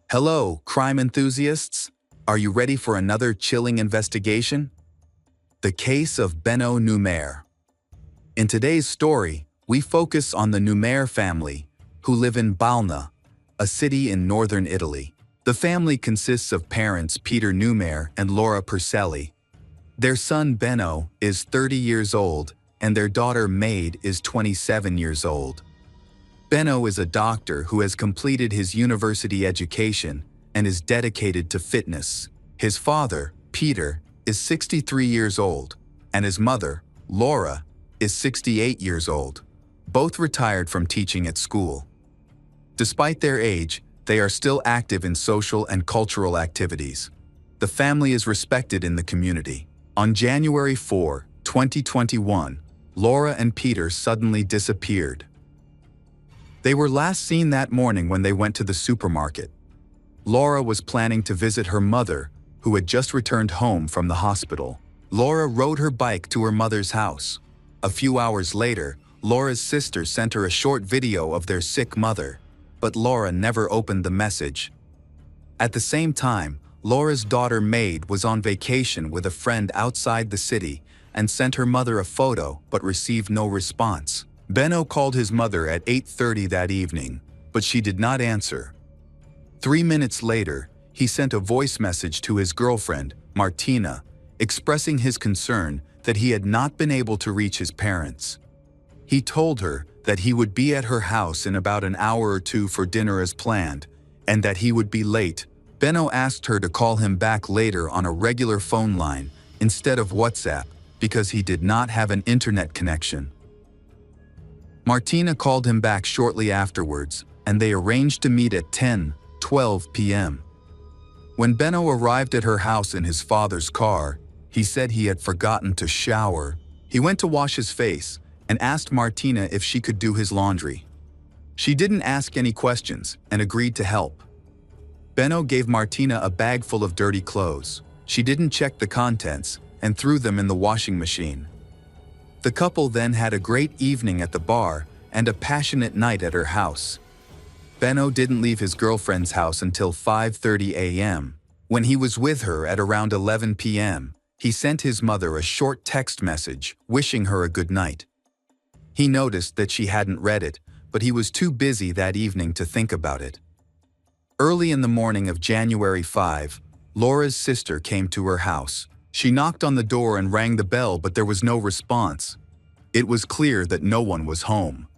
Hello, crime enthusiasts. Are you ready for another chilling investigation? The case of Benno Numer. In today's story, we focus on the Numer family, who live in Balna, a city in northern Italy. The family consists of parents Peter Numer and Laura Perselli. Their son Benno is 30 years old, and their daughter Maid is 27 years old. Benno is a doctor who has completed his university education and is dedicated to fitness. His father, Peter, is 63 years old, and his mother, Laura, is 68 years old, both retired from teaching at school. Despite their age, they are still active in social and cultural activities. The family is respected in the community. On January 4, 2021, Laura and Peter suddenly disappeared. They were last seen that morning when they went to the supermarket. Laura was planning to visit her mother, who had just returned home from the hospital. Laura rode her bike to her mother's house. A few hours later, Laura's sister sent her a short video of their sick mother, but Laura never opened the message. At the same time, Laura's daughter Maid was on vacation with a friend outside the city and sent her mother a photo but received no response. Benno called his mother at 8:30 that evening, but she did not answer. 3 minutes later, he sent a voice message to his girlfriend, Martina, expressing his concern that he had not been able to reach his parents. He told her that he would be at her house in about an hour or two for dinner as planned, and that he would be late. Benno asked her to call him back later on a regular phone line instead of WhatsApp because he did not have an internet connection. Martina called him back shortly afterwards, and they arranged to meet at 10:12 p.m. When Benno arrived at her house in his father's car, he said he had forgotten to shower. He went to wash his face and asked Martina if she could do his laundry. She didn't ask any questions and agreed to help. Benno gave Martina a bag full of dirty clothes. She didn't check the contents and threw them in the washing machine. The couple then had a great evening at the bar and a passionate night at her house. Benno didn't leave his girlfriend's house until 5:30 a.m. When he was with her at around 11 p.m., he sent his mother a short text message wishing her a good night. He noticed that she hadn't read it, but he was too busy that evening to think about it. Early in the morning of January 5, Laura's sister came to her house. She knocked on the door and rang the bell, but there was no response. It was clear that no one was home.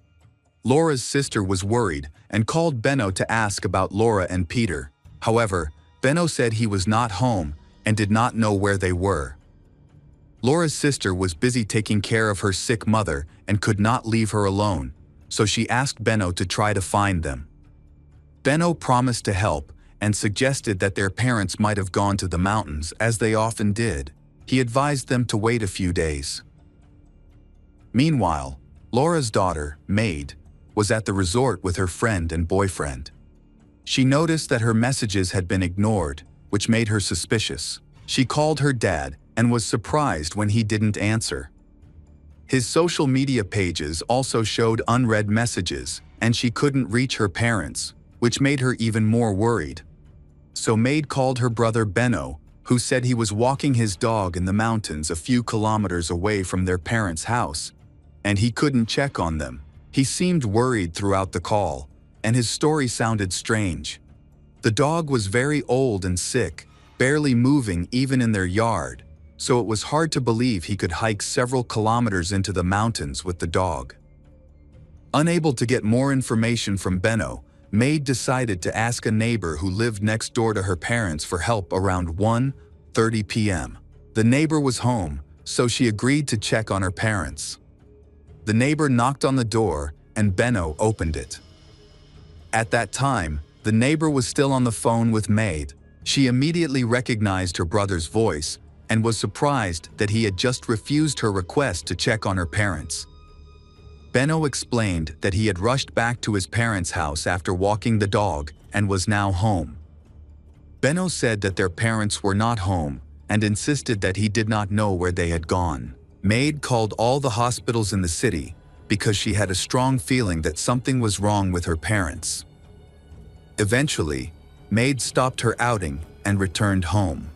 Laura's sister was worried and called Benno to ask about Laura and Peter. However, Benno said he was not home and did not know where they were. Laura's sister was busy taking care of her sick mother and could not leave her alone, so she asked Benno to try to find them. Benno promised to help and suggested that their parents might have gone to the mountains, as they often did. He advised them to wait a few days. Meanwhile, Laura's daughter, Maid, was at the resort with her friend and boyfriend. She noticed that her messages had been ignored, which made her suspicious. She called her dad and was surprised when he didn't answer. His social media pages also showed unread messages, and she couldn't reach her parents, which made her even more worried. So Maid called her brother Benno, who said he was walking his dog in the mountains a few kilometers away from their parents' house, and he couldn't check on them. He seemed worried throughout the call, and his story sounded strange. The dog was very old and sick, barely moving even in their yard, so it was hard to believe he could hike several kilometers into the mountains with the dog. Unable to get more information from Benno, Maid decided to ask a neighbor who lived next door to her parents for help around 1:30 p.m. The neighbor was home, so she agreed to check on her parents. The neighbor knocked on the door, and Benno opened it. At that time, the neighbor was still on the phone with Maid. She immediately recognized her brother's voice and was surprised that he had just refused her request to check on her parents. Benno explained that he had rushed back to his parents' house after walking the dog and was now home. Benno said that their parents were not home and insisted that he did not know where they had gone. Maid called all the hospitals in the city because she had a strong feeling that something was wrong with her parents. Eventually, Maid stopped her outing and returned home.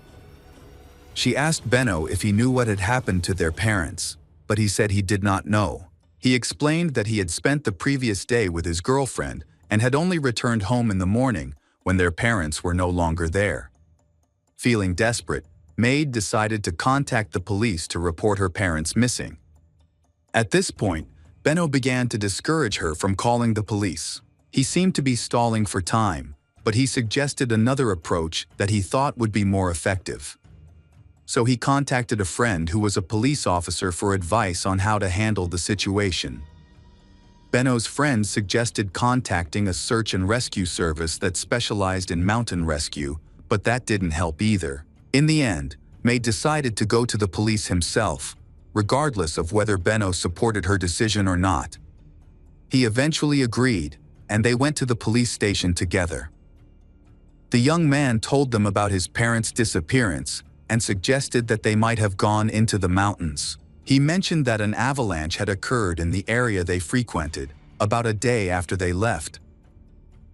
She asked Benno if he knew what had happened to their parents, but he said he did not know. He explained that he had spent the previous day with his girlfriend and had only returned home in the morning when their parents were no longer there. Feeling desperate, Maid decided to contact the police to report her parents missing. At this point, Benno began to discourage her from calling the police. He seemed to be stalling for time, but he suggested another approach that he thought would be more effective. So he contacted a friend who was a police officer for advice on how to handle the situation. Benno's friend suggested contacting a search and rescue service that specialized in mountain rescue, but that didn't help either. In the end, May decided to go to the police himself, regardless of whether Benno supported her decision or not. He eventually agreed, and they went to the police station together. The young man told them about his parents' disappearance and suggested that they might have gone into the mountains. He mentioned that an avalanche had occurred in the area they frequented about a day after they left.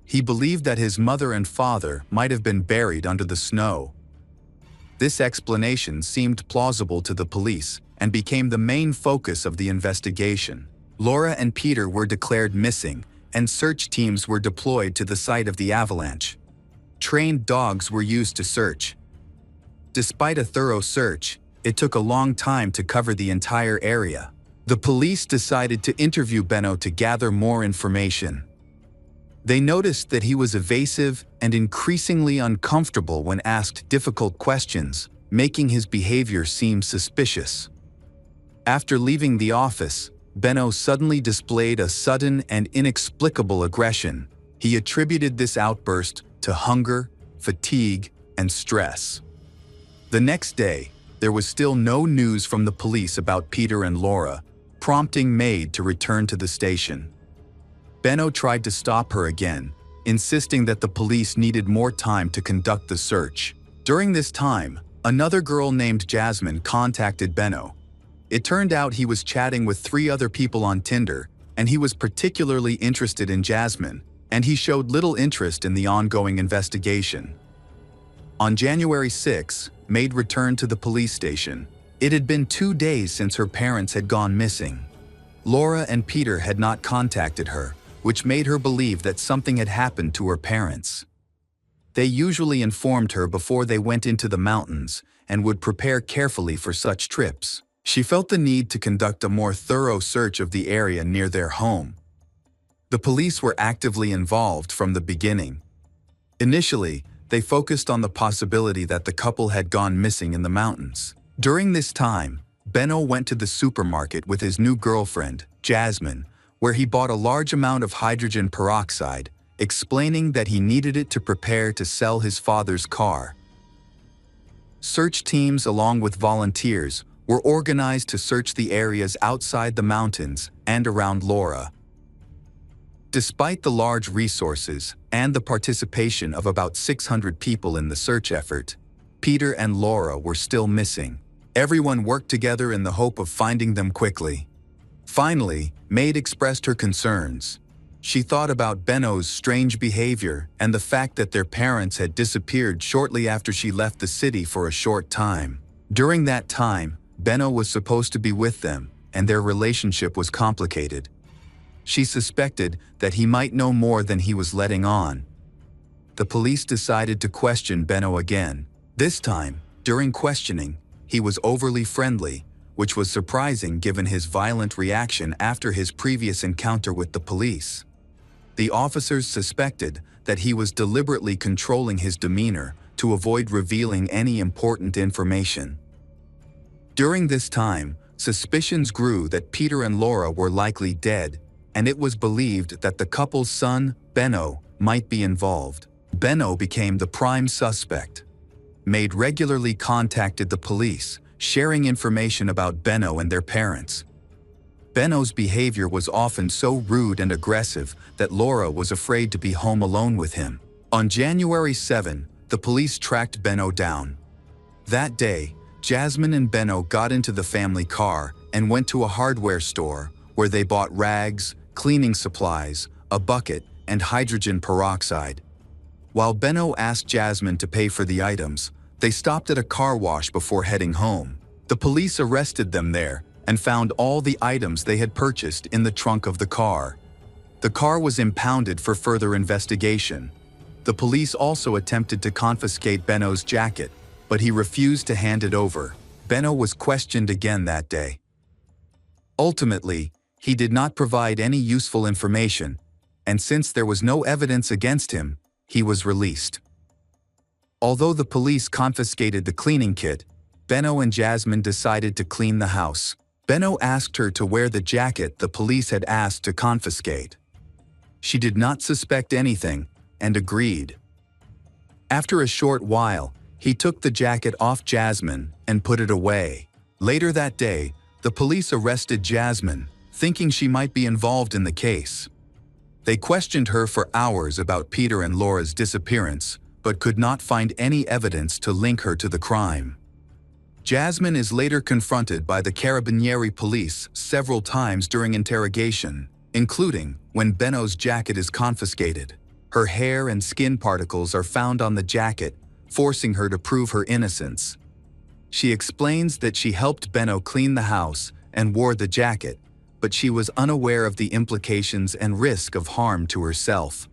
He believed that his mother and father might have been buried under the snow. This explanation seemed plausible to the police and became the main focus of the investigation. Laura and Peter were declared missing, and search teams were deployed to the site of the avalanche. Trained dogs were used to search. Despite a thorough search, it took a long time to cover the entire area. The police decided to interview Benno to gather more information. They noticed that he was evasive and increasingly uncomfortable when asked difficult questions, making his behavior seem suspicious. After leaving the office, Benno suddenly displayed a sudden and inexplicable aggression. He attributed this outburst to hunger, fatigue, and stress. The next day, there was still no news from the police about Peter and Laura, prompting Maid to return to the station. Benno tried to stop her again, insisting that the police needed more time to conduct the search. During this time, another girl named Jasmine contacted Benno. It turned out he was chatting with 3 other people on Tinder, and he was particularly interested in Jasmine, and he showed little interest in the ongoing investigation. On January 6, Maid returned to the police station. It had been 2 days since her parents had gone missing. Laura and Peter had not contacted her, which made her believe that something had happened to her parents. They usually informed her before they went into the mountains and would prepare carefully for such trips. She felt the need to conduct a more thorough search of the area near their home. The police were actively involved from the beginning. Initially, they focused on the possibility that the couple had gone missing in the mountains. During this time, Benno went to the supermarket with his new girlfriend, Jasmine, where he bought a large amount of hydrogen peroxide, explaining that he needed it to prepare to sell his father's car. Search teams along with volunteers were organized to search the areas outside the mountains and around Laura. Despite the large resources and the participation of about 600 people in the search effort, Peter and Laura were still missing. Everyone worked together in the hope of finding them quickly. Finally, Maid expressed her concerns. She thought about Benno's strange behavior and the fact that their parents had disappeared shortly after she left the city for a short time. During that time, Benno was supposed to be with them, and their relationship was complicated. She suspected that he might know more than he was letting on. The police decided to question Benno again. This time, during questioning, he was overly friendly, which was surprising given his violent reaction after his previous encounter with the police. The officers suspected that he was deliberately controlling his demeanor to avoid revealing any important information. During this time, suspicions grew that Peter and Laura were likely dead, and it was believed that the couple's son, Benno, might be involved. Benno became the prime suspect. Maid regularly contacted the police, sharing information about Benno and their parents. Benno's behavior was often so rude and aggressive that Laura was afraid to be home alone with him. On January 7, the police tracked Benno down. That day, Jasmine and Benno got into the family car and went to a hardware store where they bought rags, cleaning supplies, a bucket, and hydrogen peroxide. While Benno asked Jasmine to pay for the items, they stopped at a car wash before heading home. The police arrested them there and found all the items they had purchased in the trunk of the car. The car was impounded for further investigation. The police also attempted to confiscate Benno's jacket, but he refused to hand it over. Benno was questioned again that day. Ultimately, he did not provide any useful information, and since there was no evidence against him, he was released. Although the police confiscated the cleaning kit, Benno and Jasmine decided to clean the house. Benno asked her to wear the jacket the police had asked to confiscate. She did not suspect anything and agreed. After a short while, he took the jacket off Jasmine and put it away. Later that day, the police arrested Jasmine, thinking she might be involved in the case. They questioned her for hours about Peter and Laura's disappearance, but could not find any evidence to link her to the crime. Jasmine is later confronted by the Carabinieri police several times during interrogation, including when Benno's jacket is confiscated. Her hair and skin particles are found on the jacket, forcing her to prove her innocence. She explains that she helped Benno clean the house and wore the jacket, but she was unaware of the implications and risk of harm to herself.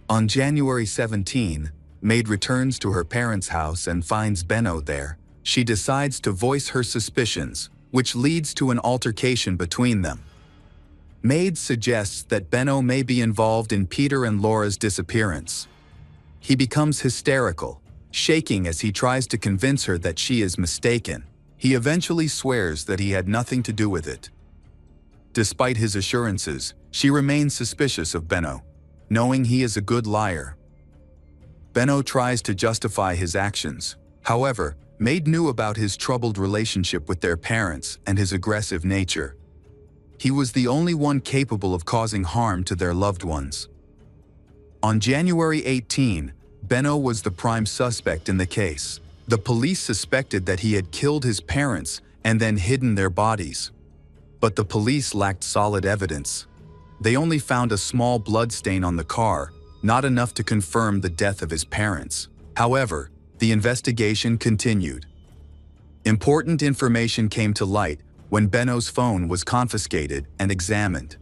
On January 17, Maid returns to her parents' house and finds Benno there. She decides to voice her suspicions, which leads to an altercation between them. Maid suggests that Benno may be involved in Peter and Laura's disappearance. He becomes hysterical, shaking as he tries to convince her that she is mistaken. He eventually swears that he had nothing to do with it. Despite his assurances, she remains suspicious of Benno, knowing he is a good liar. Benno tries to justify his actions. However, Maid knew about his troubled relationship with their parents and his aggressive nature. He was the only one capable of causing harm to their loved ones. On January 18, Benno was the prime suspect in the case. The police suspected that he had killed his parents and then hidden their bodies. But the police lacked solid evidence. They only found a small blood stain on the car, not enough to confirm the death of his parents. However, the investigation continued. Important information came to light when Benno's phone was confiscated and examined.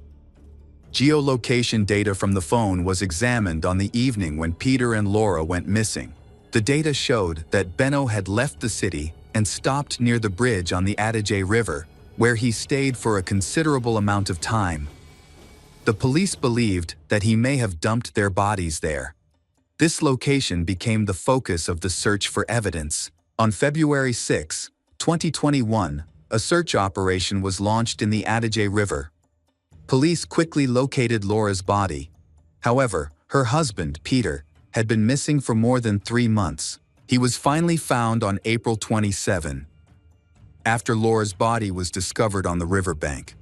Geolocation data from the phone was examined on the evening when Peter and Laura went missing. The data showed that Benno had left the city and stopped near the bridge on the Adige River, where he stayed for a considerable amount of time. The police believed that he may have dumped their bodies there. This location became the focus of the search for evidence. On February 6, 2021, a search operation was launched in the Adige River. Police quickly located Laura's body. However, her husband, Peter, had been missing for more than 3 months. He was finally found on April 27, after Laura's body was discovered on the riverbank.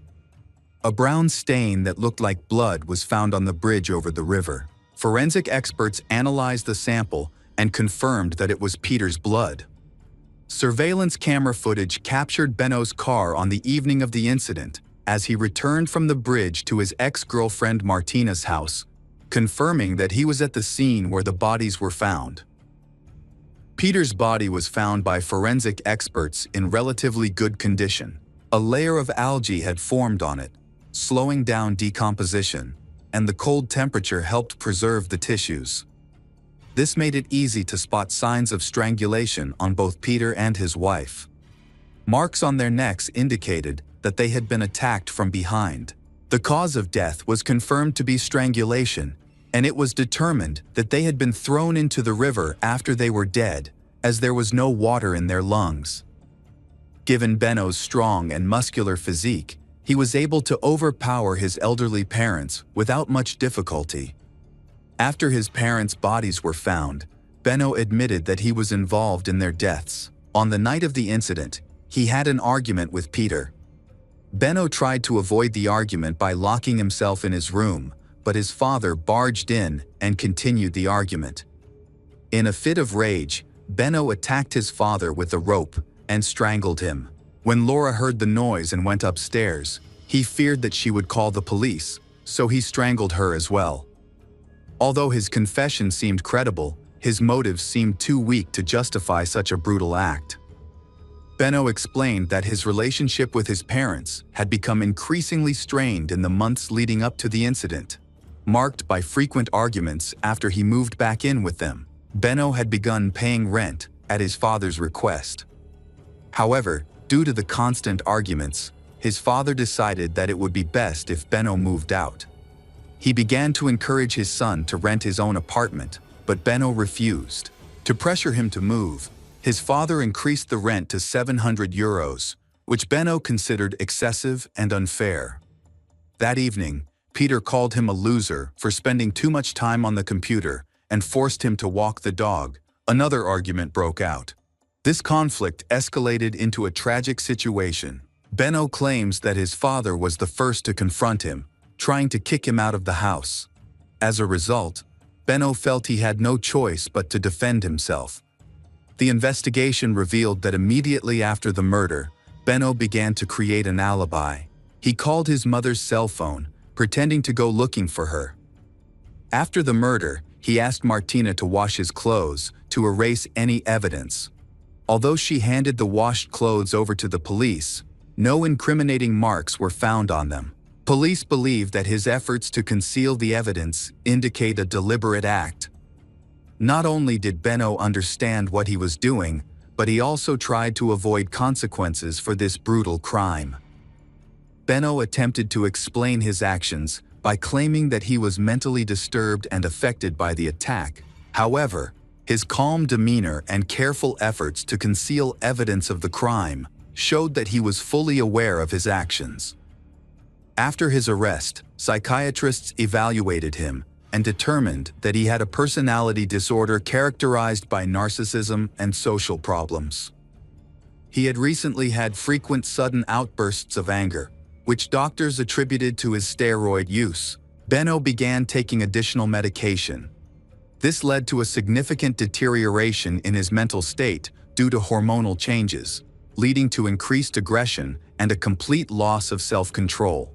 A brown stain that looked like blood was found on the bridge over the river. Forensic experts analyzed the sample and confirmed that it was Peter's blood. Surveillance camera footage captured Benno's car on the evening of the incident as he returned from the bridge to his ex-girlfriend Martina's house, confirming that he was at the scene where the bodies were found. Peter's body was found by forensic experts in relatively good condition. A layer of algae had formed on it, slowing down decomposition, and the cold temperature helped preserve the tissues. This made it easy to spot signs of strangulation on both Peter and his wife. Marks on their necks indicated that they had been attacked from behind. The cause of death was confirmed to be strangulation, and it was determined that they had been thrown into the river after they were dead, as there was no water in their lungs. Given Benno's strong and muscular physique, he was able to overpower his elderly parents without much difficulty. After his parents' bodies were found, Benno admitted that he was involved in their deaths. On the night of the incident, he had an argument with Peter. Benno tried to avoid the argument by locking himself in his room, but his father barged in and continued the argument. In a fit of rage, Benno attacked his father with a rope and strangled him. When Laura heard the noise and went upstairs, he feared that she would call the police, so he strangled her as well. Although his confession seemed credible, his motives seemed too weak to justify such a brutal act. Benno explained that his relationship with his parents had become increasingly strained in the months leading up to the incident, marked by frequent arguments after he moved back in with them. Benno had begun paying rent at his father's request. However, due to the constant arguments, his father decided that it would be best if Benno moved out. He began to encourage his son to rent his own apartment, but Benno refused. To pressure him to move, his father increased the rent to €700, which Benno considered excessive and unfair. That evening, Peter called him a loser for spending too much time on the computer and forced him to walk the dog. Another argument broke out. This conflict escalated into a tragic situation. Benno claims that his father was the first to confront him, trying to kick him out of the house. As a result, Benno felt he had no choice but to defend himself. The investigation revealed that immediately after the murder, Benno began to create an alibi. He called his mother's cell phone, pretending to go looking for her. After the murder, he asked Martina to wash his clothes to erase any evidence. Although she handed the washed clothes over to the police, no incriminating marks were found on them. Police believe that his efforts to conceal the evidence indicate a deliberate act. Not only did Benno understand what he was doing, but he also tried to avoid consequences for this brutal crime. Benno attempted to explain his actions by claiming that he was mentally disturbed and affected by the attack. However, his calm demeanor and careful efforts to conceal evidence of the crime showed that he was fully aware of his actions. After his arrest, psychiatrists evaluated him and determined that he had a personality disorder characterized by narcissism and social problems. He had recently had frequent sudden outbursts of anger, which doctors attributed to his steroid use. Benno began taking additional medication. This led to a significant deterioration in his mental state due to hormonal changes, leading to increased aggression and a complete loss of self-control.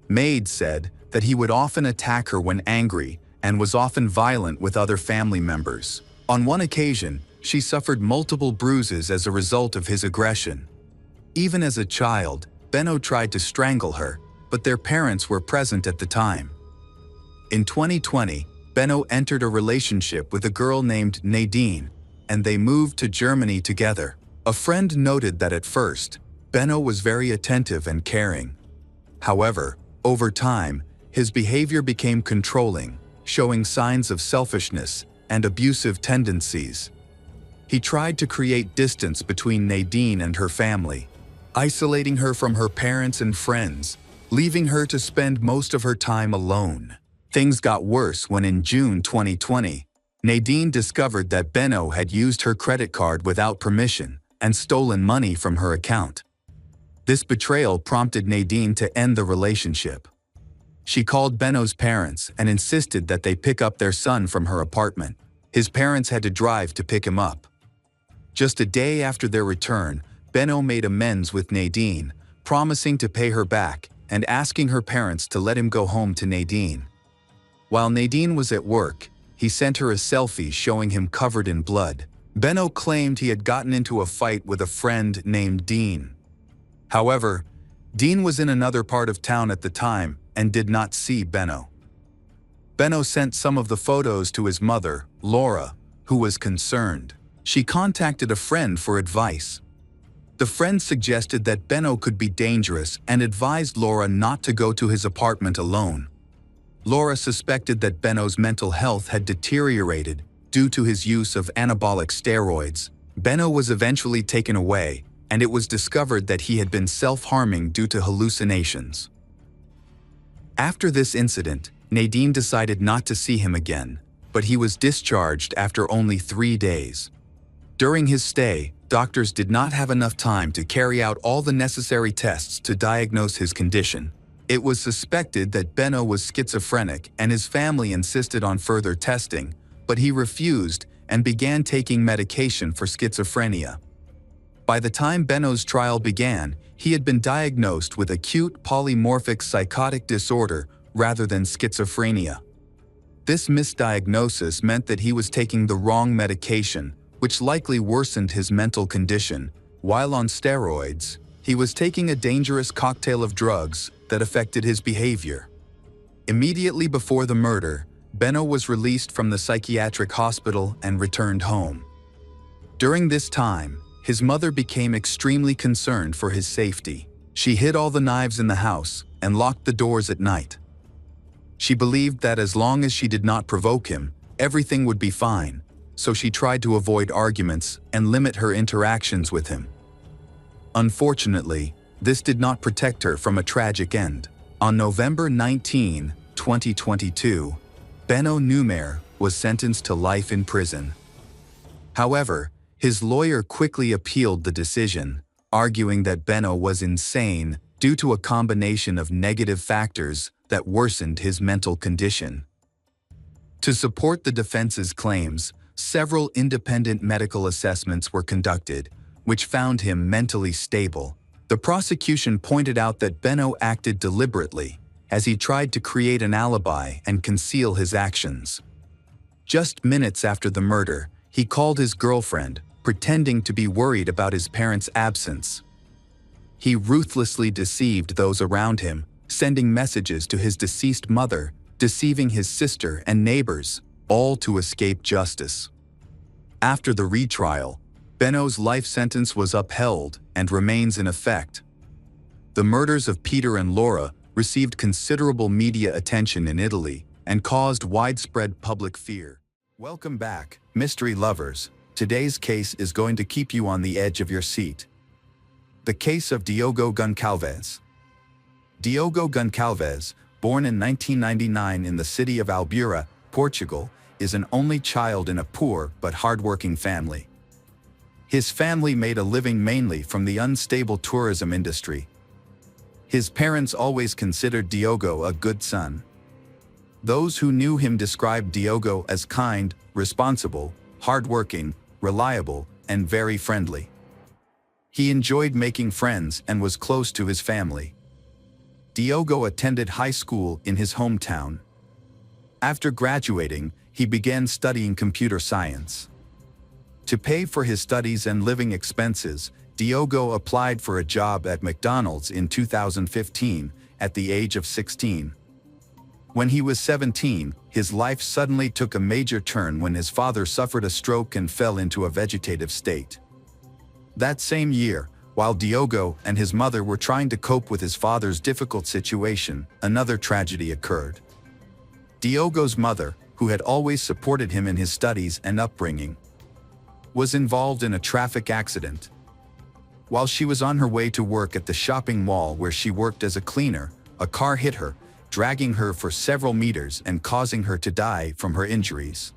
Maid said that he would often attack her when angry and was often violent with other family members. On one occasion, she suffered multiple bruises as a result of his aggression. Even as a child, Benno tried to strangle her, but their parents were present at the time. In 2020, Benno entered a relationship with a girl named Nadine, and they moved to Germany together. A friend noted that at first, Benno was very attentive and caring. However, over time, his behavior became controlling, showing signs of selfishness and abusive tendencies. He tried to create distance between Nadine and her family, isolating her from her parents and friends, leaving her to spend most of her time alone. Things got worse when in June 2020, Nadine discovered that Benno had used her credit card without permission and stolen money from her account. This betrayal prompted Nadine to end the relationship. She called Benno's parents and insisted that they pick up their son from her apartment. His parents had to drive to pick him up. Just a day after their return, Benno made amends with Nadine, promising to pay her back and asking her parents to let him go home to Nadine. While Nadine was at work, he sent her a selfie showing him covered in blood. Benno claimed he had gotten into a fight with a friend named Dean. However, Dean was in another part of town at the time and did not see Benno. Benno sent some of the photos to his mother, Laura, who was concerned. She contacted a friend for advice. The friend suggested that Benno could be dangerous and advised Laura not to go to his apartment alone. Laura suspected that Benno's mental health had deteriorated due to his use of anabolic steroids. Benno was eventually taken away, and it was discovered that he had been self-harming due to hallucinations. After this incident, Nadine decided not to see him again, but he was discharged after only 3 days. During his stay, doctors did not have enough time to carry out all the necessary tests to diagnose his condition. It was suspected that Benno was schizophrenic and his family insisted on further testing, but he refused and began taking medication for schizophrenia. By the time Benno's trial began, he had been diagnosed with acute polymorphic psychotic disorder rather than schizophrenia. This misdiagnosis meant that he was taking the wrong medication, which likely worsened his mental condition. While on steroids, he was taking a dangerous cocktail of drugs that affected his behavior. Immediately before the murder, Benno was released from the psychiatric hospital and returned home. During this time, his mother became extremely concerned for his safety. She hid all the knives in the house and locked the doors at night. She believed that as long as she did not provoke him, everything would be fine, so she tried to avoid arguments and limit her interactions with him. Unfortunately, this did not protect her from a tragic end. On November 19, 2022, Benno Numer was sentenced to life in prison. However, his lawyer quickly appealed the decision, arguing that Benno was insane due to a combination of negative factors that worsened his mental condition. To support the defense's claims, several independent medical assessments were conducted, which found him mentally stable. The prosecution pointed out that Benno acted deliberately, as he tried to create an alibi and conceal his actions. Just minutes after the murder, he called his girlfriend, pretending to be worried about his parents' absence. He ruthlessly deceived those around him, sending messages to his deceased mother, deceiving his sister and neighbors, all to escape justice. After the retrial, Benno's life sentence was upheld and remains in effect. The murders of Peter and Laura received considerable media attention in Italy and caused widespread public fear. Welcome back, mystery lovers. Today's case is going to keep you on the edge of your seat. The case of Diogo Goncalves. Diogo Goncalves, born in 1999 in the city of Albura, Portugal, is an only child in a poor but hardworking family. His family made a living mainly from the unstable tourism industry. His parents always considered Diogo a good son. Those who knew him described Diogo as kind, responsible, hardworking, reliable, and very friendly. He enjoyed making friends and was close to his family. Diogo attended high school in his hometown. After graduating, he began studying computer science. To pay for his studies and living expenses, Diogo applied for a job at McDonald's in 2015, at the age of 16. When he was 17, his life suddenly took a major turn when his father suffered a stroke and fell into a vegetative state. That same year, while Diogo and his mother were trying to cope with his father's difficult situation, another tragedy occurred. Diogo's mother, who had always supported him in his studies and upbringing, was involved in a traffic accident. While she was on her way to work at the shopping mall where she worked as a cleaner, a car hit her, dragging her for several meters and causing her to die from her injuries.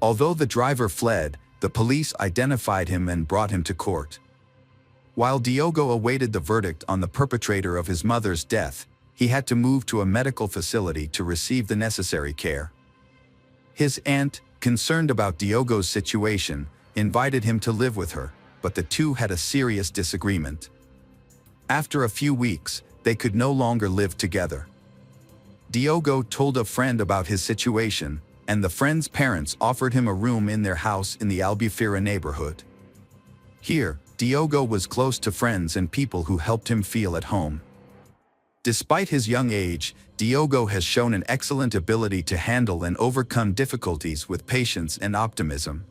Although the driver fled, the police identified him and brought him to court. While Diogo awaited the verdict on the perpetrator of his mother's death, he had to move to a medical facility to receive the necessary care. His aunt, concerned about Diogo's situation, invited him to live with her, but the two had a serious disagreement. After a few weeks, they could no longer live together. Diogo told a friend about his situation, and the friend's parents offered him a room in their house in the Albufeira neighborhood. Here, Diogo was close to friends and people who helped him feel at home. Despite his young age, Diogo has shown an excellent ability to handle and overcome difficulties with patience and optimism.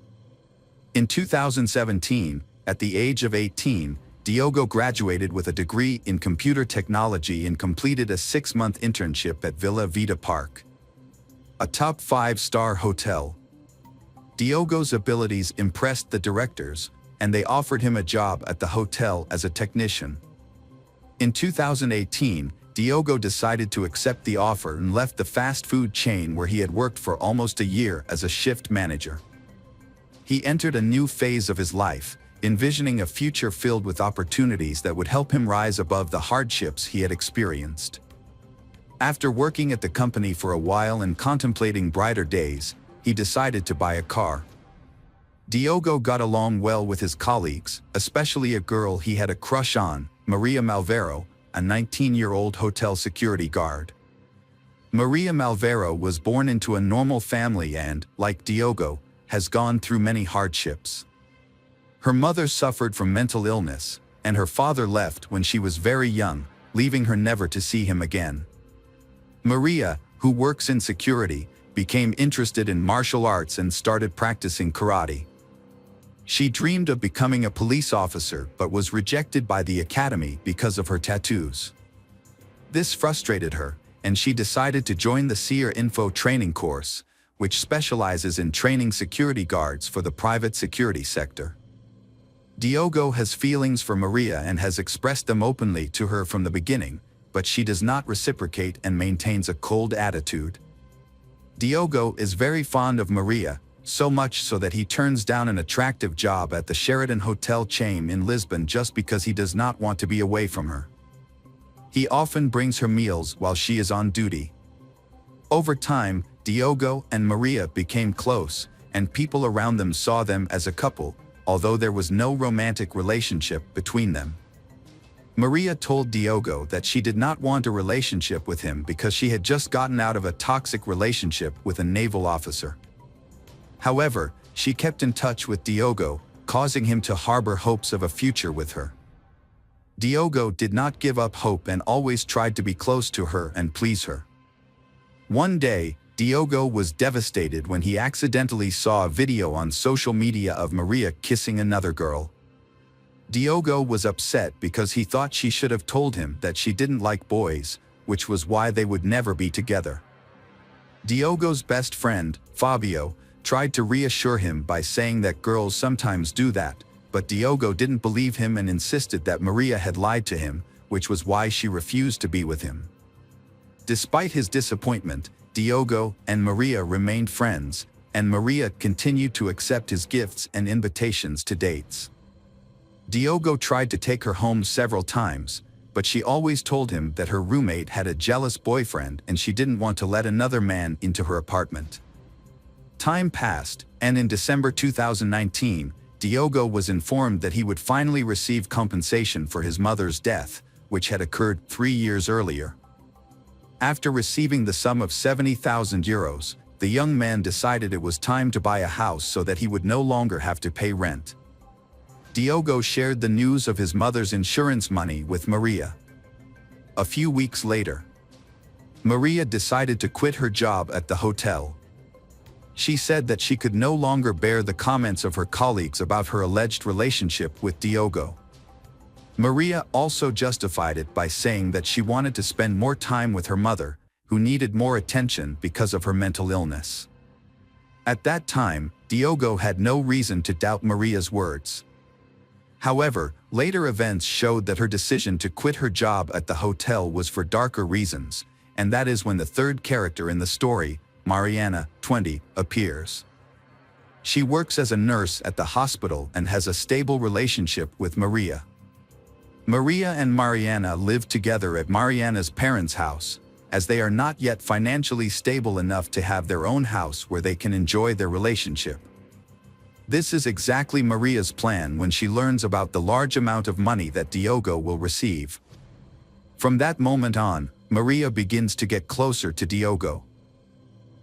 In 2017, at the age of 18, Diogo graduated with a degree in computer technology and completed a 6-month internship at Villa Vita Park, a top 5-star hotel. Diogo's abilities impressed the directors, and they offered him a job at the hotel as a technician. In 2018, Diogo decided to accept the offer and left the fast food chain where he had worked for almost a year as a shift manager. He entered a new phase of his life, envisioning a future filled with opportunities that would help him rise above the hardships he had experienced. After working at the company for a while and contemplating brighter days, he decided to buy a car. Diogo got along well with his colleagues, especially a girl he had a crush on, Maria Malvero, a 19-year-old hotel security guard. Maria Malvero was born into a normal family and, like Diogo, has gone through many hardships. Her mother suffered from mental illness, and her father left when she was very young, leaving her never to see him again. Maria, who works in security, became interested in martial arts and started practicing karate. She dreamed of becoming a police officer but was rejected by the academy because of her tattoos. This frustrated her, and she decided to join the Seer Info training course, which specializes in training security guards for the private security sector. Diogo has feelings for Maria and has expressed them openly to her from the beginning, but she does not reciprocate and maintains a cold attitude. Diogo is very fond of Maria, so much so that he turns down an attractive job at the Sheraton hotel chain in Lisbon just because he does not want to be away from her. He often brings her meals while she is on duty. Over time, Diogo and Maria became close, and people around them saw them as a couple, although there was no romantic relationship between them. Maria told Diogo that she did not want a relationship with him because she had just gotten out of a toxic relationship with a naval officer. However, she kept in touch with Diogo, causing him to harbor hopes of a future with her. Diogo did not give up hope and always tried to be close to her and please her. One day, Diogo was devastated when he accidentally saw a video on social media of Maria kissing another girl. Diogo was upset because he thought she should have told him that she didn't like boys, which was why they would never be together. Diogo's best friend, Fabio, tried to reassure him by saying that girls sometimes do that, but Diogo didn't believe him and insisted that Maria had lied to him, which was why she refused to be with him. Despite his disappointment, Diogo and Maria remained friends, and Maria continued to accept his gifts and invitations to dates. Diogo tried to take her home several times, but she always told him that her roommate had a jealous boyfriend and she didn't want to let another man into her apartment. Time passed, and in December 2019, Diogo was informed that he would finally receive compensation for his mother's death, which had occurred 3 years earlier. After receiving the sum of 70,000 euros, the young man decided it was time to buy a house so that he would no longer have to pay rent. Diogo shared the news of his mother's insurance money with Maria. A few weeks later, Maria decided to quit her job at the hotel. She said that she could no longer bear the comments of her colleagues about her alleged relationship with Diogo. Maria also justified it by saying that she wanted to spend more time with her mother, who needed more attention because of her mental illness. At that time, Diogo had no reason to doubt Maria's words. However, later events showed that her decision to quit her job at the hotel was for darker reasons, and that is when the third character in the story, Mariana, 20, appears. She works as a nurse at the hospital and has a stable relationship with Maria. Maria and Mariana live together at Mariana's parents' house, as they are not yet financially stable enough to have their own house where they can enjoy their relationship. This is exactly Maria's plan when she learns about the large amount of money that Diogo will receive. From that moment on, Maria begins to get closer to Diogo.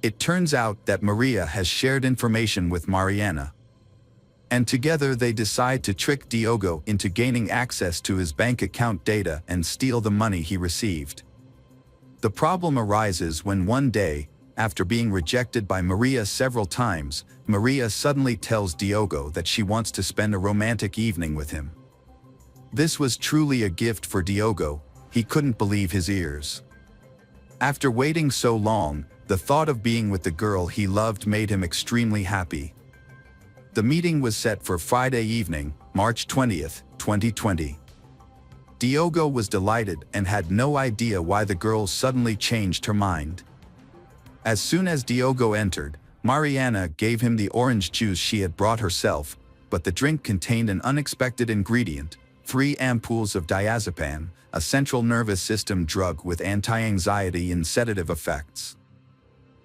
It turns out that Maria has shared information with Mariana, and together they decide to trick Diogo into gaining access to his bank account data and steal the money he received. The problem arises when one day, after being rejected by Maria several times, Maria suddenly tells Diogo that she wants to spend a romantic evening with him. This was truly a gift for Diogo. He couldn't believe his ears. After waiting so long, the thought of being with the girl he loved made him extremely happy. The meeting was set for Friday evening, March 20th, 2020. Diogo was delighted and had no idea why the girl suddenly changed her mind. As soon as Diogo entered, Mariana gave him the orange juice she had brought herself, but the drink contained an unexpected ingredient, 3 ampoules of diazepam, a central nervous system drug with anti-anxiety and sedative effects.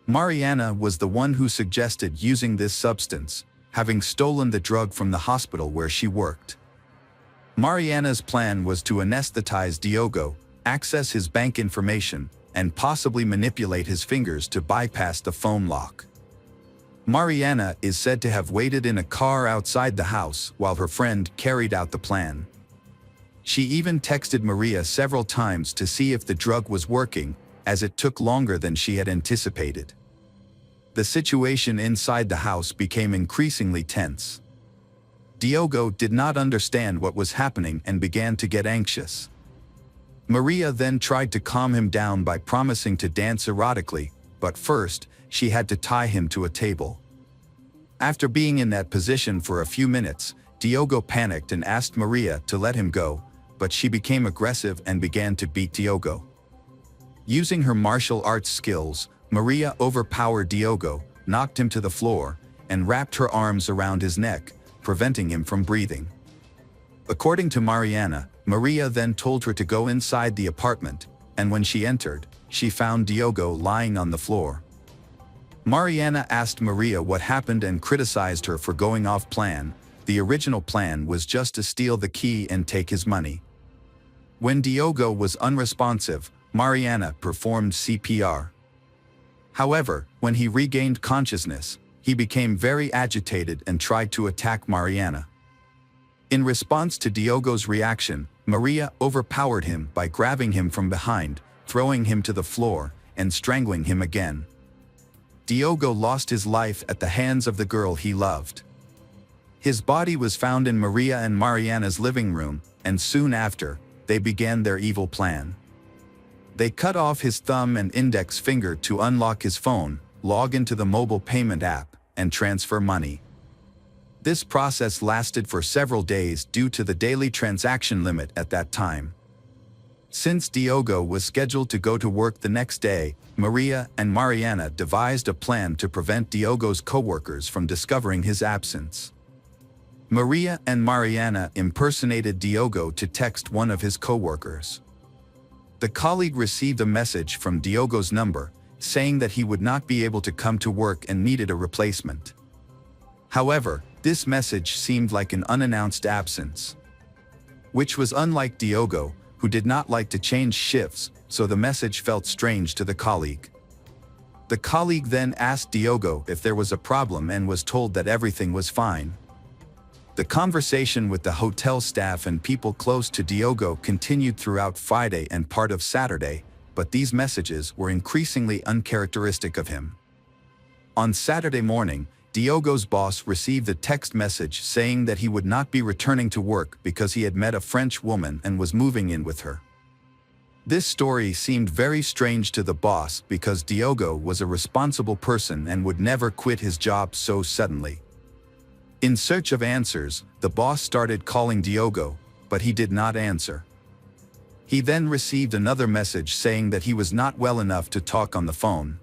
Mariana was the one who suggested using this substance, having stolen the drug from the hospital where she worked. Mariana's plan was to anesthetize Diogo, access his bank information, and possibly manipulate his fingers to bypass the phone lock. Mariana is said to have waited in a car outside the house while her friend carried out the plan. She even texted Maria several times to see if the drug was working, as it took longer than she had anticipated. The situation inside the house became increasingly tense. Diogo did not understand what was happening and began to get anxious. Maria then tried to calm him down by promising to dance erotically, but first, she had to tie him to a table. After being in that position for a few minutes, Diogo panicked and asked Maria to let him go, but she became aggressive and began to beat Diogo. Using her martial arts skills, Maria overpowered Diogo, knocked him to the floor, and wrapped her arms around his neck, preventing him from breathing. According to Mariana, Maria then told her to go inside the apartment, and when she entered, she found Diogo lying on the floor. Mariana asked Maria what happened and criticized her for going off plan. The original plan was just to steal the key and take his money. When Diogo was unresponsive, Mariana performed CPR. However, when he regained consciousness, he became very agitated and tried to attack Mariana. In response to Diogo's reaction, Maria overpowered him by grabbing him from behind, throwing him to the floor, and strangling him again. Diogo lost his life at the hands of the girl he loved. His body was found in Maria and Mariana's living room, and soon after, they began their evil plan. They cut off his thumb and index finger to unlock his phone, log into the mobile payment app, and transfer money. This process lasted for several days due to the daily transaction limit at that time. Since Diogo was scheduled to go to work the next day, Maria and Mariana devised a plan to prevent Diogo's co-workers from discovering his absence. Maria and Mariana impersonated Diogo to text one of his co-workers. The colleague received a message from Diogo's number, saying that he would not be able to come to work and needed a replacement. However, this message seemed like an unannounced absence, which was unlike Diogo, who did not like to change shifts, so the message felt strange to the colleague. The colleague then asked Diogo if there was a problem and was told that everything was fine. The conversation with the hotel staff and people close to Diogo continued throughout Friday and part of Saturday, but these messages were increasingly uncharacteristic of him. On Saturday morning, Diogo's boss received a text message saying that he would not be returning to work because he had met a French woman and was moving in with her. This story seemed very strange to the boss because Diogo was a responsible person and would never quit his job so suddenly. In search of answers, the boss started calling Diogo, but he did not answer. He then received another message saying that he was not well enough to talk on the phone.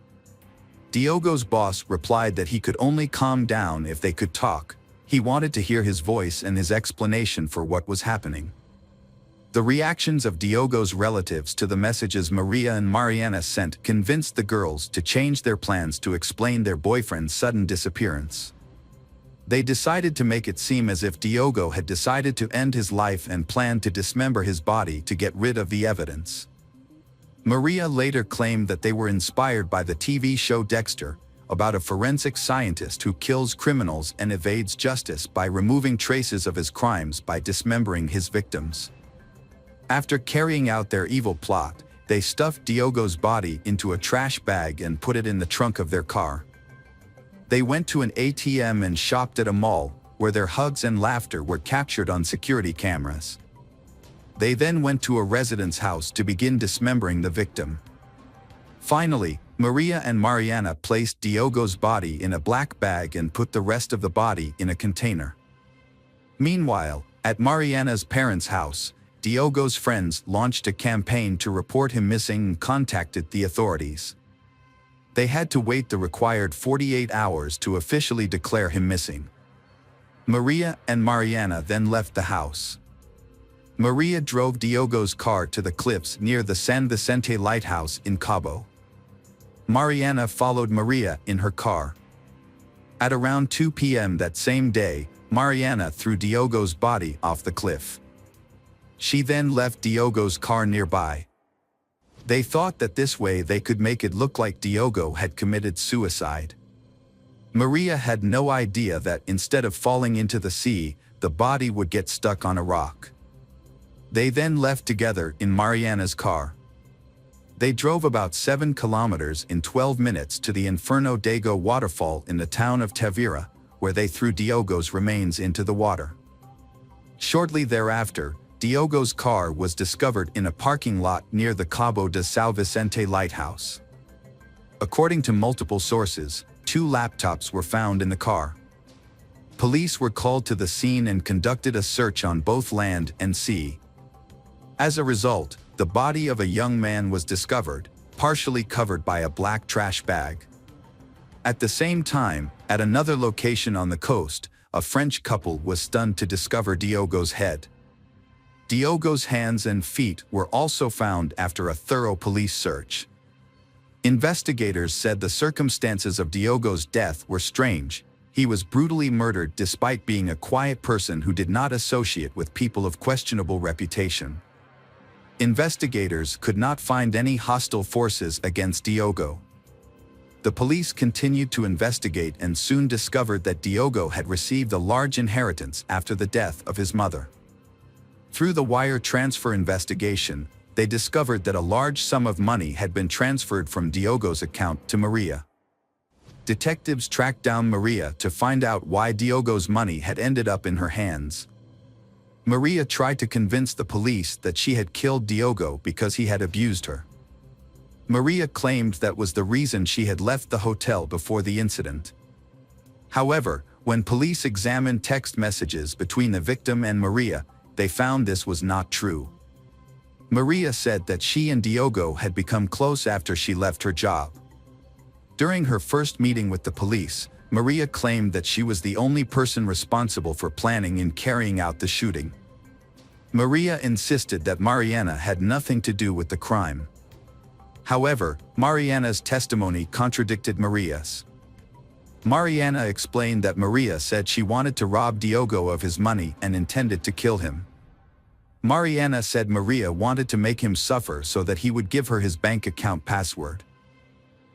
Diogo's boss replied that he could only calm down if they could talk. He wanted to hear his voice and his explanation for what was happening. The reactions of Diogo's relatives to the messages Maria and Mariana sent convinced the girls to change their plans to explain their boyfriend's sudden disappearance. They decided to make it seem as if Diogo had decided to end his life and planned to dismember his body to get rid of the evidence. Maria later claimed that they were inspired by the TV show Dexter, about a forensic scientist who kills criminals and evades justice by removing traces of his crimes by dismembering his victims. After carrying out their evil plot, they stuffed Diogo's body into a trash bag and put it in the trunk of their car. They went to an ATM and shopped at a mall, where their hugs and laughter were captured on security cameras. They then went to a resident's house to begin dismembering the victim. Finally, Maria and Mariana placed Diogo's body in a black bag and put the rest of the body in a container. Meanwhile, at Mariana's parents' house, Diogo's friends launched a campaign to report him missing and contacted the authorities. They had to wait the required 48 hours to officially declare him missing. Maria and Mariana then left the house. Maria drove Diogo's car to the cliffs near the San Vicente Lighthouse in Cabo. Mariana followed Maria in her car. At around 2 p.m. that same day, Mariana threw Diogo's body off the cliff. She then left Diogo's car nearby. They thought that this way they could make it look like Diogo had committed suicide. Maria had no idea that instead of falling into the sea, the body would get stuck on a rock. They then left together in Mariana's car. They drove about 7 kilometers in 12 minutes to the Inferno Dago waterfall in the town of Tavira, where they threw Diogo's remains into the water. Shortly thereafter, Diogo's car was discovered in a parking lot near the Cabo de São Vicente lighthouse. According to multiple sources, 2 laptops were found in the car. Police were called to the scene and conducted a search on both land and sea. As a result, the body of a young man was discovered, partially covered by a black trash bag. At the same time, at another location on the coast, a French couple was stunned to discover Diogo's head. Diogo's hands and feet were also found after a thorough police search. Investigators said the circumstances of Diogo's death were strange. He was brutally murdered despite being a quiet person who did not associate with people of questionable reputation. Investigators could not find any hostile forces against Diogo. The police continued to investigate and soon discovered that Diogo had received a large inheritance after the death of his mother. Through the wire transfer investigation, they discovered that a large sum of money had been transferred from Diogo's account to Maria. Detectives tracked down Maria to find out why Diogo's money had ended up in her hands. Maria tried to convince the police that she had killed Diogo because he had abused her. Maria claimed that was the reason she had left the hotel before the incident. However, when police examined text messages between the victim and Maria, they found this was not true. Maria said that she and Diogo had become close after she left her job. During her first meeting with the police, Maria claimed that she was the only person responsible for planning and carrying out the shooting. Maria insisted that Mariana had nothing to do with the crime. However, Mariana's testimony contradicted Maria's. Mariana explained that Maria said she wanted to rob Diogo of his money and intended to kill him. Mariana said Maria wanted to make him suffer so that he would give her his bank account password.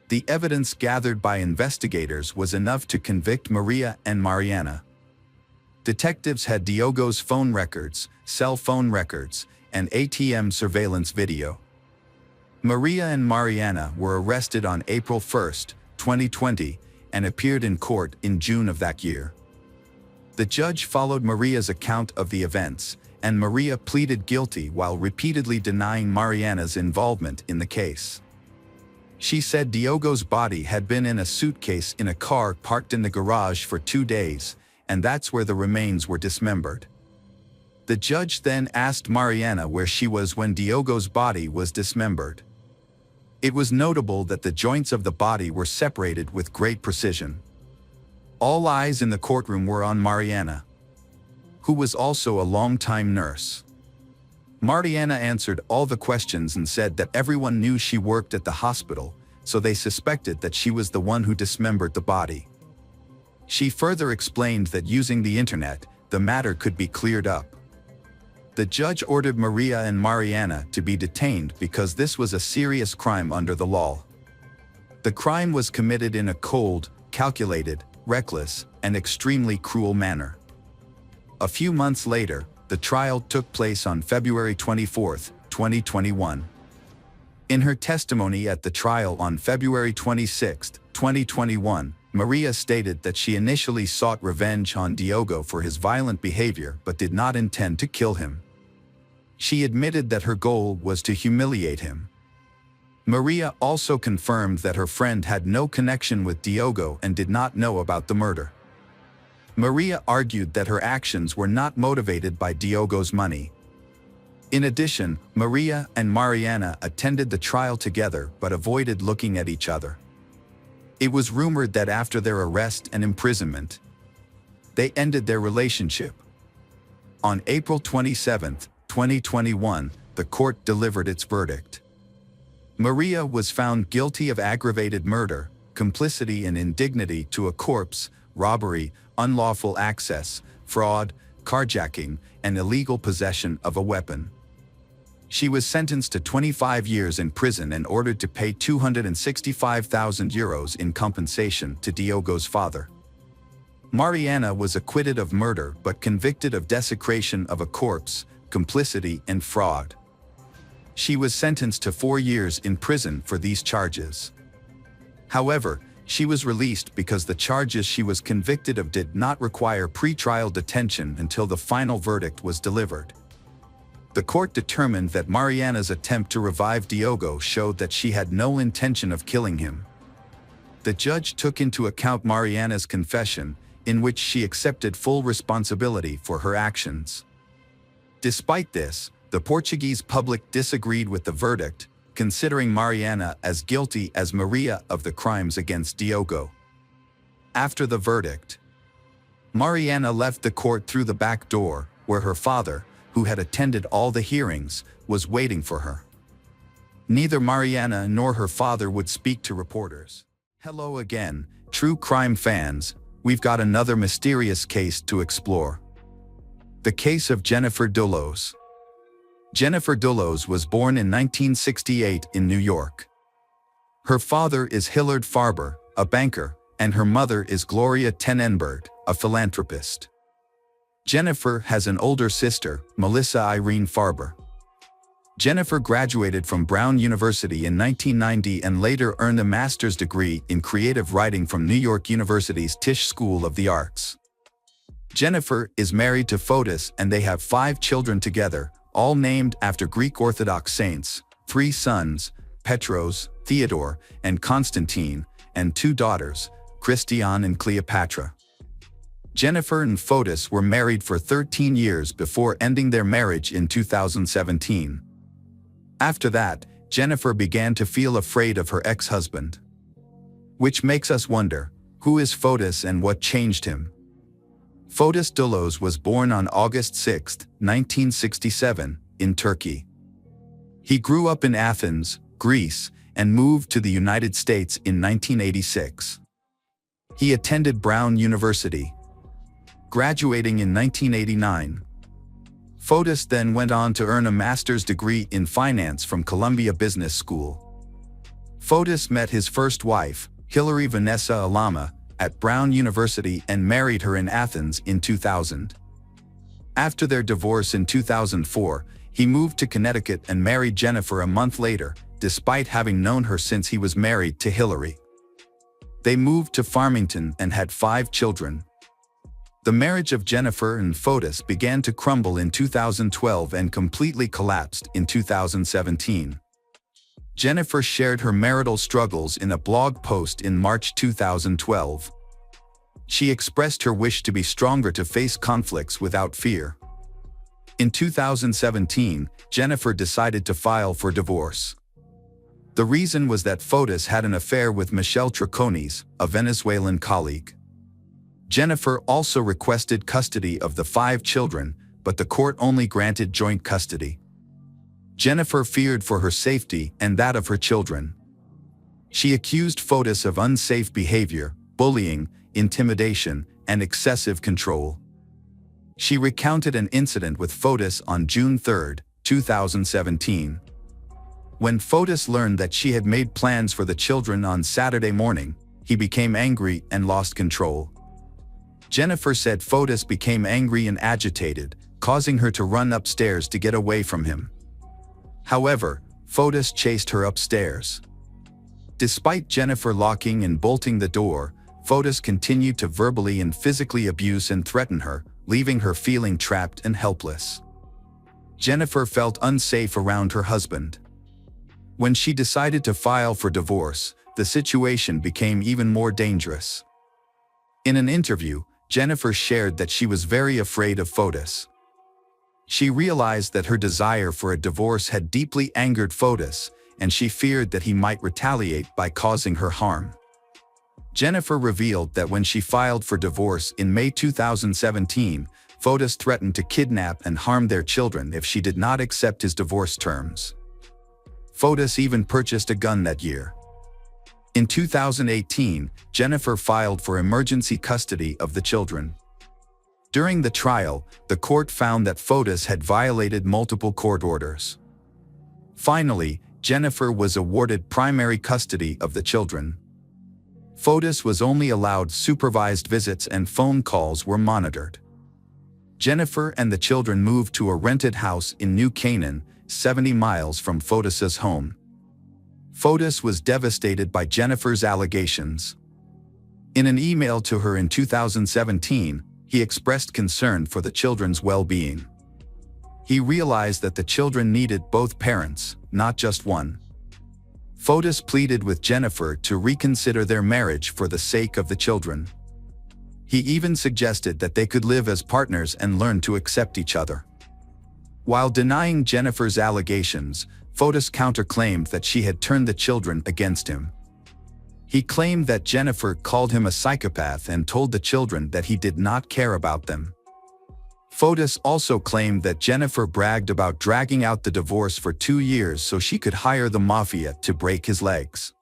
The evidence gathered by investigators was enough to convict Maria and Mariana. Detectives had Diogo's phone records, cell phone records, and ATM surveillance video. Maria and Mariana were arrested on April 1, 2020, and appeared in court in June of that year. The judge followed Maria's account of the events, and Maria pleaded guilty while repeatedly denying Mariana's involvement in the case. She said Diogo's body had been in a suitcase in a car parked in the garage for 2 days, and that's where the remains were dismembered. The judge then asked Mariana where she was when Diogo's body was dismembered. It was notable that the joints of the body were separated with great precision. All eyes in the courtroom were on Mariana, who was also a longtime nurse. Mariana answered all the questions and said that everyone knew she worked at the hospital, so they suspected that she was the one who dismembered the body. She further explained that using the internet, the matter could be cleared up. The judge ordered Maria and Mariana to be detained because this was a serious crime under the law. The crime was committed in a cold, calculated, reckless, and extremely cruel manner. A few months later, the trial took place on February 24, 2021. In her testimony at the trial on February 26, 2021, Maria stated that she initially sought revenge on Diogo for his violent behavior but did not intend to kill him. She admitted that her goal was to humiliate him. Maria also confirmed that her friend had no connection with Diogo and did not know about the murder. Maria argued that her actions were not motivated by Diogo's money. In addition, Maria and Mariana attended the trial together but avoided looking at each other. It was rumored that after their arrest and imprisonment, they ended their relationship. On April 27, 2021, the court delivered its verdict. Maria was found guilty of aggravated murder, complicity in indignity to a corpse, robbery, unlawful access, fraud, carjacking, and illegal possession of a weapon. She was sentenced to 25 years in prison and ordered to pay €265,000 in compensation to Diogo's father. Mariana was acquitted of murder but convicted of desecration of a corpse, complicity, and fraud. She was sentenced to 4 years in prison for these charges. However, she was released because the charges she was convicted of did not require pre-trial detention until the final verdict was delivered. The court determined that Mariana's attempt to revive Diogo showed that she had no intention of killing him. The judge took into account Mariana's confession, in which she accepted full responsibility for her actions. Despite this, the Portuguese public disagreed with the verdict, considering Mariana as guilty as Maria of the crimes against Diogo. After the verdict, Mariana left the court through the back door, where her father, who had attended all the hearings, was waiting for her. Neither Mariana nor her father would speak to reporters. Hello again, true crime fans. We've got another mysterious case to explore. The case of Jennifer Dullos. Jennifer Dullos was born in 1968 in New York. Her father is Hillard Farber, a banker, and her mother is Gloria Tenenberg, a philanthropist. Jennifer has an older sister, Melissa Irene Farber. Jennifer graduated from Brown University in 1990 and later earned a master's degree in creative writing from New York University's Tisch School of the Arts. Jennifer is married to Fotis and they have 5 children together, all named after Greek Orthodox saints, 3 sons, Petros, Theodore, and Constantine, and 2 daughters, Christiane and Cleopatra. Jennifer and Fotis were married for 13 years before ending their marriage in 2017. After that, Jennifer began to feel afraid of her ex-husband. Which makes us wonder, who is Fotis and what changed him? Fotis Dullos was born on August 6, 1967, in Turkey. He grew up in Athens, Greece, and moved to the United States in 1986. He attended Brown University, graduating in 1989. Fotis then went on to earn a master's degree in finance from Columbia Business School. Fotis met his first wife, Hilary Vanessa Alama, at Brown University and married her in Athens in 2000. After their divorce in 2004, he moved to Connecticut and married Jennifer a month later, despite having known her since he was married to Hilary. They moved to Farmington and had 5 children. The marriage of Jennifer and Fotis began to crumble in 2012 and completely collapsed in 2017. Jennifer shared her marital struggles in a blog post in March 2012. She expressed her wish to be stronger to face conflicts without fear. In 2017, Jennifer decided to file for divorce. The reason was that Fotis had an affair with Michelle Troconis, a Venezuelan colleague. Jennifer also requested custody of the 5 children, but the court only granted joint custody. Jennifer feared for her safety and that of her children. She accused Fotis of unsafe behavior, bullying, intimidation, and excessive control. She recounted an incident with Fotis on June 3, 2017. When Fotis learned that she had made plans for the children on Saturday morning, he became angry and lost control. Jennifer said Fotis became angry and agitated, causing her to run upstairs to get away from him. However, Fotis chased her upstairs. Despite Jennifer locking and bolting the door, Fotis continued to verbally and physically abuse and threaten her, leaving her feeling trapped and helpless. Jennifer felt unsafe around her husband. When she decided to file for divorce, the situation became even more dangerous. In an interview, Jennifer shared that she was very afraid of Fotis. She realized that her desire for a divorce had deeply angered Fotis, and she feared that he might retaliate by causing her harm. Jennifer revealed that when she filed for divorce in May 2017, Fotis threatened to kidnap and harm their children if she did not accept his divorce terms. Fotis even purchased a gun that year. In 2018, Jennifer filed for emergency custody of the children. During the trial, the court found that Fotis had violated multiple court orders. Finally, Jennifer was awarded primary custody of the children. Fotis was only allowed supervised visits and phone calls were monitored. Jennifer and the children moved to a rented house in New Canaan, 70 miles from Fotis's home. Fotis was devastated by Jennifer's allegations. In an email to her in 2017, he expressed concern for the children's well-being. He realized that the children needed both parents, not just one. Fotis pleaded with Jennifer to reconsider their marriage for the sake of the children. He even suggested that they could live as partners and learn to accept each other. While denying Jennifer's allegations, Fotis counterclaimed that she had turned the children against him. He claimed that Jennifer called him a psychopath and told the children that he did not care about them. Fotis also claimed that Jennifer bragged about dragging out the divorce for 2 years so she could hire the mafia to break his legs.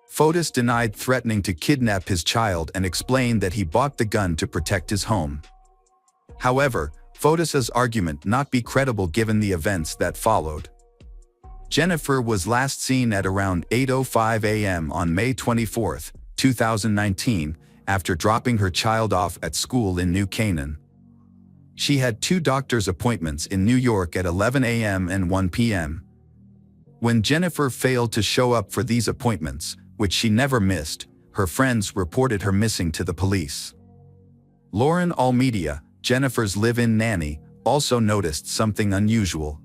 Fotis denied threatening to kidnap his child and explained that he bought the gun to protect his home. However, Fotis's argument not be credible given the events that followed. Jennifer was last seen at around 8:05 a.m. on May 24, 2019, after dropping her child off at school in New Canaan. She had 2 doctor's appointments in New York at 11 a.m. and 1 p.m. When Jennifer failed to show up for these appointments, which she never missed, her friends reported her missing to the police. Lauren Almeida, Jennifer's live-in nanny, also noticed something unusual.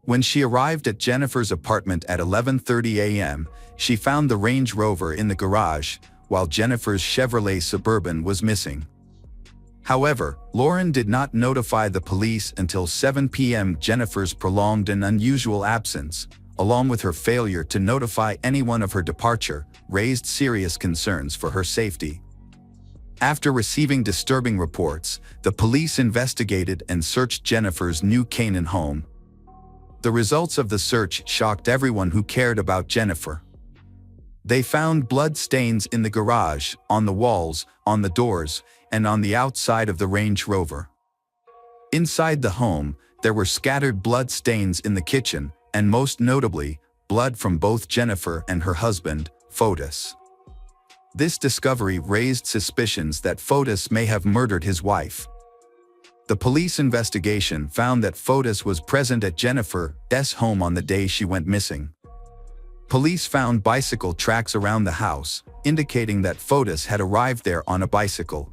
When she arrived at Jennifer's apartment at 11:30 a.m., she found the Range Rover in the garage, while Jennifer's Chevrolet Suburban was missing. However, Lauren did not notify the police until 7 p.m. Jennifer's prolonged and unusual absence, along with her failure to notify anyone of her departure, raised serious concerns for her safety. After receiving disturbing reports, the police investigated and searched Jennifer's New Canaan home. The results of the search shocked everyone who cared about Jennifer. They found blood stains in the garage, on the walls, on the doors, and on the outside of the Range Rover. Inside the home, there were scattered blood stains in the kitchen, and most notably, blood from both Jennifer and her husband, Fotis. This discovery raised suspicions that Fotis may have murdered his wife. The police investigation found that Fotis was present at Jennifer's home on the day she went missing. Police found bicycle tracks around the house, indicating that Fotis had arrived there on a bicycle.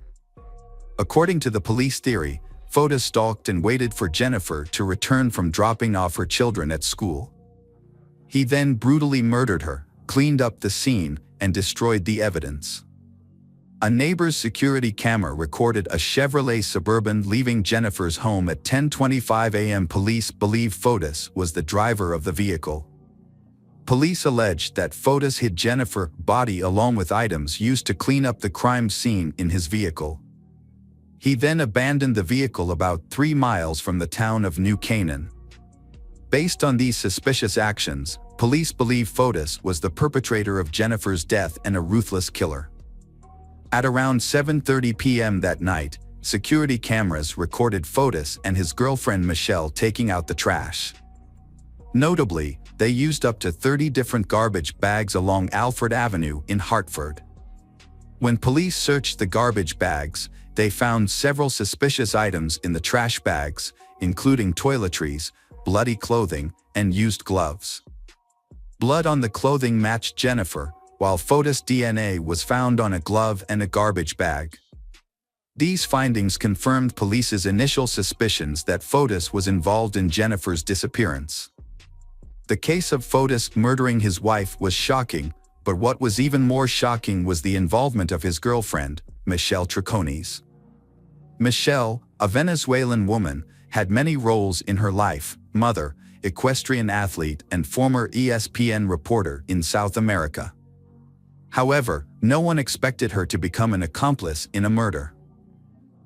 According to the police theory, Fotis stalked and waited for Jennifer to return from dropping off her children at school. He then brutally murdered her, cleaned up the scene, and destroyed the evidence. A neighbor's security camera recorded a Chevrolet Suburban leaving Jennifer's home at 10:25 a.m. Police believe Fotis was the driver of the vehicle. Police alleged that Fotis hid Jennifer's body along with items used to clean up the crime scene in his vehicle. He then abandoned the vehicle about 3 miles from the town of New Canaan. Based on these suspicious actions, police believe Fotis was the perpetrator of Jennifer's death and a ruthless killer. At around 7:30 p.m. that night, security cameras recorded Fotis and his girlfriend Michelle taking out the trash. Notably, they used up to 30 different garbage bags along Alfred Avenue in Hartford. When police searched the garbage bags, they found several suspicious items in the trash bags, including toiletries, bloody clothing, and used gloves. Blood on the clothing matched Jennifer, while Fotis' DNA was found on a glove and a garbage bag. These findings confirmed police's initial suspicions that Fotis was involved in Jennifer's disappearance. The case of Fotis murdering his wife was shocking, but what was even more shocking was the involvement of his girlfriend, Michelle Triconis. Michelle, a Venezuelan woman, had many roles in her life: mother, equestrian athlete, and former ESPN reporter in South America. However, no one expected her to become an accomplice in a murder.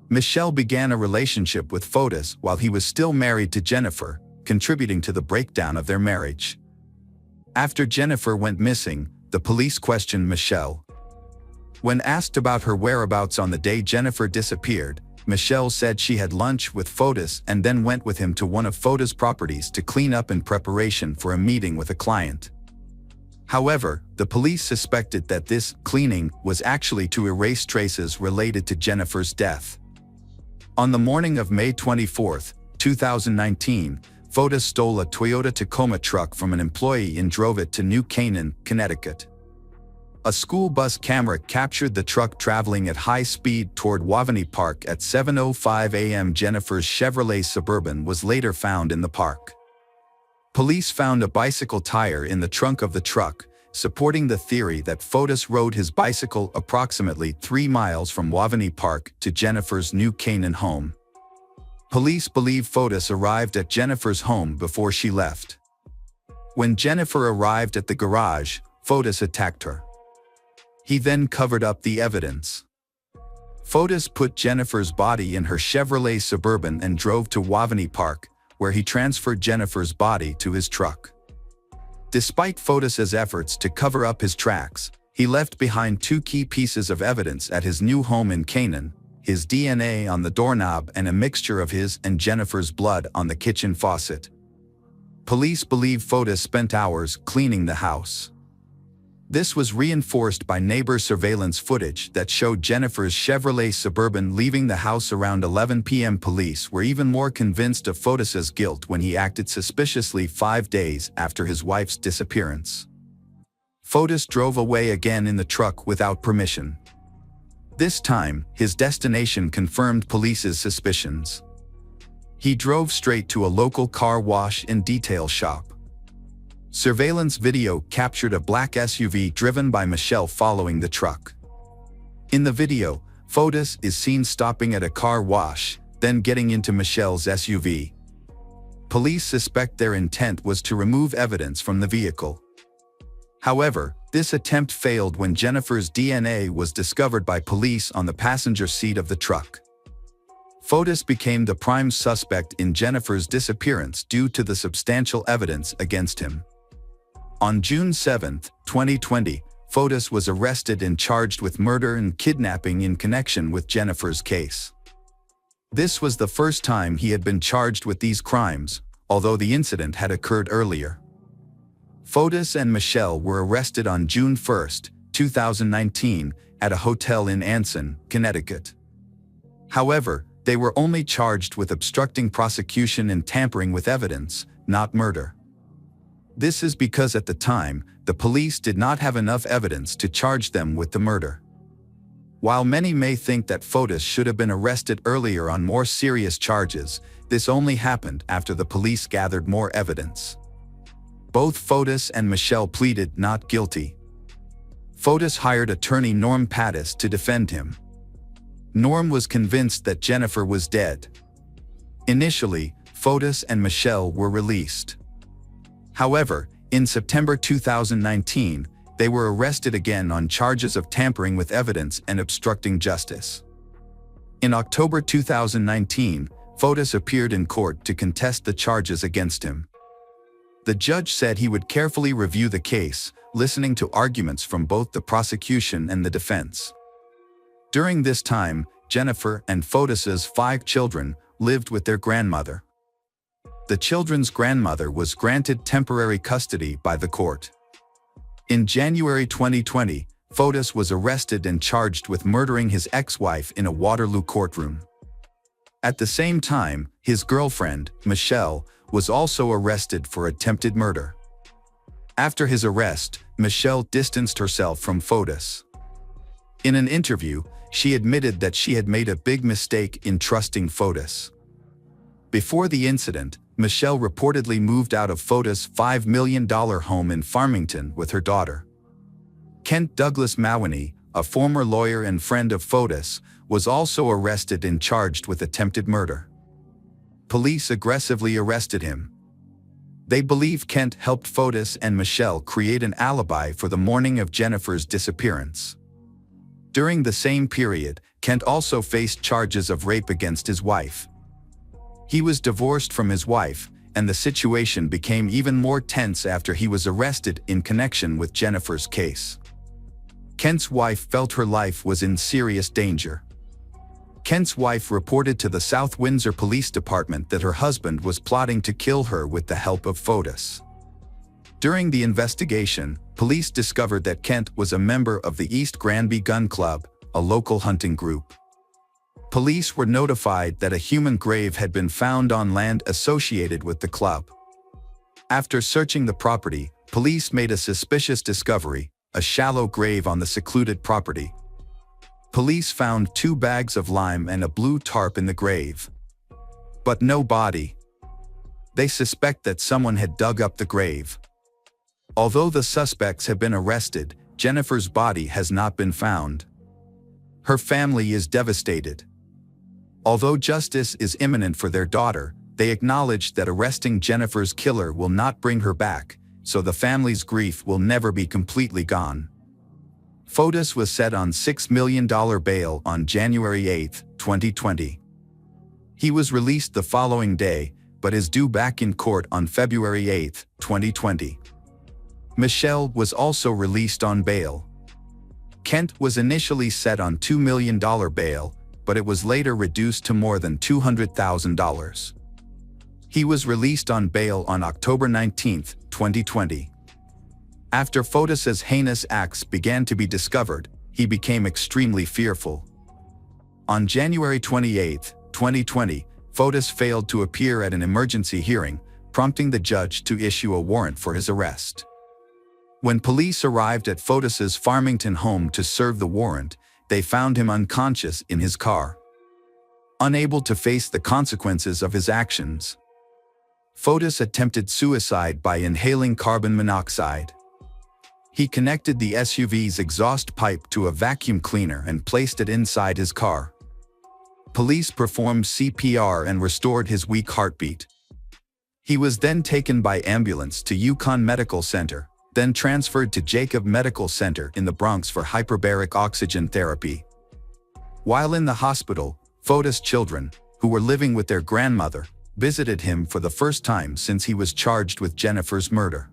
Michelle began a relationship with Fotis while he was still married to Jennifer, contributing to the breakdown of their marriage. After Jennifer went missing, the police questioned Michelle. When asked about her whereabouts on the day Jennifer disappeared, Michelle said she had lunch with Fotis and then went with him to one of Fotis' properties to clean up in preparation for a meeting with a client. However, the police suspected that this cleaning was actually to erase traces related to Jennifer's death. On the morning of May 24, 2019, Fotis stole a Toyota Tacoma truck from an employee and drove it to New Canaan, Connecticut. A school bus camera captured the truck traveling at high speed toward Waveney Park at 7:05 a.m. Jennifer's Chevrolet Suburban was later found in the park. Police found a bicycle tire in the trunk of the truck, supporting the theory that Fotis rode his bicycle approximately 3 miles from Waveney Park to Jennifer's New Canaan home. Police believe Fotis arrived at Jennifer's home before she left. When Jennifer arrived at the garage, Fotis attacked her. He then covered up the evidence. Fotis put Jennifer's body in her Chevrolet Suburban and drove to Waveney Park, where he transferred Jennifer's body to his truck. Despite Fotis's efforts to cover up his tracks, he left behind 2 key pieces of evidence at his new home in Canaan: his DNA on the doorknob and a mixture of his and Jennifer's blood on the kitchen faucet. Police believe Fotis spent hours cleaning the house. This was reinforced by neighbor surveillance footage that showed Jennifer's Chevrolet Suburban leaving the house around 11 p.m. Police were even more convinced of Fotis's guilt when he acted suspiciously 5 days after his wife's disappearance. Fotis drove away again in the truck without permission. This time, his destination confirmed police's suspicions. He drove straight to a local car wash and detail shop. Surveillance video captured a black SUV driven by Michelle following the truck. In the video, Fotis is seen stopping at a car wash, then getting into Michelle's SUV. Police suspect their intent was to remove evidence from the vehicle. However, this attempt failed when Jennifer's DNA was discovered by police on the passenger seat of the truck. Fotis became the prime suspect in Jennifer's disappearance due to the substantial evidence against him. On June 7, 2020, Fotis was arrested and charged with murder and kidnapping in connection with Jennifer's case. This was the first time he had been charged with these crimes, although the incident had occurred earlier. Fotis and Michelle were arrested on June 1, 2019, at a hotel in Anson, Connecticut. However, they were only charged with obstructing prosecution and tampering with evidence, not murder. This is because at the time, the police did not have enough evidence to charge them with the murder. While many may think that Fotis should have been arrested earlier on more serious charges, this only happened after the police gathered more evidence. Both Fotis and Michelle pleaded not guilty. Fotis hired attorney Norm Pattis to defend him. Norm was convinced that Jennifer was dead. Initially, Fotis and Michelle were released. However, in September 2019, they were arrested again on charges of tampering with evidence and obstructing justice. In October 2019, Fotis appeared in court to contest the charges against him. The judge said he would carefully review the case, listening to arguments from both the prosecution and the defense. During this time, Jennifer and Fotis's 5 children lived with their grandmother. The children's grandmother was granted temporary custody by the court. In January 2020, Fotis was arrested and charged with murdering his ex-wife in a Waterloo courtroom. At the same time, his girlfriend, Michelle, was also arrested for attempted murder. After his arrest, Michelle distanced herself from Fotis. In an interview, she admitted that she had made a big mistake in trusting Fotis. Before the incident, Michelle reportedly moved out of Fotis' $5 million home in Farmington with her daughter. Kent Douglas Mawhinney, a former lawyer and friend of Fotis, was also arrested and charged with attempted murder. Police aggressively arrested him. They believe Kent helped Fotis and Michelle create an alibi for the morning of Jennifer's disappearance. During the same period, Kent also faced charges of rape against his wife. He was divorced from his wife, and the situation became even more tense after he was arrested in connection with Jennifer's case. Kent's wife felt her life was in serious danger. Kent's wife reported to the South Windsor Police Department that her husband was plotting to kill her with the help of Fotis. During the investigation, police discovered that Kent was a member of the East Granby Gun Club, a local hunting group. Police were notified that a human grave had been found on land associated with the club. After searching the property, police made a suspicious discovery: a shallow grave on the secluded property. Police found 2 bags of lime and a blue tarp in the grave, but no body. They suspect that someone had dug up the grave. Although the suspects have been arrested, Jennifer's body has not been found. Her family is devastated. Although justice is imminent for their daughter, they acknowledge that arresting Jennifer's killer will not bring her back, so the family's grief will never be completely gone. Fotis was set on $6 million bail on January 8, 2020. He was released the following day, but is due back in court on February 8, 2020. Michelle was also released on bail. Kent was initially set on $2 million bail, but it was later reduced to more than $200,000. He was released on bail on October 19, 2020. After Fotis's heinous acts began to be discovered, he became extremely fearful. On January 28, 2020, Fotis failed to appear at an emergency hearing, prompting the judge to issue a warrant for his arrest. When police arrived at Fotis's Farmington home to serve the warrant, they found him unconscious in his car, unable to face the consequences of his actions. Fotis attempted suicide by inhaling carbon monoxide. He connected the SUV's exhaust pipe to a vacuum cleaner and placed it inside his car. Police performed CPR and restored his weak heartbeat. He was then taken by ambulance to Yukon Medical Center, then transferred to Jacob Medical Center in the Bronx for hyperbaric oxygen therapy. While in the hospital, Fotis' children, who were living with their grandmother, visited him for the first time since he was charged with Jennifer's murder.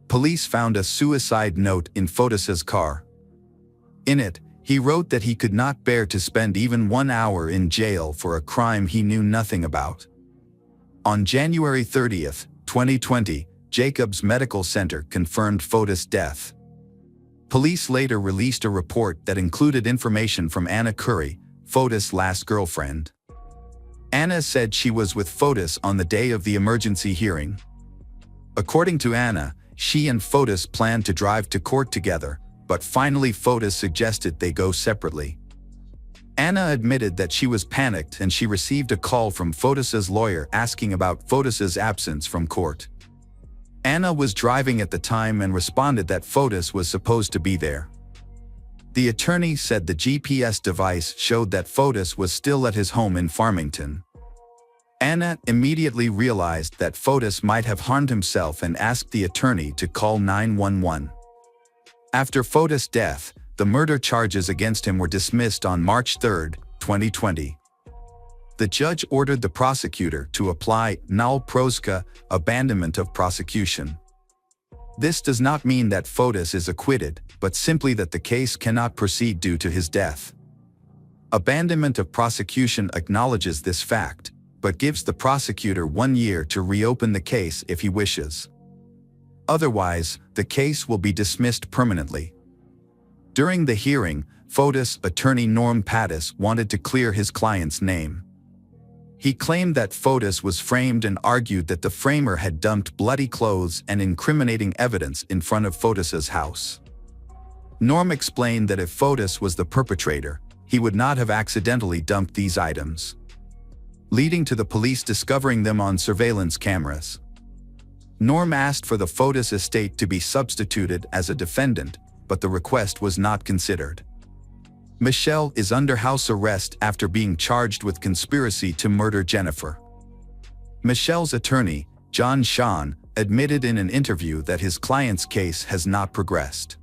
Police found a suicide note in Fotis's car. In it, he wrote that he could not bear to spend even 1 hour in jail for a crime he knew nothing about. On January 30, 2020, Jacobs Medical Center confirmed Fotis' death. Police later released a report that included information from Anna Curry, Fotis' last girlfriend. Anna said she was with Fotis on the day of the emergency hearing. According to Anna, she and Fotis planned to drive to court together, but finally Fotis suggested they go separately. Anna admitted that she was panicked and she received a call from Fotis's lawyer asking about Fotis's absence from court. Anna was driving at the time and responded that Fotis was supposed to be there. The attorney said the GPS device showed that Fotis was still at his home in Farmington. Anna immediately realized that Fotis might have harmed himself and asked the attorney to call 911. After Fotis' death, the murder charges against him were dismissed on March 3, 2020. The judge ordered the prosecutor to apply null prosequi, abandonment of prosecution. This does not mean that Fotis is acquitted, but simply that the case cannot proceed due to his death. Abandonment of prosecution acknowledges this fact, but gives the prosecutor 1 year to reopen the case if he wishes. Otherwise, the case will be dismissed permanently. During the hearing, Fotis' attorney Norm Pattis wanted to clear his client's name. He claimed that Fotis was framed and argued that the framer had dumped bloody clothes and incriminating evidence in front of Fotis's house. Norm explained that if Fotis was the perpetrator, he would not have accidentally dumped these items, leading to the police discovering them on surveillance cameras. Norm asked for the Fotis estate to be substituted as a defendant, but the request was not considered. Michelle is under house arrest after being charged with conspiracy to murder Jennifer. Michelle's attorney, John Sean, admitted in an interview that his client's case has not progressed.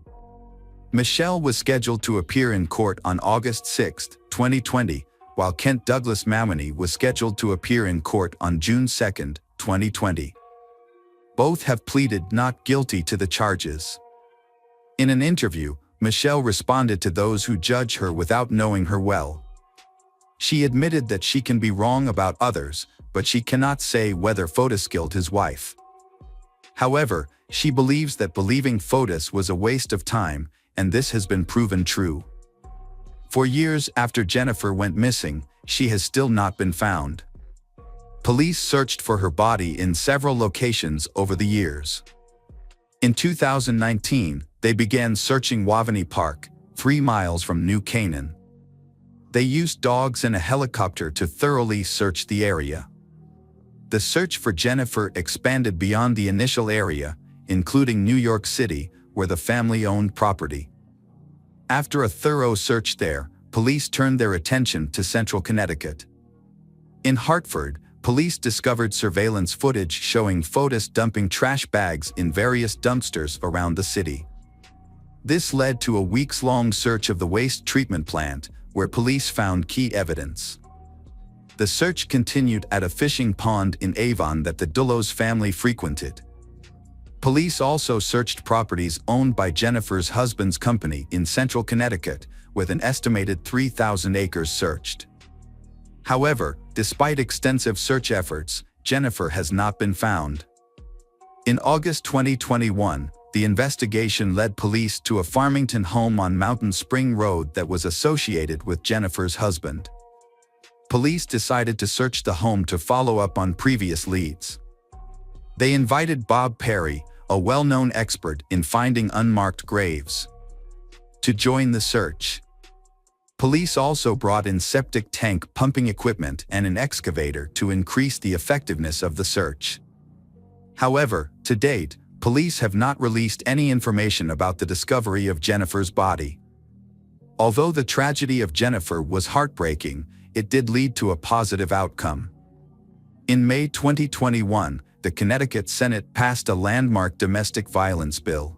Michelle was scheduled to appear in court on August 6, 2020, while Kent Douglas Mamony was scheduled to appear in court on June 2, 2020. Both have pleaded not guilty to the charges. In an interview, Michelle responded to those who judge her without knowing her well. She admitted that she can be wrong about others, but she cannot say whether Fotis killed his wife. However, she believes that believing Fotis was a waste of time, and this has been proven true. For years after Jennifer went missing, she has still not been found. Police searched for her body in several locations over the years. In 2019, they began searching Wavani Park, 3 miles from New Canaan. They used dogs and a helicopter to thoroughly search the area. The search for Jennifer expanded beyond the initial area, including New York City, where the family owned property. After a thorough search there, police turned their attention to central Connecticut. In Hartford, police discovered surveillance footage showing Fotis dumping trash bags in various dumpsters around the city. This led to a weeks-long search of the waste treatment plant, where police found key evidence. The search continued at a fishing pond in Avon that the Dullos family frequented. Police also searched properties owned by Jennifer's husband's company in central Connecticut, with an estimated 3,000 acres searched. However, despite extensive search efforts, Jennifer has not been found. In August 2021, the investigation led police to a Farmington home on Mountain Spring Road that was associated with Jennifer's husband. Police decided to search the home to follow up on previous leads. They invited Bob Perry, a well-known expert in finding unmarked graves, to join the search. Police also brought in septic tank pumping equipment and an excavator to increase the effectiveness of the search. However, to date, police have not released any information about the discovery of Jennifer's body. Although the tragedy of Jennifer was heartbreaking, it did lead to a positive outcome. In May 2021, the Connecticut Senate passed a landmark domestic violence bill.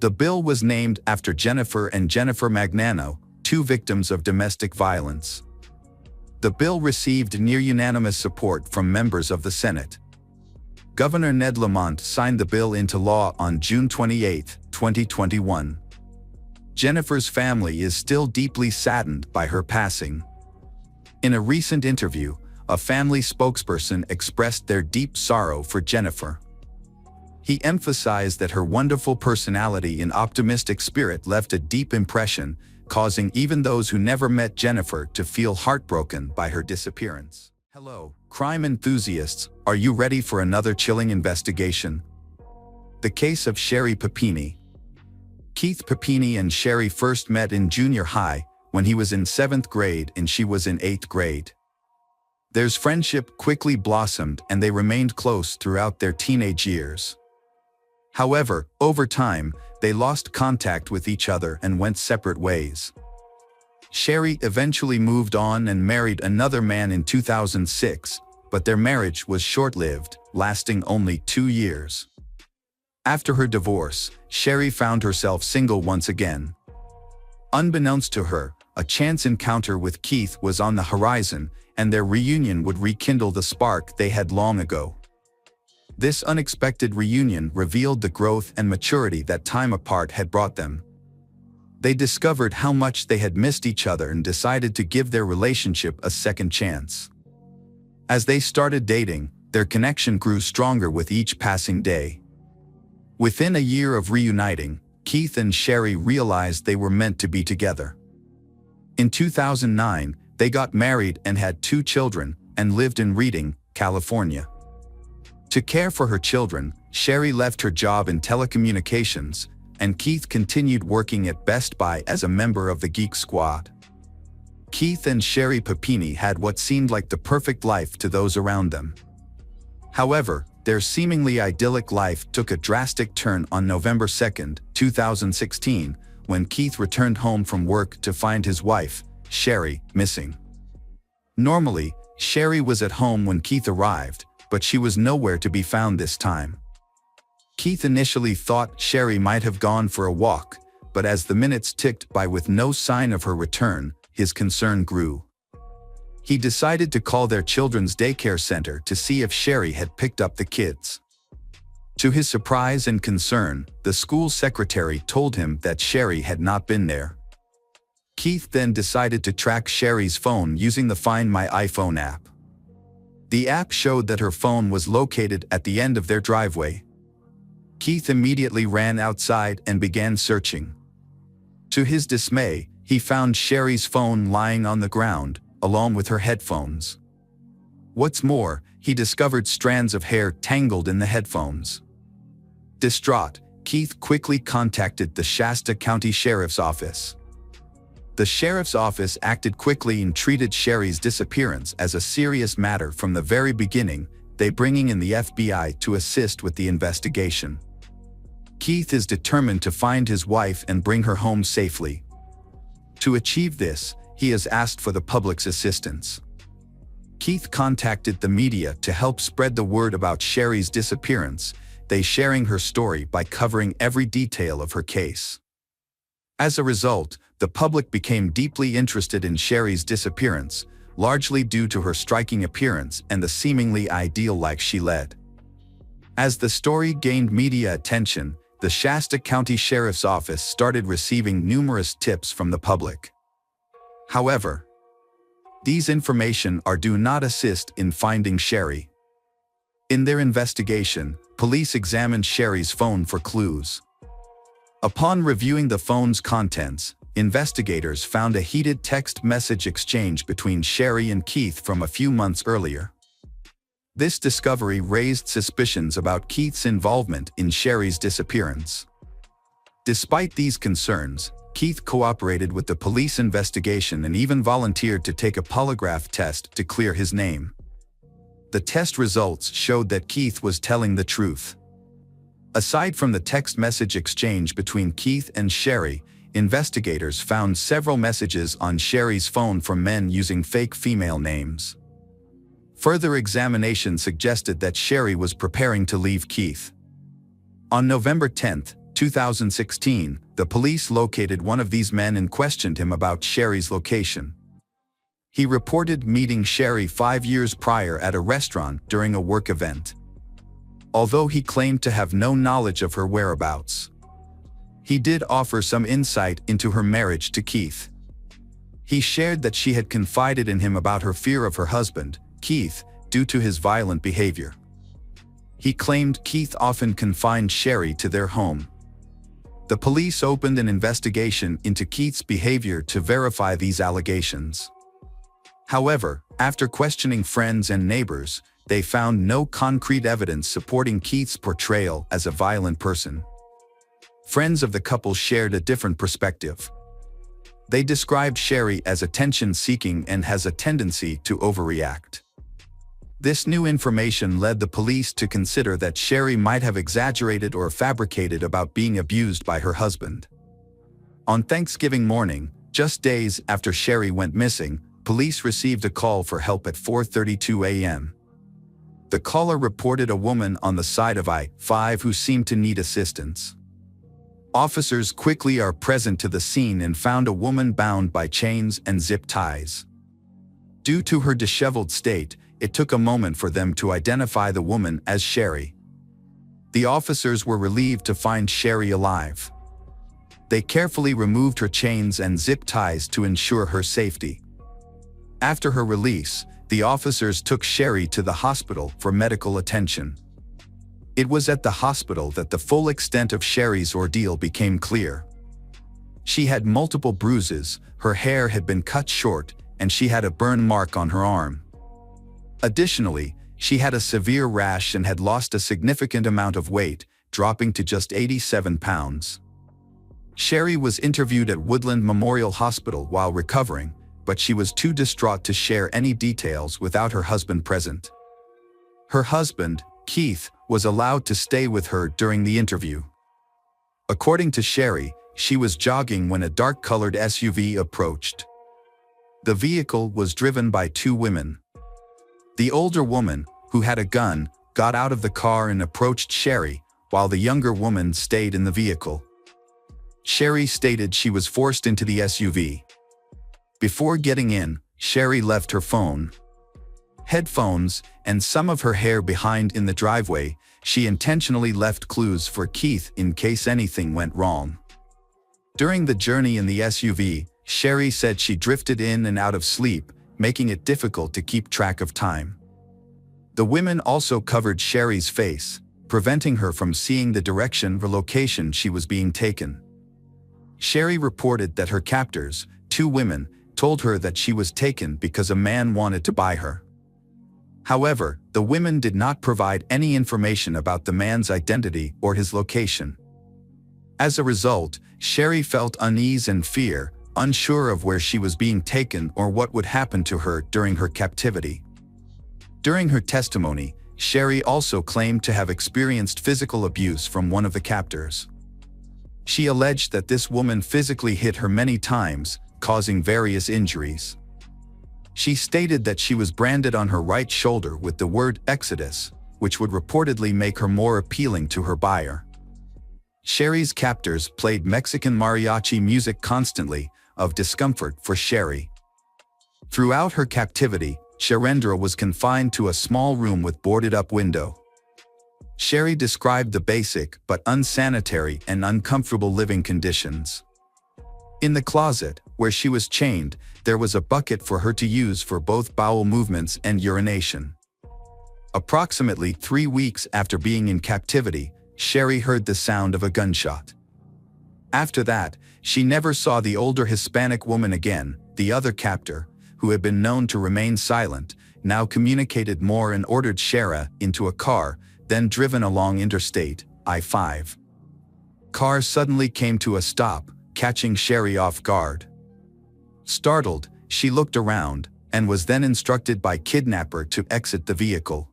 The bill was named after Jennifer and Jennifer Magnano, 2 victims of domestic violence. The bill received near-unanimous support from members of the Senate. Governor Ned Lamont signed the bill into law on June 28, 2021. Jennifer's family is still deeply saddened by her passing. In a recent interview, a family spokesperson expressed their deep sorrow for Jennifer. He emphasized that her wonderful personality and optimistic spirit left a deep impression, causing even those who never met Jennifer to feel heartbroken by her disappearance. Hello, crime enthusiasts, are you ready for another chilling investigation? The case of Sherry Papini. Keith Papini and Sherry first met in junior high, when he was in 7th grade and she was in 8th grade. Their friendship quickly blossomed and they remained close throughout their teenage years. However, over time, they lost contact with each other and went separate ways. Sherry eventually moved on and married another man in 2006, but their marriage was short-lived, lasting only 2 years. After her divorce, Sherry found herself single once again. Unbeknownst to her, a chance encounter with Keith was on the horizon, and their reunion would rekindle the spark they had long ago. This unexpected reunion revealed the growth and maturity that time apart had brought them. They discovered how much they had missed each other and decided to give their relationship a second chance. As they started dating, their connection grew stronger with each passing day. Within a year of reuniting, Keith and Sherry realized they were meant to be together. In 2009, they got married and had 2 children and lived in Reading, California. To care for her children, Sherry left her job in telecommunications, and Keith continued working at Best Buy as a member of the Geek Squad. Keith and Sherry Papini had what seemed like the perfect life to those around them. However, their seemingly idyllic life took a drastic turn on November 2, 2016, when Keith returned home from work to find his wife, Sherry, missing. Normally, Sherry was at home when Keith arrived, but she was nowhere to be found this time. Keith initially thought Sherry might have gone for a walk, but as the minutes ticked by with no sign of her return, his concern grew. He decided to call their children's daycare center to see if Sherry had picked up the kids. To his surprise and concern, the school secretary told him that Sherry had not been there. Keith then decided to track Sherry's phone using the Find My iPhone app. The app showed that her phone was located at the end of their driveway. Keith immediately ran outside and began searching. To his dismay, he found Sherry's phone lying on the ground, along with her headphones. What's more, he discovered strands of hair tangled in the headphones. Distraught, Keith quickly contacted the Shasta County Sheriff's Office. The sheriff's office acted quickly and treated Sherry's disappearance as a serious matter from the very beginning, they bringing in the FBI to assist with the investigation. Keith is determined to find his wife and bring her home safely. To achieve this, he has asked for the public's assistance. Keith contacted the media to help spread the word about Sherry's disappearance, they sharing her story by covering every detail of her case. As a result, the public became deeply interested in Sherry's disappearance, largely due to her striking appearance and the seemingly ideal life she led. As the story gained media attention, the Shasta County Sheriff's Office started receiving numerous tips from the public. However, these information do not assist in finding Sherry. In their investigation, police examined Sherry's phone for clues. Upon reviewing the phone's contents, investigators found a heated text message exchange between Sherry and Keith from a few months earlier. This discovery raised suspicions about Keith's involvement in Sherry's disappearance. Despite these concerns, Keith cooperated with the police investigation and even volunteered to take a polygraph test to clear his name. The test results showed that Keith was telling the truth. Aside from the text message exchange between Keith and Sherry, investigators found several messages on Sherry's phone from men using fake female names. Further examination suggested that Sherry was preparing to leave Keith. On November 10, 2016, the police located one of these men and questioned him about Sherry's location. He reported meeting Sherry 5 years prior at a restaurant during a work event. Although he claimed to have no knowledge of her whereabouts, he did offer some insight into her marriage to Keith. He shared that she had confided in him about her fear of her husband, Keith, due to his violent behavior. He claimed Keith often confined Sherry to their home. The police opened an investigation into Keith's behavior to verify these allegations. However, after questioning friends and neighbors, they found no concrete evidence supporting Keith's portrayal as a violent person. Friends of the couple shared a different perspective. They described Sherry as attention-seeking and has a tendency to overreact. This new information led the police to consider that Sherry might have exaggerated or fabricated about being abused by her husband. On Thanksgiving morning, just days after Sherry went missing, police received a call for help at 4:32 a.m. The caller reported a woman on the side of I-5 who seemed to need assistance. Officers quickly are present to the scene and found a woman bound by chains and zip ties. Due to her disheveled state, it took a moment for them to identify the woman as Sherry. The officers were relieved to find Sherry alive. They carefully removed her chains and zip ties to ensure her safety. After her release, the officers took Sherry to the hospital for medical attention. It was at the hospital that the full extent of Sherry's ordeal became clear. She had multiple bruises, her hair had been cut short, and she had a burn mark on her arm. Additionally, she had a severe rash and had lost a significant amount of weight, dropping to just 87 pounds. Sherry was interviewed at Woodland Memorial Hospital while recovering, but she was too distraught to share any details without her husband present. Her husband, Keith, was allowed to stay with her during the interview. According to Sherry, she was jogging when a dark-colored SUV approached. The vehicle was driven by 2 women. The older woman, who had a gun, got out of the car and approached Sherry, while the younger woman stayed in the vehicle. Sherry stated she was forced into the SUV. Before getting in, Sherry left her phone, headphones, and some of her hair behind in the driveway. She intentionally left clues for Keith in case anything went wrong. During the journey in the SUV, Sherry said she drifted in and out of sleep, making it difficult to keep track of time. The women also covered Sherry's face, preventing her from seeing the direction or location she was being taken. Sherry reported that her captors, 2 women, told her that she was taken because a man wanted to buy her. However, the women did not provide any information about the man's identity or his location. As a result, Sherry felt unease and fear, unsure of where she was being taken or what would happen to her during her captivity. During her testimony, Sherry also claimed to have experienced physical abuse from one of the captors. She alleged that this woman physically hit her many times, causing various injuries. She stated that she was branded on her right shoulder with the word Exodus, which would reportedly make her more appealing to her buyer. Sherry's captors played Mexican mariachi music constantly, of discomfort for Sherry. Throughout her captivity, Sherendra was confined to a small room with boarded-up window. Sherry described the basic but unsanitary and uncomfortable living conditions. In the closet, where she was chained, there was a bucket for her to use for both bowel movements and urination. Approximately 3 weeks after being in captivity, Sherry heard the sound of a gunshot. After that, she never saw the older Hispanic woman again. The other captor, who had been known to remain silent, now communicated more and ordered Sherry into a car, then driven along Interstate I-5. Car suddenly came to a stop, catching Sherry off guard. Startled, she looked around, and was then instructed by kidnapper to exit the vehicle.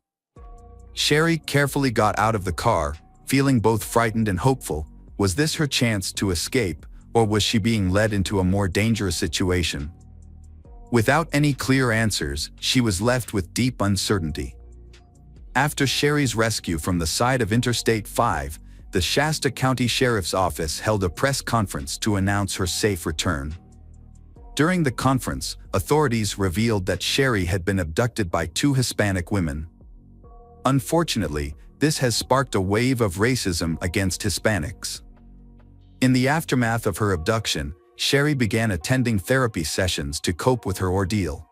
Sherry carefully got out of the car, feeling both frightened and hopeful. Was this her chance to escape, or was she being led into a more dangerous situation? Without any clear answers, she was left with deep uncertainty. After Sherry's rescue from the side of Interstate 5, the Shasta County Sheriff's Office held a press conference to announce her safe return. During the conference, authorities revealed that Sherry had been abducted by 2 Hispanic women. Unfortunately, this has sparked a wave of racism against Hispanics. In the aftermath of her abduction, Sherry began attending therapy sessions to cope with her ordeal.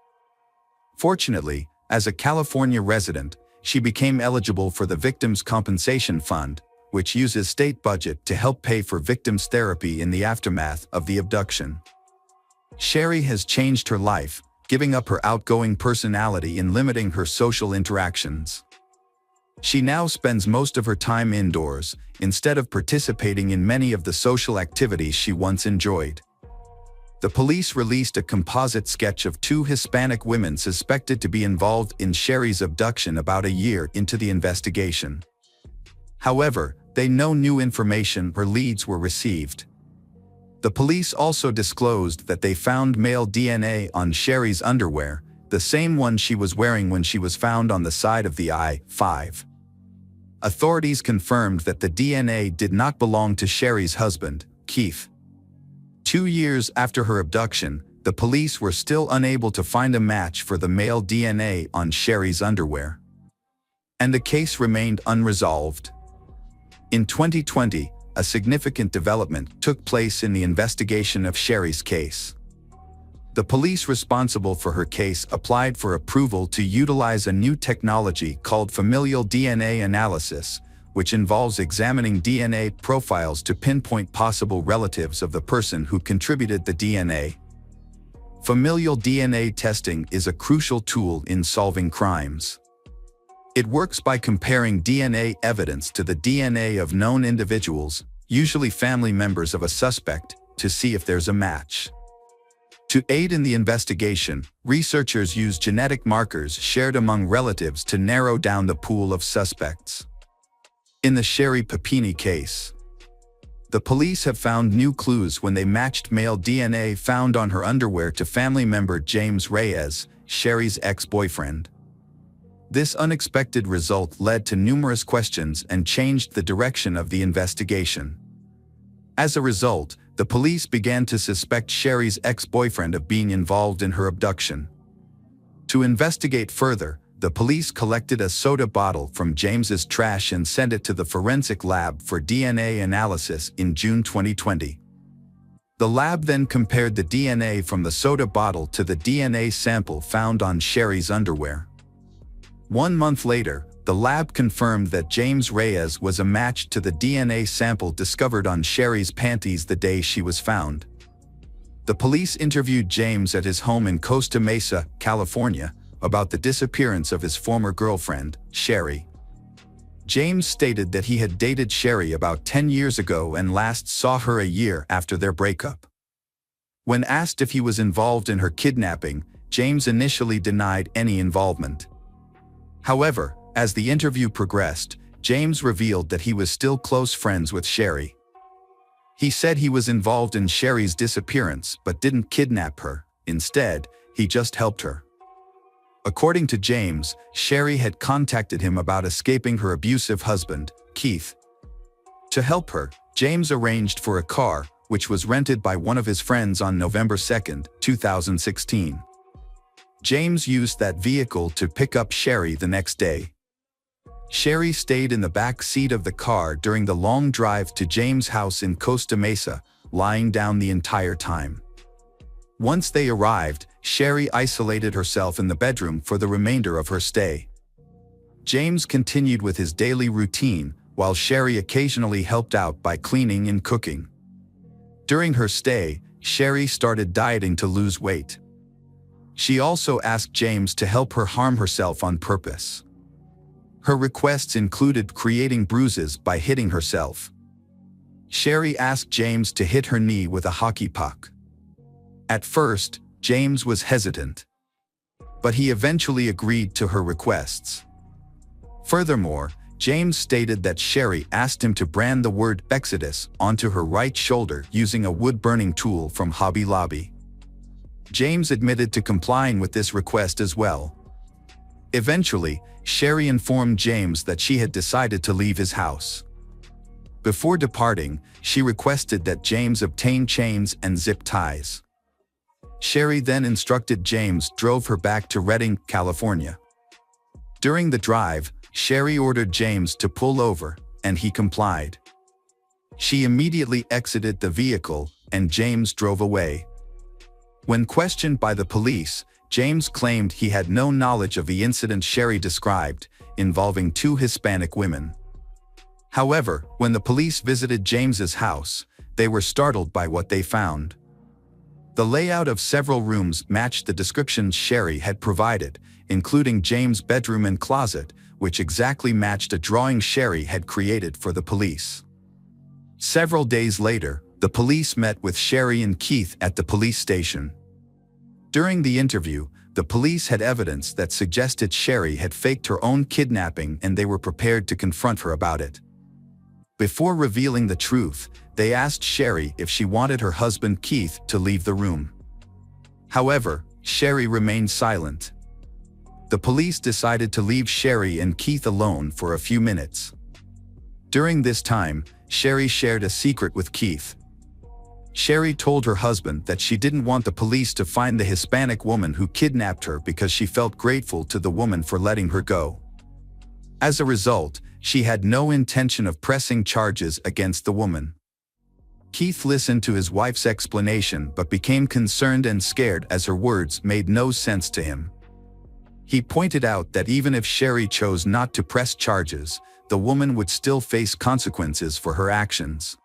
Fortunately, as a California resident, she became eligible for the Victims' Compensation Fund, which uses state budget to help pay for victims' therapy in the aftermath of the abduction. Sherry has changed her life, giving up her outgoing personality and limiting her social interactions. She now spends most of her time indoors, instead of participating in many of the social activities she once enjoyed. The police released a composite sketch of 2 Hispanic women suspected to be involved in Sherry's abduction about a year into the investigation. However, no new information or leads were received. The police also disclosed that they found male DNA on Sherry's underwear, the same one she was wearing when she was found on the side of the I-5. Authorities confirmed that the DNA did not belong to Sherry's husband, Keith. 2 years after her abduction, the police were still unable to find a match for the male DNA on Sherry's underwear. And the case remained unresolved. In 2020, a significant development took place in the investigation of Sherry's case. The police responsible for her case applied for approval to utilize a new technology called familial DNA analysis, which involves examining DNA profiles to pinpoint possible relatives of the person who contributed the DNA. Familial DNA testing is a crucial tool in solving crimes. It works by comparing DNA evidence to the DNA of known individuals, usually family members of a suspect, to see if there's a match. To aid in the investigation, researchers use genetic markers shared among relatives to narrow down the pool of suspects. In the Sherry Papini case, the police have found new clues when they matched male DNA found on her underwear to family member James Reyes, Sherry's ex-boyfriend. This unexpected result led to numerous questions and changed the direction of the investigation. As a result, the police began to suspect Sherry's ex-boyfriend of being involved in her abduction. To investigate further, the police collected a soda bottle from James's trash and sent it to the forensic lab for DNA analysis in June 2020. The lab then compared the DNA from the soda bottle to the DNA sample found on Sherry's underwear. 1 month later, the lab confirmed that James Reyes was a match to the DNA sample discovered on Sherry's panties the day she was found. The police interviewed James at his home in Costa Mesa, California, about the disappearance of his former girlfriend, Sherry. James stated that he had dated Sherry about 10 years ago and last saw her a year after their breakup. When asked if he was involved in her kidnapping, James initially denied any involvement. However, as the interview progressed, James revealed that he was still close friends with Sherry. He said he was involved in Sherry's disappearance but didn't kidnap her. Instead, he just helped her. According to James, Sherry had contacted him about escaping her abusive husband, Keith. To help her, James arranged for a car, which was rented by one of his friends on November 2, 2016. James used that vehicle to pick up Sherry the next day. Sherry stayed in the back seat of the car during the long drive to James' house in Costa Mesa, lying down the entire time. Once they arrived, Sherry isolated herself in the bedroom for the remainder of her stay. James continued with his daily routine, while Sherry occasionally helped out by cleaning and cooking. During her stay, Sherry started dieting to lose weight. She also asked James to help her harm herself on purpose. Her requests included creating bruises by hitting herself. Sherry asked James to hit her knee with a hockey puck. At first, James was hesitant, but he eventually agreed to her requests. Furthermore, James stated that Sherry asked him to brand the word Exodus onto her right shoulder using a wood-burning tool from Hobby Lobby. James admitted to complying with this request as well. Eventually, Sherry informed James that she had decided to leave his house. Before departing, she requested that James obtain chains and zip ties. Sherry then instructed James drove her back to Redding, California. During the drive, Sherry ordered James to pull over, and he complied. She immediately exited the vehicle, and James drove away. When questioned by the police, James claimed he had no knowledge of the incident Sherry described, involving 2 Hispanic women. However, when the police visited James's house, they were startled by what they found. The layout of several rooms matched the descriptions Sherry had provided, including James' bedroom and closet, which exactly matched a drawing Sherry had created for the police. Several days later, the police met with Sherry and Keith at the police station. During the interview, the police had evidence that suggested Sherry had faked her own kidnapping, and they were prepared to confront her about it. Before revealing the truth, they asked Sherry if she wanted her husband Keith to leave the room. However, Sherry remained silent. The police decided to leave Sherry and Keith alone for a few minutes. During this time, Sherry shared a secret with Keith. Sherry told her husband that she didn't want the police to find the Hispanic woman who kidnapped her because she felt grateful to the woman for letting her go. As a result, she had no intention of pressing charges against the woman. Keith listened to his wife's explanation but became concerned and scared as her words made no sense to him. He pointed out that even if Sherry chose not to press charges, the woman would still face consequences for her actions.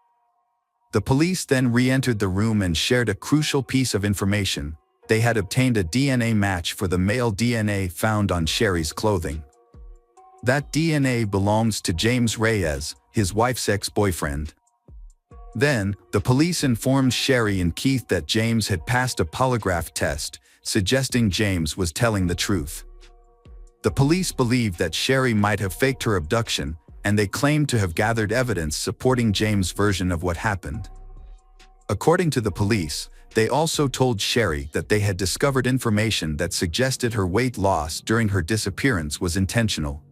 The police then re-entered the room and shared a crucial piece of information. They had obtained a DNA match for the male DNA found on Sherry's clothing. That DNA belongs to James Reyes, his wife's ex-boyfriend. Then, the police informed Sherry and Keith that James had passed a polygraph test, suggesting James was telling the truth. The police believed that Sherry might have faked her abduction, and they claimed to have gathered evidence supporting James' version of what happened. According to the police, they also told Sherry that they had discovered information that suggested her weight loss during her disappearance was intentional.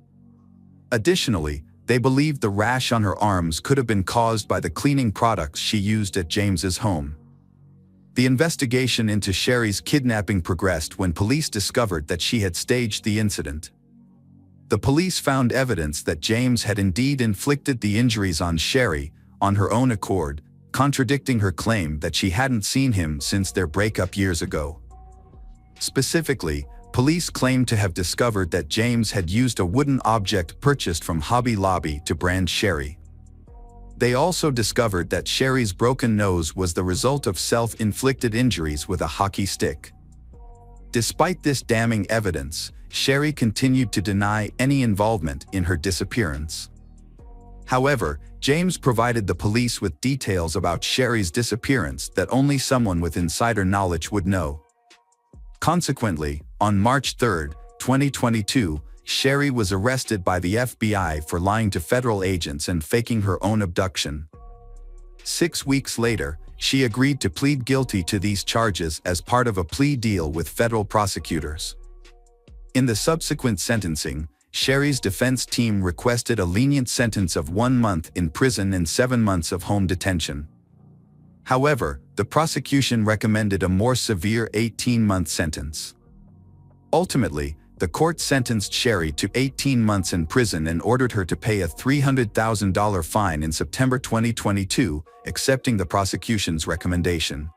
Additionally, they believed the rash on her arms could have been caused by the cleaning products she used at James's home. The investigation into Sherry's kidnapping progressed when police discovered that she had staged the incident. The police found evidence that James had indeed inflicted the injuries on Sherry, on her own accord, contradicting her claim that she hadn't seen him since their breakup years ago. Specifically, police claimed to have discovered that James had used a wooden object purchased from Hobby Lobby to brand Sherry. They also discovered that Sherry's broken nose was the result of self-inflicted injuries with a hockey stick. Despite this damning evidence, Sherry continued to deny any involvement in her disappearance. However, James provided the police with details about Sherry's disappearance that only someone with insider knowledge would know. Consequently, on March 3, 2022, Sherry was arrested by the FBI for lying to federal agents and faking her own abduction. 6 weeks later, she agreed to plead guilty to these charges as part of a plea deal with federal prosecutors. In the subsequent sentencing, Sherry's defense team requested a lenient sentence of 1 month in prison and 7 months of home detention. However, the prosecution recommended a more severe 18-month sentence. Ultimately, the court sentenced Sherry to 18 months in prison and ordered her to pay a $300,000 fine in September 2022, accepting the prosecution's recommendation.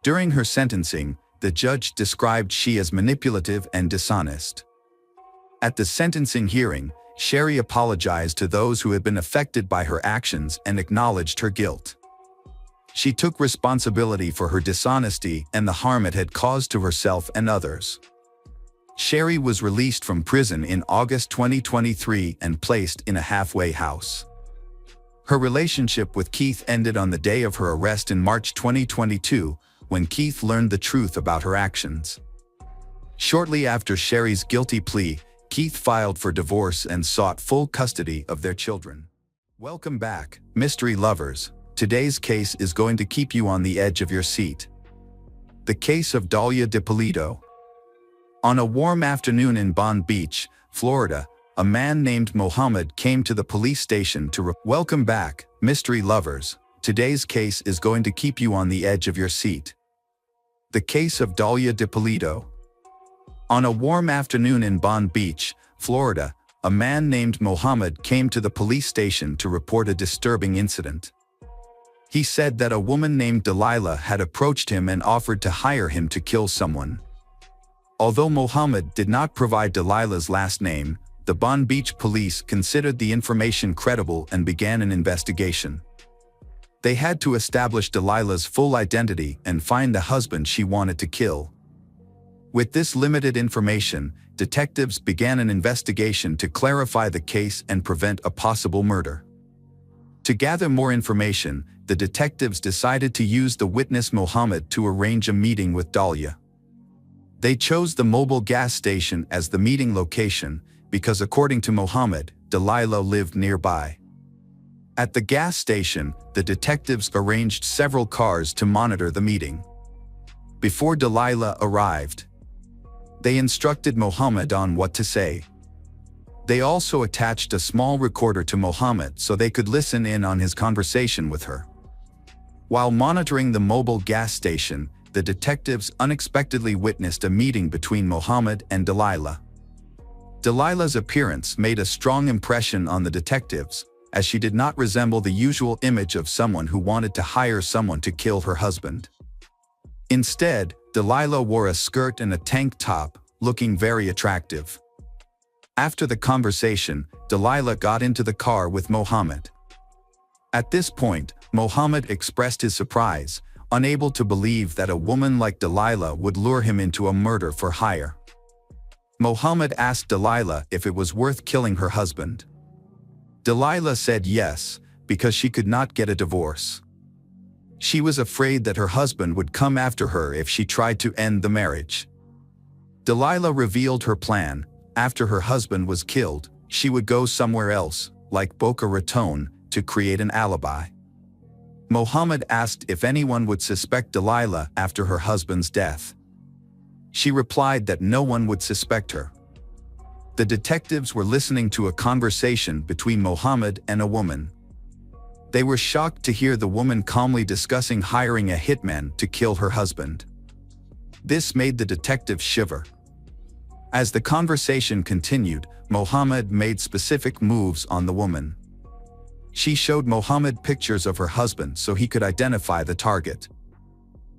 During her sentencing, the judge described she as manipulative and dishonest. At the sentencing hearing, Sherry apologized to those who had been affected by her actions and acknowledged her guilt. She took responsibility for her dishonesty and the harm it had caused to herself and others. Sherry was released from prison in August 2023 and placed in a halfway house. Her relationship with Keith ended on the day of her arrest in March 2022, when Keith learned the truth about her actions. Shortly after Sherry's guilty plea, Keith filed for divorce and sought full custody of their children. Welcome back, mystery lovers. Today's case is going to keep you on the edge of your seat. The case of Dalia DiPolito. On a warm afternoon in Bond Beach, Florida, a man named Mohammed came to the police station to Welcome back, mystery lovers. Today's case is going to keep you on the edge of your seat. The case of Dalia DiPolito. On a warm afternoon in Bond Beach, Florida, a man named Mohammed came to the police station to report a disturbing incident. He said that a woman named Delilah had approached him and offered to hire him to kill someone. Although Mohammed did not provide Delilah's last name, the Bond Beach police considered the information credible and began an investigation. They had to establish Delilah's full identity and find the husband she wanted to kill. With this limited information, detectives began an investigation to clarify the case and prevent a possible murder. To gather more information, the detectives decided to use the witness Mohammed to arrange a meeting with Dalia. They chose the mobile gas station as the meeting location because, according to Mohammed, Delilah lived nearby. At the gas station, the detectives arranged several cars to monitor the meeting. Before Delilah arrived, they instructed Mohammed on what to say. They also attached a small recorder to Mohammed so they could listen in on his conversation with her. While monitoring the mobile gas station, the detectives unexpectedly witnessed a meeting between Mohammed and Delilah. Delilah's appearance made a strong impression on the detectives, as she did not resemble the usual image of someone who wanted to hire someone to kill her husband. Instead, Delilah wore a skirt and a tank top, looking very attractive. After the conversation, Delilah got into the car with Mohammed. At this point, Mohammed expressed his surprise, unable to believe that a woman like Delilah would lure him into a murder for hire. Mohammed asked Delilah if it was worth killing her husband. Delilah said yes, because she could not get a divorce. She was afraid that her husband would come after her if she tried to end the marriage. Delilah revealed her plan. After her husband was killed, she would go somewhere else, like Boca Raton, to create an alibi. Mohammed asked if anyone would suspect Delilah after her husband's death. She replied that no one would suspect her. The detectives were listening to a conversation between Mohammed and a woman. They were shocked to hear the woman calmly discussing hiring a hitman to kill her husband. This made the detectives shiver. As the conversation continued, Mohammed made specific moves on the woman. She showed Mohammed pictures of her husband so he could identify the target.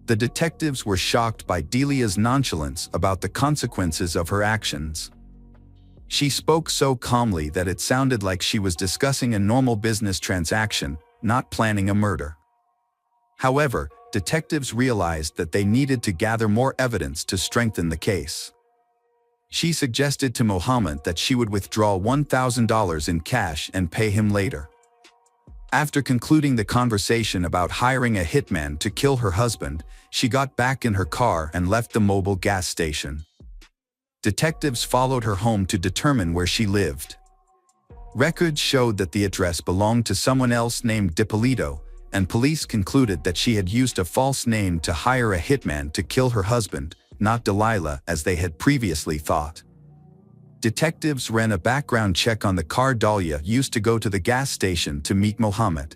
The detectives were shocked by Delia's nonchalance about the consequences of her actions. She spoke so calmly that it sounded like she was discussing a normal business transaction, not planning a murder. However, detectives realized that they needed to gather more evidence to strengthen the case. She suggested to Mohammed that she would withdraw $1,000 in cash and pay him later. After concluding the conversation about hiring a hitman to kill her husband, she got back in her car and left the mobile gas station. Detectives followed her home to determine where she lived. Records showed that the address belonged to someone else named Dippolito, and police concluded that she had used a false name to hire a hitman to kill her husband, not Delilah as they had previously thought. Detectives ran a background check on the car Dahlia used to go to the gas station to meet Mohammed.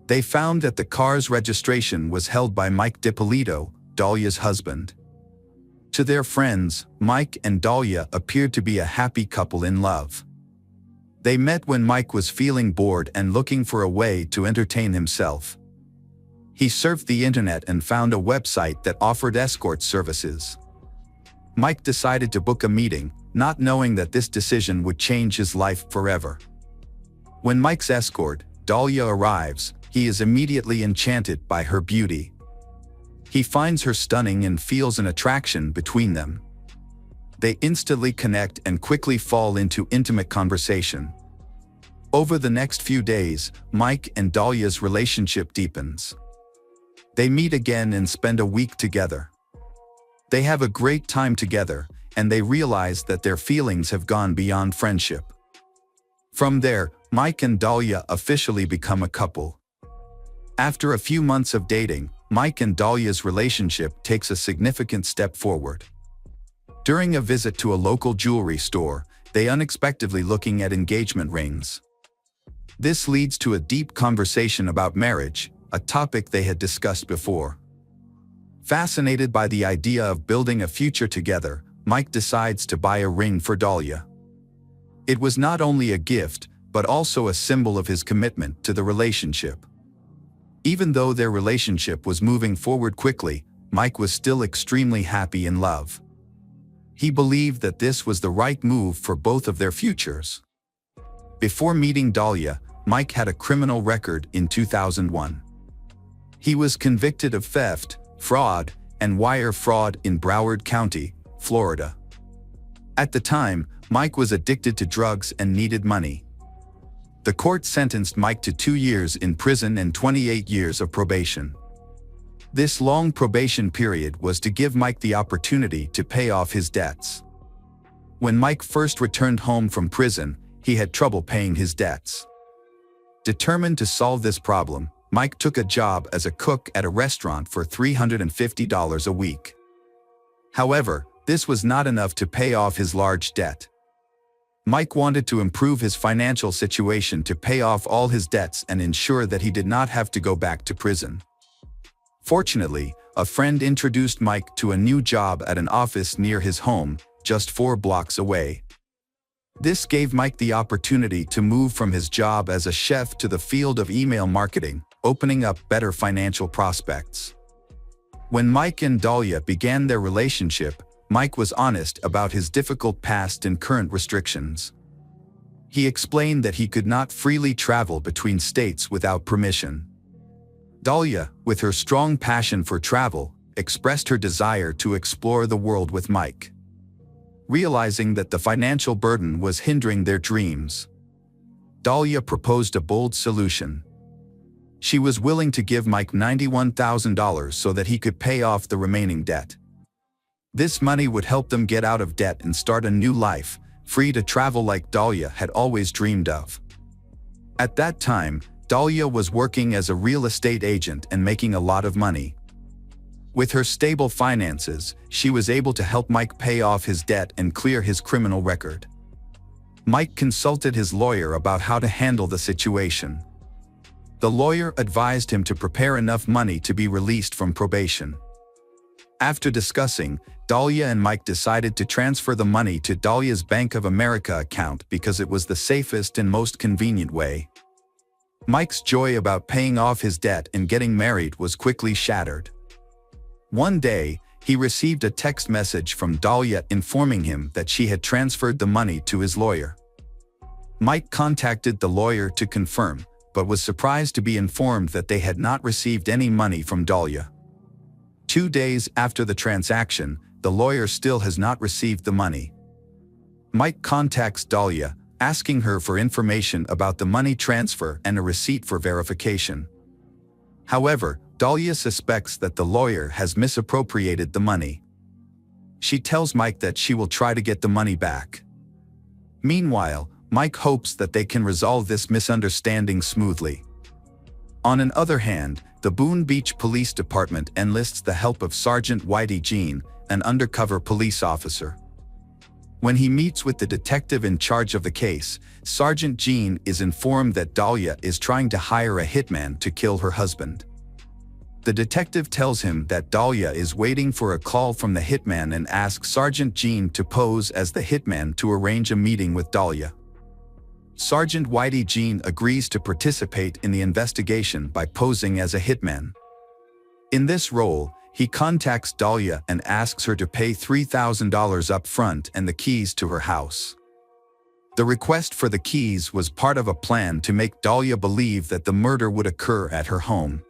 They found that the car's registration was held by Mike Dippolito, Dahlia's husband. To their friends, Mike and Dahlia appeared to be a happy couple in love. They met when Mike was feeling bored and looking for a way to entertain himself. He surfed the internet and found a website that offered escort services. Mike decided to book a meeting, not knowing that this decision would change his life forever. When Mike's escort, Dahlia, arrives, he is immediately enchanted by her beauty. He finds her stunning and feels an attraction between them. They instantly connect and quickly fall into intimate conversation. Over the next few days, Mike and Dahlia's relationship deepens. They meet again and spend a week together. They have a great time together, and they realize that their feelings have gone beyond friendship. From there, Mike and Dahlia officially become a couple. After a few months of dating, Mike and Dahlia's relationship takes a significant step forward. During a visit to a local jewelry store, they unexpectedly looking at engagement rings. This leads to a deep conversation about marriage, a topic they had discussed before. Fascinated by the idea of building a future together, Mike decides to buy a ring for Dahlia. It was not only a gift, but also a symbol of his commitment to the relationship. Even though their relationship was moving forward quickly, Mike was still extremely happy in love. He believed that this was the right move for both of their futures. Before meeting Dahlia, Mike had a criminal record in 2001. He was convicted of theft, fraud, and wire fraud in Broward County, Florida. At the time, Mike was addicted to drugs and needed money. The court sentenced Mike to 2 years in prison and 28 years of probation. This long probation period was to give Mike the opportunity to pay off his debts. When Mike first returned home from prison, he had trouble paying his debts. Determined to solve this problem, Mike took a job as a cook at a restaurant for $350 a week. However, this was not enough to pay off his large debt. Mike wanted to improve his financial situation to pay off all his debts and ensure that he did not have to go back to prison. Fortunately, a friend introduced Mike to a new job at an office near his home, just 4 blocks away. This gave Mike the opportunity to move from his job as a chef to the field of email marketing, opening up better financial prospects. When Mike and Dahlia began their relationship, Mike was honest about his difficult past and current restrictions. He explained that he could not freely travel between states without permission. Dahlia, with her strong passion for travel, expressed her desire to explore the world with Mike. Realizing that the financial burden was hindering their dreams, Dahlia proposed a bold solution. She was willing to give Mike $91,000 so that he could pay off the remaining debt. This money would help them get out of debt and start a new life, free to travel like Dahlia had always dreamed of. At that time, Dahlia was working as a real estate agent and making a lot of money. With her stable finances, she was able to help Mike pay off his debt and clear his criminal record. Mike consulted his lawyer about how to handle the situation. The lawyer advised him to prepare enough money to be released from probation. After discussing, Dahlia and Mike decided to transfer the money to Dahlia's Bank of America account because it was the safest and most convenient way. Mike's joy about paying off his debt and getting married was quickly shattered. One day, he received a text message from Dahlia informing him that she had transferred the money to his lawyer. Mike contacted the lawyer to confirm, but was surprised to be informed that they had not received any money from Dahlia. 2 days after the transaction, the lawyer still has not received the money. Mike contacts Dahlia, asking her for information about the money transfer and a receipt for verification. However, Dahlia suspects that the lawyer has misappropriated the money. She tells Mike that she will try to get the money back. Meanwhile, Mike hopes that they can resolve this misunderstanding smoothly. On the other hand, the Boone Beach Police Department enlists the help of Sergeant Whitey Jean, an undercover police officer. When he meets with the detective in charge of the case, Sergeant Jean is informed that Dahlia is trying to hire a hitman to kill her husband. The detective tells him that Dahlia is waiting for a call from the hitman and asks Sergeant Jean to pose as the hitman to arrange a meeting with Dahlia. Sergeant Whitey Jean agrees to participate in the investigation by posing as a hitman. In this role, he contacts Dahlia and asks her to pay $3,000 up front and the keys to her house. The request for the keys was part of a plan to make Dahlia believe that the murder would occur at her home.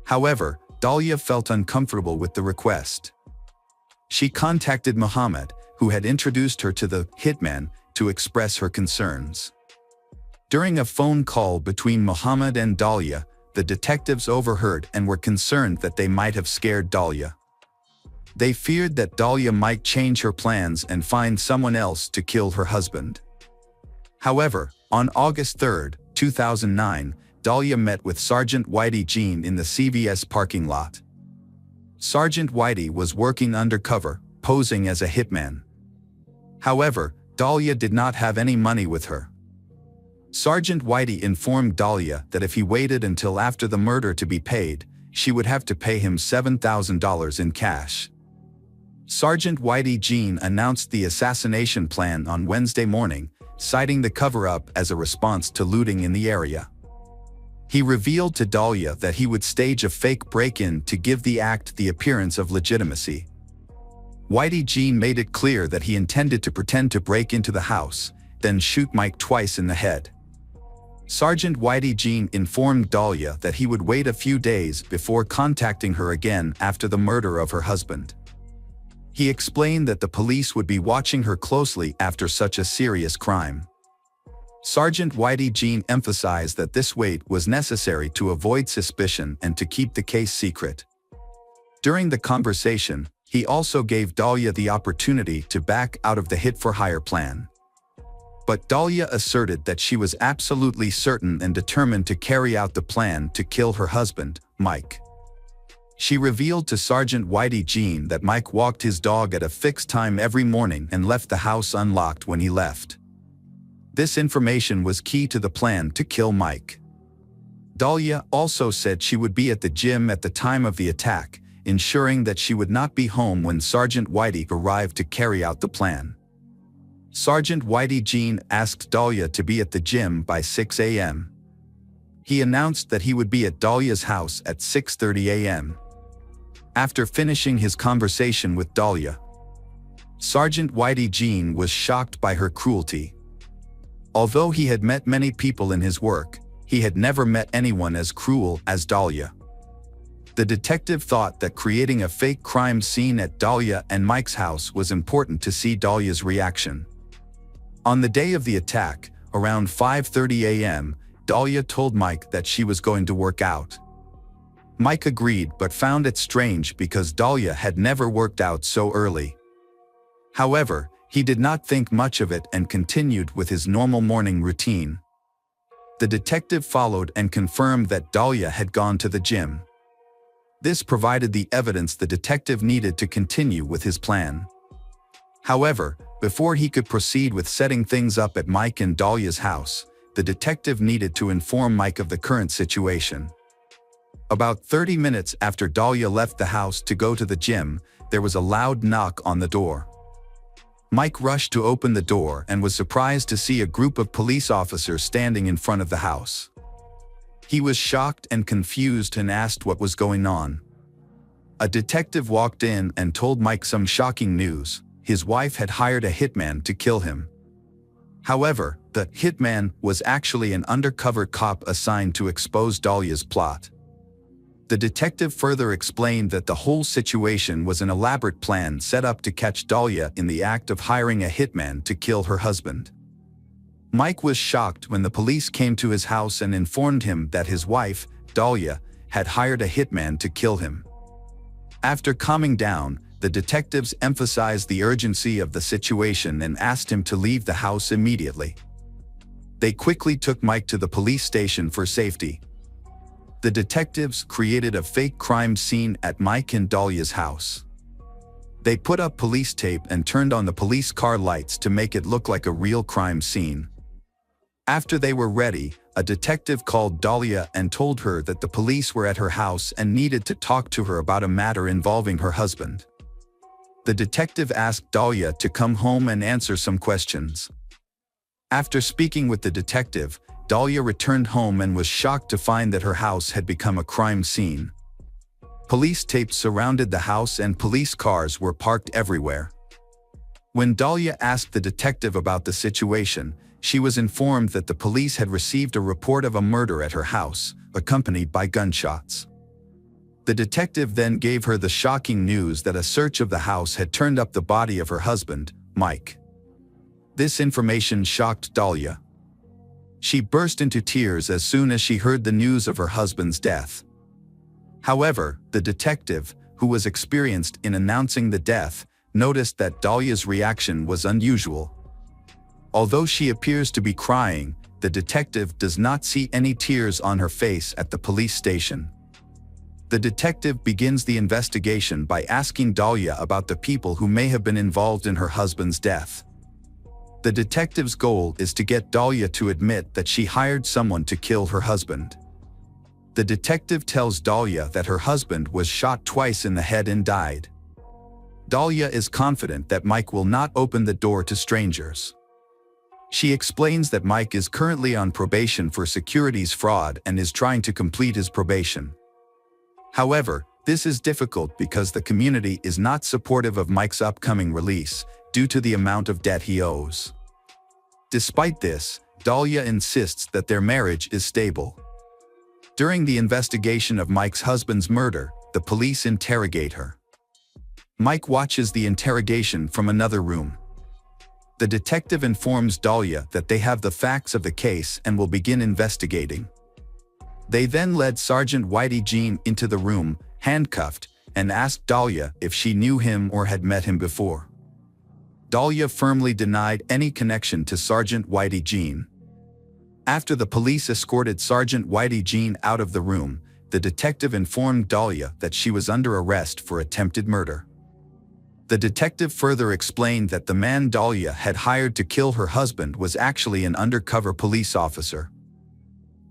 However, Dahlia felt uncomfortable with the request. She contacted Muhammad, who had introduced her to the hitman, to express her concerns. During a phone call between Muhammad and Dahlia, the detectives overheard and were concerned that they might have scared Dahlia. They feared that Dahlia might change her plans and find someone else to kill her husband. However, on August 3, 2009, Dahlia met with Sergeant Whitey Jean in the CVS parking lot. Sergeant Whitey was working undercover, posing as a hitman. However, Dahlia did not have any money with her. Sergeant Whitey informed Dahlia that if he waited until after the murder to be paid, she would have to pay him $7,000 in cash. Sergeant Whitey Jean announced the assassination plan on Wednesday morning, citing the cover-up as a response to looting in the area. He revealed to Dahlia that he would stage a fake break-in to give the act the appearance of legitimacy. Whitey Jean made it clear that he intended to pretend to break into the house, then shoot Mike twice in the head. Sergeant Whitey Jean informed Dahlia that he would wait a few days before contacting her again after the murder of her husband. He explained that the police would be watching her closely after such a serious crime. Sergeant Whitey Jean emphasized that this wait was necessary to avoid suspicion and to keep the case secret. During the conversation, he also gave Dahlia the opportunity to back out of the hit-for-hire plan. But Dahlia asserted that she was absolutely certain and determined to carry out the plan to kill her husband, Mike. She revealed to Sergeant Whitey Jean that Mike walked his dog at a fixed time every morning and left the house unlocked when he left. This information was key to the plan to kill Mike. Dahlia also said she would be at the gym at the time of the attack, ensuring that she would not be home when Sergeant Whitey arrived to carry out the plan. Sergeant Whitey Jean asked Dahlia to be at the gym by 6 a.m. He announced that he would be at Dahlia's house at 6:30 a.m. After finishing his conversation with Dahlia, Sergeant Whitey Jean was shocked by her cruelty. Although he had met many people in his work, he had never met anyone as cruel as Dahlia. The detective thought that creating a fake crime scene at Dahlia and Mike's house was important to see Dahlia's reaction. On the day of the attack, around 5:30 a.m., Dahlia told Mike that she was going to work out. Mike agreed but found it strange because Dahlia had never worked out so early. However, he did not think much of it and continued with his normal morning routine. The detective followed and confirmed that Dahlia had gone to the gym. This provided the evidence the detective needed to continue with his plan. However, before he could proceed with setting things up at Mike and Dahlia's house, the detective needed to inform Mike of the current situation. About 30 minutes after Dahlia left the house to go to the gym, there was a loud knock on the door. Mike rushed to open the door and was surprised to see a group of police officers standing in front of the house. He was shocked and confused and asked what was going on. A detective walked in and told Mike some shocking news. His wife had hired a hitman to kill him. However, the hitman was actually an undercover cop assigned to expose Dahlia's plot. The detective further explained that the whole situation was an elaborate plan set up to catch Dahlia in the act of hiring a hitman to kill her husband. Mike was shocked when the police came to his house and informed him that his wife, Dahlia, had hired a hitman to kill him. After calming down, the detectives emphasized the urgency of the situation and asked him to leave the house immediately. They quickly took Mike to the police station for safety. The detectives created a fake crime scene at Mike and Dahlia's house. They put up police tape and turned on the police car lights to make it look like a real crime scene. After they were ready, a detective called Dahlia and told her that the police were at her house and needed to talk to her about a matter involving her husband. The detective asked Dahlia to come home and answer some questions. After speaking with the detective, Dahlia returned home and was shocked to find that her house had become a crime scene. Police tape surrounded the house and police cars were parked everywhere. When Dahlia asked the detective about the situation, she was informed that the police had received a report of a murder at her house, accompanied by gunshots. The detective then gave her the shocking news that a search of the house had turned up the body of her husband, Mike. This information shocked Dahlia. She burst into tears as soon as she heard the news of her husband's death. However, the detective, who was experienced in announcing the death, noticed that Dahlia's reaction was unusual. Although she appears to be crying, the detective does not see any tears on her face at the police station. The detective begins the investigation by asking Dahlia about the people who may have been involved in her husband's death. The detective's goal is to get Dahlia to admit that she hired someone to kill her husband. The detective tells Dahlia that her husband was shot twice in the head and died. Dahlia is confident that Mike will not open the door to strangers. She explains that Mike is currently on probation for securities fraud and is trying to complete his probation. However, this is difficult because the community is not supportive of Mike's upcoming release due to the amount of debt he owes. Despite this, Dahlia insists that their marriage is stable. During the investigation of Mike's husband's murder, the police interrogate her. Mike watches the interrogation from another room. The detective informs Dahlia that they have the facts of the case and will begin investigating. They then led Sergeant Whitey Jean into the room, handcuffed, and asked Dahlia if she knew him or had met him before. Dahlia firmly denied any connection to Sergeant Whitey Jean. After the police escorted Sergeant Whitey Jean out of the room, the detective informed Dahlia that she was under arrest for attempted murder. The detective further explained that the man Dahlia had hired to kill her husband was actually an undercover police officer.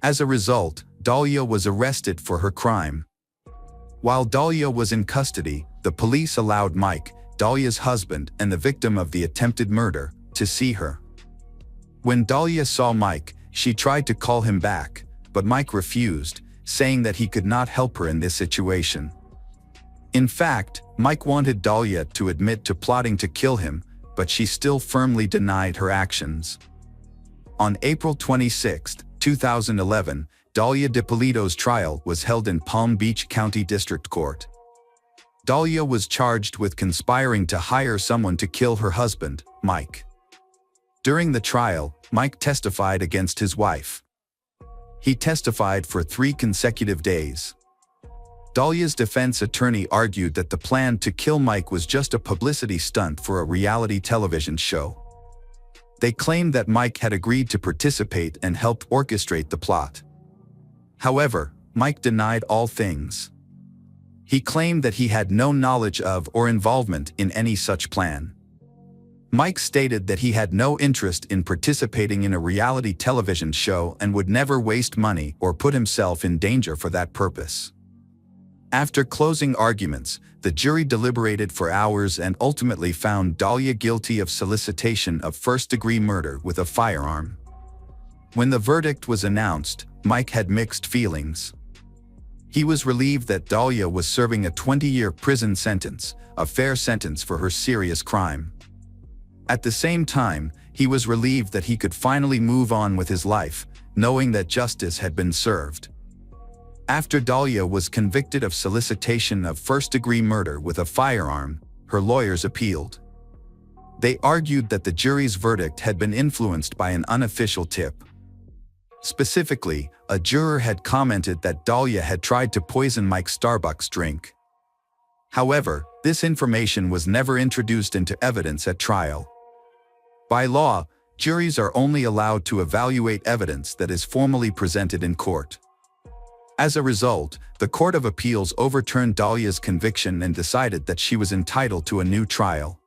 As a result, Dahlia was arrested for her crime. While Dahlia was in custody, the police allowed Mike, Dahlia's husband and the victim of the attempted murder, to see her. When Dahlia saw Mike, she tried to call him back, but Mike refused, saying that he could not help her in this situation. In fact, Mike wanted Dahlia to admit to plotting to kill him, but she still firmly denied her actions. On April 26, 2011, Dahlia DiPolito's trial was held in Palm Beach County District Court. Dahlia was charged with conspiring to hire someone to kill her husband, Mike. During the trial, Mike testified against his wife. He testified for 3 consecutive days. Dahlia's defense attorney argued that the plan to kill Mike was just a publicity stunt for a reality television show. They claimed that Mike had agreed to participate and helped orchestrate the plot. However, Mike denied all things. He claimed that he had no knowledge of or involvement in any such plan. Mike stated that he had no interest in participating in a reality television show and would never waste money or put himself in danger for that purpose. After closing arguments, the jury deliberated for hours and ultimately found Dahlia guilty of solicitation of first-degree murder with a firearm. When the verdict was announced, Mike had mixed feelings. He was relieved that Dahlia was serving a 20-year prison sentence, a fair sentence for her serious crime. At the same time, he was relieved that he could finally move on with his life, knowing that justice had been served. After Dahlia was convicted of solicitation of first-degree murder with a firearm, her lawyers appealed. They argued that the jury's verdict had been influenced by an unofficial tip. Specifically, a juror had commented that Dahlia had tried to poison Mike's Starbucks drink. However, this information was never introduced into evidence at trial. By law, juries are only allowed to evaluate evidence that is formally presented in court. As a result, the Court of Appeals overturned Dahlia's conviction and decided that she was entitled to a new trial.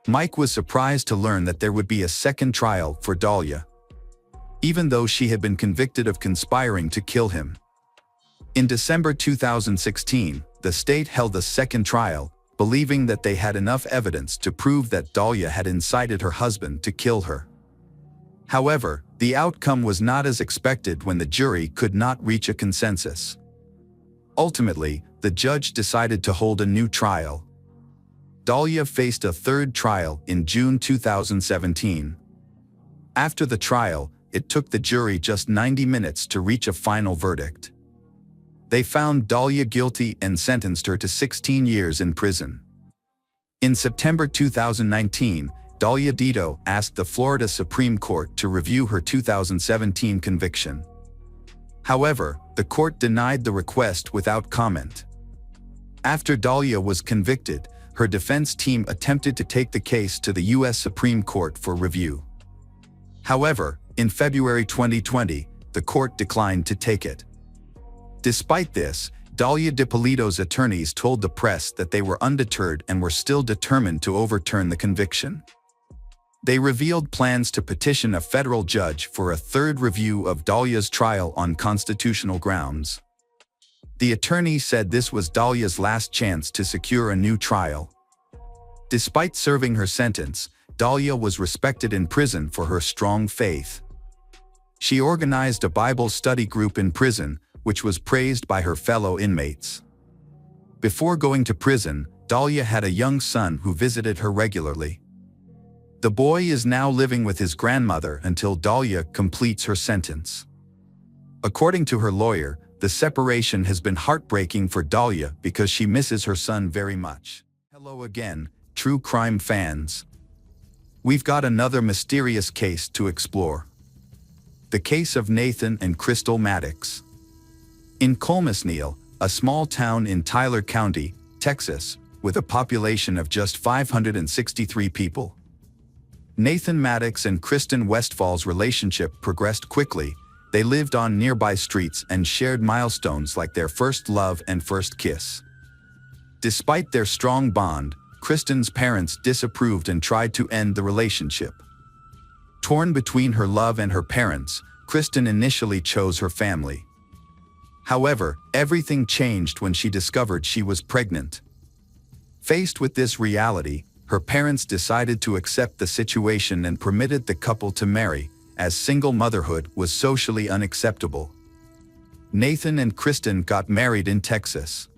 Mike was surprised to learn that there would be a second trial for Dahlia, even though she had been convicted of conspiring to kill him. In December 2016, the state held a second trial, believing that they had enough evidence to prove that Dahlia had incited her husband to kill her. However, the outcome was not as expected when the jury could not reach a consensus. Ultimately, the judge decided to hold a new trial. Dahlia faced a third trial in June 2017. After the trial, it took the jury just 90 minutes to reach a final verdict. They found Dahlia guilty and sentenced her to 16 years in prison. In September 2019, Dahlia Dito asked the Florida Supreme Court to review her 2017 conviction. However, the court denied the request without comment. After Dahlia was convicted, her defense team attempted to take the case to the U.S. Supreme Court for review. However, in February 2020, the court declined to take it. Despite this, Dahlia DiPolito's attorneys told the press that they were undeterred and were still determined to overturn the conviction. They revealed plans to petition a federal judge for a third review of Dahlia's trial on constitutional grounds. The attorney said this was Dahlia's last chance to secure a new trial. Despite serving her sentence, Dahlia was respected in prison for her strong faith. She organized a Bible study group in prison, which was praised by her fellow inmates. Before going to prison, Dahlia had a young son who visited her regularly. The boy is now living with his grandmother until Dahlia completes her sentence. According to her lawyer, the separation has been heartbreaking for Dahlia because she misses her son very much. Hello again, true crime fans. We've got another mysterious case to explore. The case of Nathan and Crystal Maddox. In Colmasneil, a small town in Tyler County, Texas, with a population of just 563 people. Nathan Maddox and Kristen Westfall's relationship progressed quickly. They lived on nearby streets and shared milestones like their first love and first kiss. Despite their strong bond, Kristen's parents disapproved and tried to end the relationship. Torn between her love and her parents, Kristen initially chose her family. However, everything changed when she discovered she was pregnant. Faced with this reality, her parents decided to accept the situation and permitted the couple to marry, as single motherhood was socially unacceptable. Nathan and Kristen got married in Texas.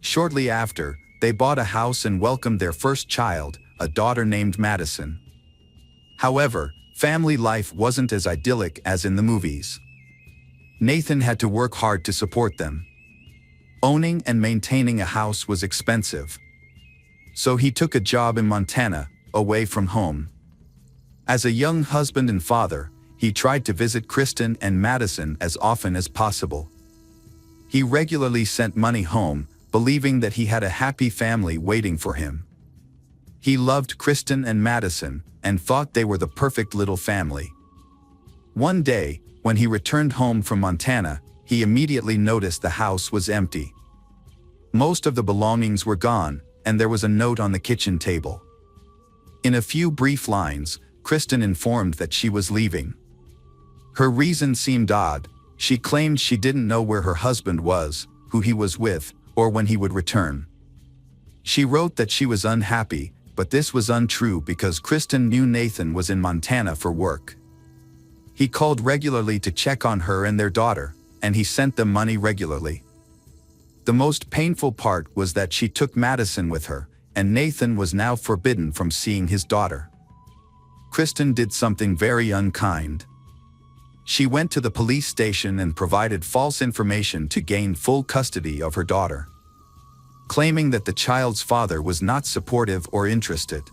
Shortly after, they bought a house and welcomed their first child, a daughter named Madison. However, family life wasn't as idyllic as in the movies. Nathan had to work hard to support them. Owning and maintaining a house was expensive. So he took a job in Montana, away from home. As a young husband and father, he tried to visit Kristen and Madison as often as possible. He regularly sent money home, believing that he had a happy family waiting for him. He loved Kristen and Madison and thought they were the perfect little family. One day, when he returned home from Montana, he immediately noticed the house was empty. Most of the belongings were gone, and there was a note on the kitchen table. In a few brief lines, Kristen informed that she was leaving. Her reason seemed odd. She claimed she didn't know where her husband was, who he was with, or when he would return. She wrote that she was unhappy, but this was untrue because Kristen knew Nathan was in Montana for work. He called regularly to check on her and their daughter, and he sent them money regularly. The most painful part was that she took Madison with her, and Nathan was now forbidden from seeing his daughter. Kristen did something very unkind. She went to the police station and provided false information to gain full custody of her daughter, claiming that the child's father was not supportive or interested.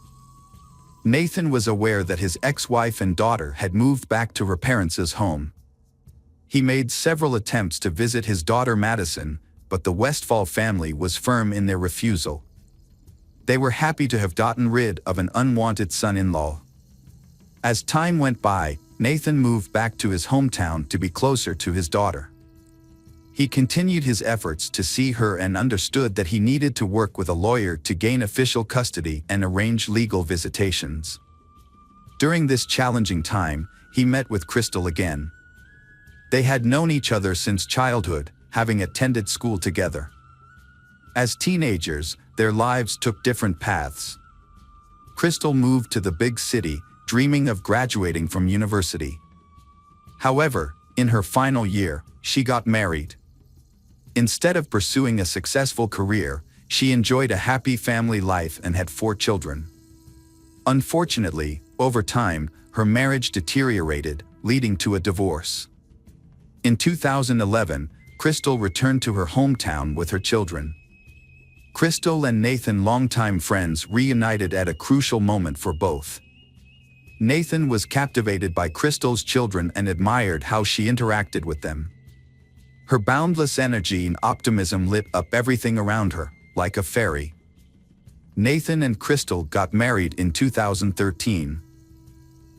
Nathan was aware that his ex-wife and daughter had moved back to her parents' home. He made several attempts to visit his daughter Madison, but the Westfall family was firm in their refusal. They were happy to have gotten rid of an unwanted son-in-law. As time went by, Nathan moved back to his hometown to be closer to his daughter. He continued his efforts to see her and understood that he needed to work with a lawyer to gain official custody and arrange legal visitations. During this challenging time, he met with Crystal again. They had known each other since childhood, having attended school together. As teenagers, their lives took different paths. Crystal moved to the big city, dreaming of graduating from university. However, in her final year, she got married. Instead of pursuing a successful career, she enjoyed a happy family life and had 4 children. Unfortunately, over time, her marriage deteriorated, leading to a divorce. In 2011, Crystal returned to her hometown with her children. Crystal and Nathan, longtime friends, reunited at a crucial moment for both. Nathan was captivated by Crystal's children and admired how she interacted with them. Her boundless energy and optimism lit up everything around her, like a fairy. Nathan and Crystal got married in 2013.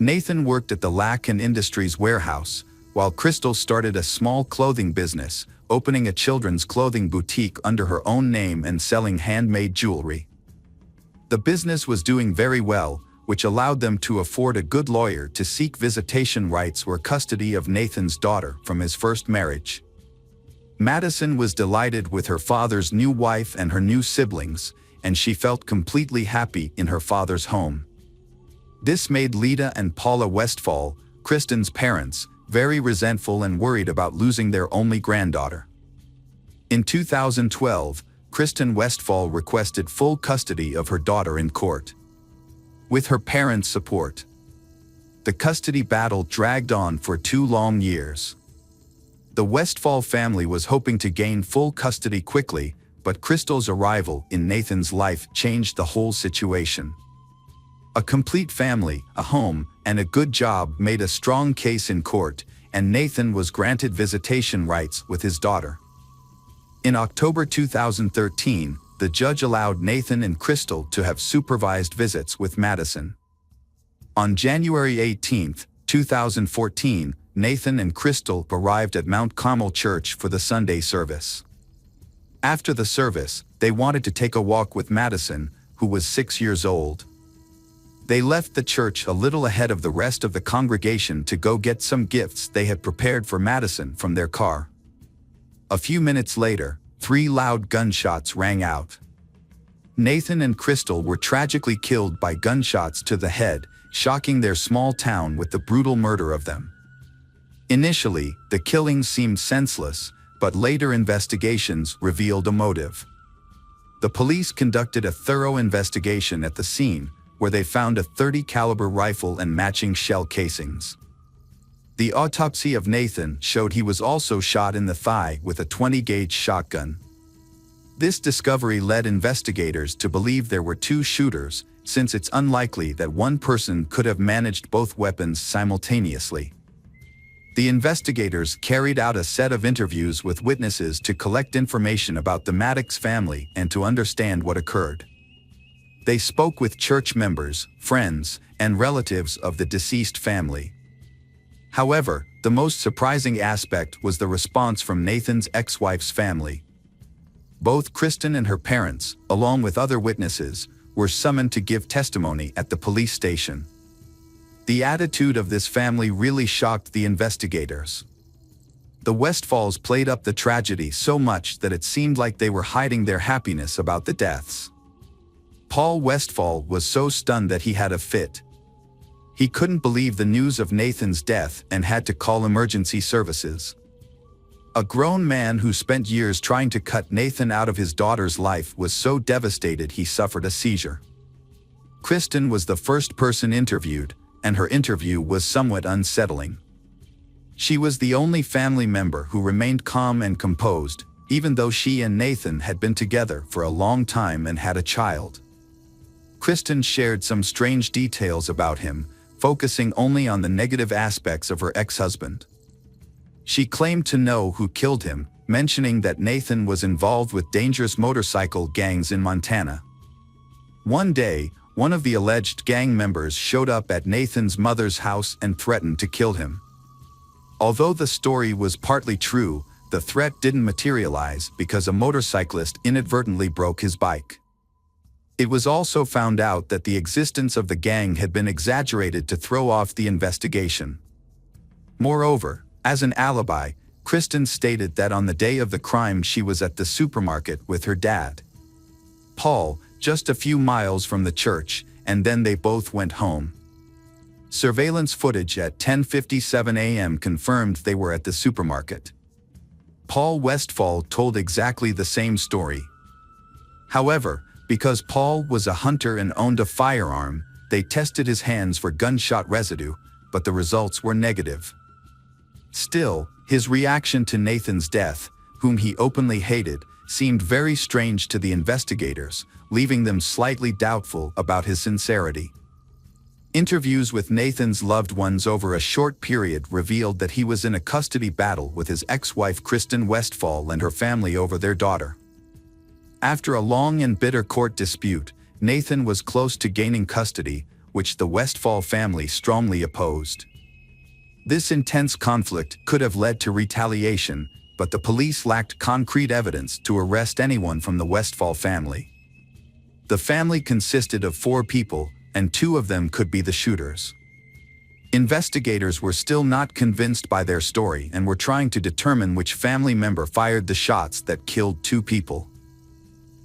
Nathan worked at the Lack and Industries warehouse, while Crystal started a small clothing business, opening a children's clothing boutique under her own name and selling handmade jewelry. The business was doing very well, which allowed them to afford a good lawyer to seek visitation rights or custody of Nathan's daughter from his first marriage. Madison was delighted with her father's new wife and her new siblings, and she felt completely happy in her father's home. This made Lita and Paula Westfall, Kristen's parents, very resentful and worried about losing their only granddaughter. In 2012, Kristen Westfall requested full custody of her daughter in court. With her parents' support, the custody battle dragged on for 2 long years. The Westfall family was hoping to gain full custody quickly, but Crystal's arrival in Nathan's life changed the whole situation. A complete family, a home, and a good job made a strong case in court, and Nathan was granted visitation rights with his daughter. In October 2013, the judge allowed Nathan and Crystal to have supervised visits with Madison. On January 18, 2014, Nathan and Crystal arrived at Mount Carmel Church for the Sunday service. After the service, they wanted to take a walk with Madison, who was 6 years old. They left the church a little ahead of the rest of the congregation to go get some gifts they had prepared for Madison from their car. A few minutes later, 3 loud gunshots rang out. Nathan and Crystal were tragically killed by gunshots to the head, shocking their small town with the brutal murder of them. Initially, the killings seemed senseless, but later investigations revealed a motive. The police conducted a thorough investigation at the scene, where they found a .30 caliber rifle and matching shell casings. The autopsy of Nathan showed he was also shot in the thigh with a 20-gauge shotgun. This discovery led investigators to believe there were 2 shooters, since it's unlikely that one person could have managed both weapons simultaneously. The investigators carried out a set of interviews with witnesses to collect information about the Maddox family and to understand what occurred. They spoke with church members, friends, and relatives of the deceased family. However, the most surprising aspect was the response from Nathan's ex-wife's family. Both Kristen and her parents, along with other witnesses, were summoned to give testimony at the police station. The attitude of this family really shocked the investigators. The Westfalls played up the tragedy so much that it seemed like they were hiding their happiness about the deaths. Paul Westfall was so stunned that he had a fit. He couldn't believe the news of Nathan's death and had to call emergency services. A grown man who spent years trying to cut Nathan out of his daughter's life was so devastated he suffered a seizure. Kristen was the first person interviewed, and her interview was somewhat unsettling. She was the only family member who remained calm and composed, even though she and Nathan had been together for a long time and had a child. Kristen shared some strange details about him, focusing only on the negative aspects of her ex-husband. She claimed to know who killed him, mentioning that Nathan was involved with dangerous motorcycle gangs in Montana. One day, one of the alleged gang members showed up at Nathan's mother's house and threatened to kill him. Although the story was partly true, the threat didn't materialize because a motorcyclist inadvertently broke his bike. It was also found out that the existence of the gang had been exaggerated to throw off the investigation. Moreover, as an alibi, Kristen stated that on the day of the crime she was at the supermarket with her dad, Paul, just a few miles from the church, and then they both went home. Surveillance footage at 10:57 a.m. confirmed they were at the supermarket. Paul Westfall told exactly the same story. However, because Paul was a hunter and owned a firearm, they tested his hands for gunshot residue, but the results were negative. Still, his reaction to Nathan's death, whom he openly hated, seemed very strange to the investigators, leaving them slightly doubtful about his sincerity. Interviews with Nathan's loved ones over a short period revealed that he was in a custody battle with his ex-wife Kristen Westfall and her family over their daughter. After a long and bitter court dispute, Nathan was close to gaining custody, which the Westfall family strongly opposed. This intense conflict could have led to retaliation, but the police lacked concrete evidence to arrest anyone from the Westfall family. The family consisted of 4 people, and 2 of them could be the shooters. Investigators were still not convinced by their story and were trying to determine which family member fired the shots that killed 2 people.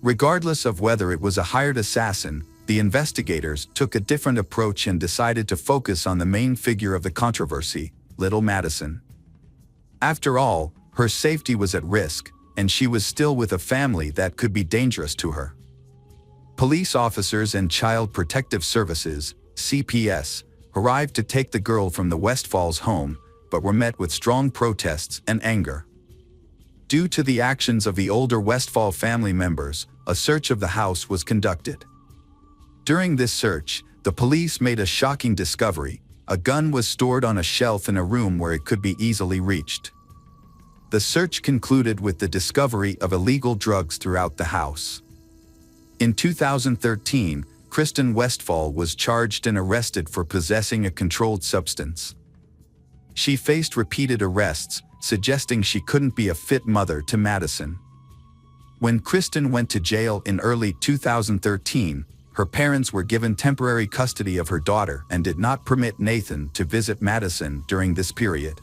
Regardless of whether it was a hired assassin, the investigators took a different approach and decided to focus on the main figure of the controversy, little Madison. After all, her safety was at risk, and she was still with a family that could be dangerous to her. Police officers and Child Protective Services, CPS, arrived to take the girl from the Westfalls' home, but were met with strong protests and anger. Due to the actions of the older Westfall family members, a search of the house was conducted. During this search, the police made a shocking discovery. A gun was stored on a shelf in a room where it could be easily reached. The search concluded with the discovery of illegal drugs throughout the house. In 2013, Kristen Westfall was charged and arrested for possessing a controlled substance. She faced repeated arrests, suggesting she couldn't be a fit mother to Madison. When Kristen went to jail in early 2013, her parents were given temporary custody of her daughter and did not permit Nathan to visit Madison during this period.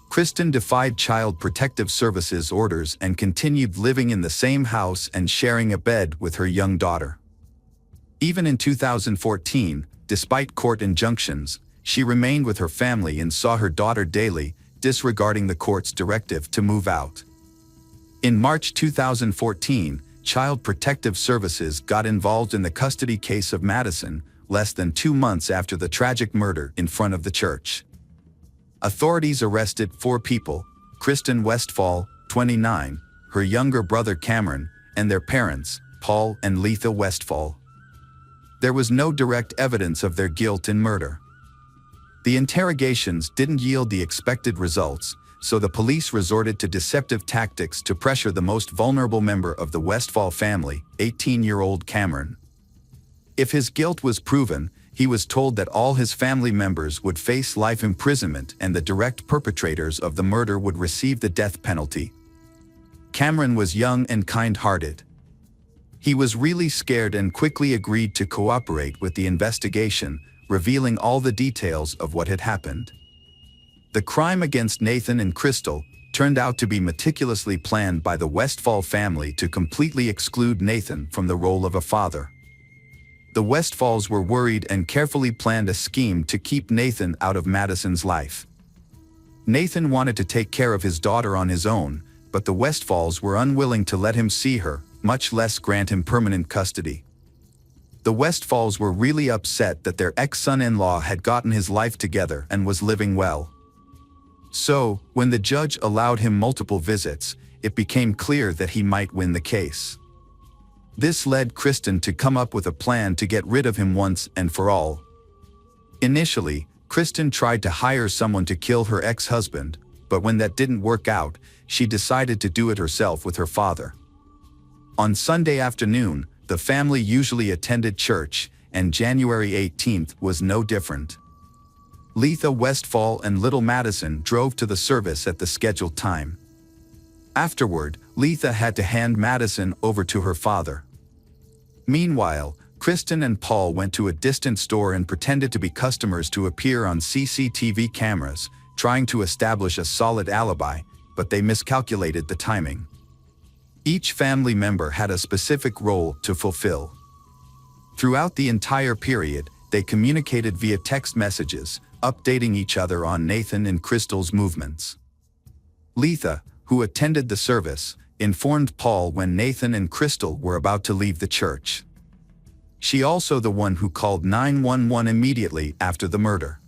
Kristen defied Child Protective Services orders and continued living in the same house and sharing a bed with her young daughter. Even in 2014, despite court injunctions, she remained with her family and saw her daughter daily, disregarding the court's directive to move out. In March 2014, Child Protective Services got involved in the custody case of Madison, less than 2 months after the tragic murder in front of the church. Authorities arrested 4 people: Kristen Westfall, 29, her younger brother Cameron, and their parents, Paul and Letha Westfall. There was no direct evidence of their guilt in murder. The interrogations didn't yield the expected results, so the police resorted to deceptive tactics to pressure the most vulnerable member of the Westfall family, 18-year-old Cameron. If his guilt was proven, he was told that all his family members would face life imprisonment and the direct perpetrators of the murder would receive the death penalty. Cameron was young and kind-hearted. He was really scared and quickly agreed to cooperate with the investigation, revealing all the details of what had happened. The crime against Nathan and Crystal turned out to be meticulously planned by the Westfall family to completely exclude Nathan from the role of a father. The Westfalls were worried and carefully planned a scheme to keep Nathan out of Madison's life. Nathan wanted to take care of his daughter on his own, but the Westfalls were unwilling to let him see her, much less grant him permanent custody. The Westfalls were really upset that their ex-son-in-law had gotten his life together and was living well. So, when the judge allowed him multiple visits, it became clear that he might win the case. This led Kristen to come up with a plan to get rid of him once and for all. Initially, Kristen tried to hire someone to kill her ex-husband, but when that didn't work out, she decided to do it herself with her father. On Sunday afternoon, the family usually attended church, and January 18th was no different. Letha Westfall and little Madison drove to the service at the scheduled time. Afterward, Letha had to hand Madison over to her father. Meanwhile, Kristen and Paul went to a distant store and pretended to be customers to appear on CCTV cameras, trying to establish a solid alibi, but they miscalculated the timing. Each family member had a specific role to fulfill. Throughout the entire period, they communicated via text messages, updating each other on Nathan and Crystal's movements. Letha, who attended the service, informed Paul when Nathan and Crystal were about to leave the church. She also the one who called 911 immediately after the murder.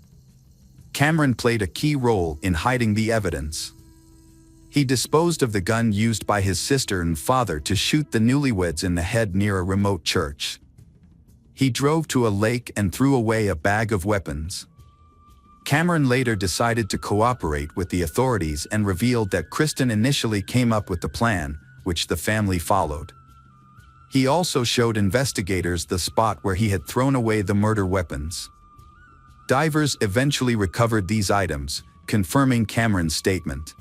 Cameron played a key role in hiding the evidence. He disposed of the gun used by his sister and father to shoot the newlyweds in the head near a remote church. He drove to a lake and threw away a bag of weapons. Cameron later decided to cooperate with the authorities and revealed that Kristen initially came up with the plan, which the family followed. He also showed investigators the spot where he had thrown away the murder weapons. Divers eventually recovered these items, confirming Cameron's statement.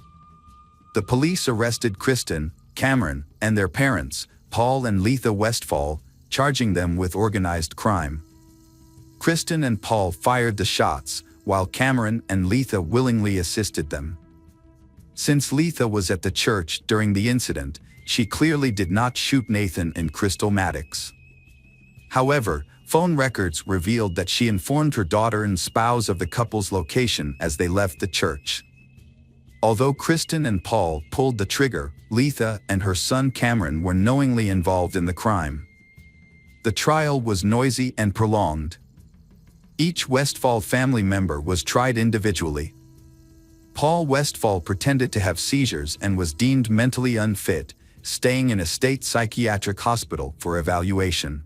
The police arrested Kristen, Cameron, and their parents, Paul and Letha Westfall, charging them with organized crime. Kristen and Paul fired the shots, while Cameron and Letha willingly assisted them. Since Letha was at the church during the incident, she clearly did not shoot Nathan and Crystal Maddox. However, phone records revealed that she informed her daughter and spouse of the couple's location as they left the church. Although Kristen and Paul pulled the trigger, Letha and her son Cameron were knowingly involved in the crime. The trial was noisy and prolonged. Each Westfall family member was tried individually. Paul Westfall pretended to have seizures and was deemed mentally unfit, staying in a state psychiatric hospital for evaluation.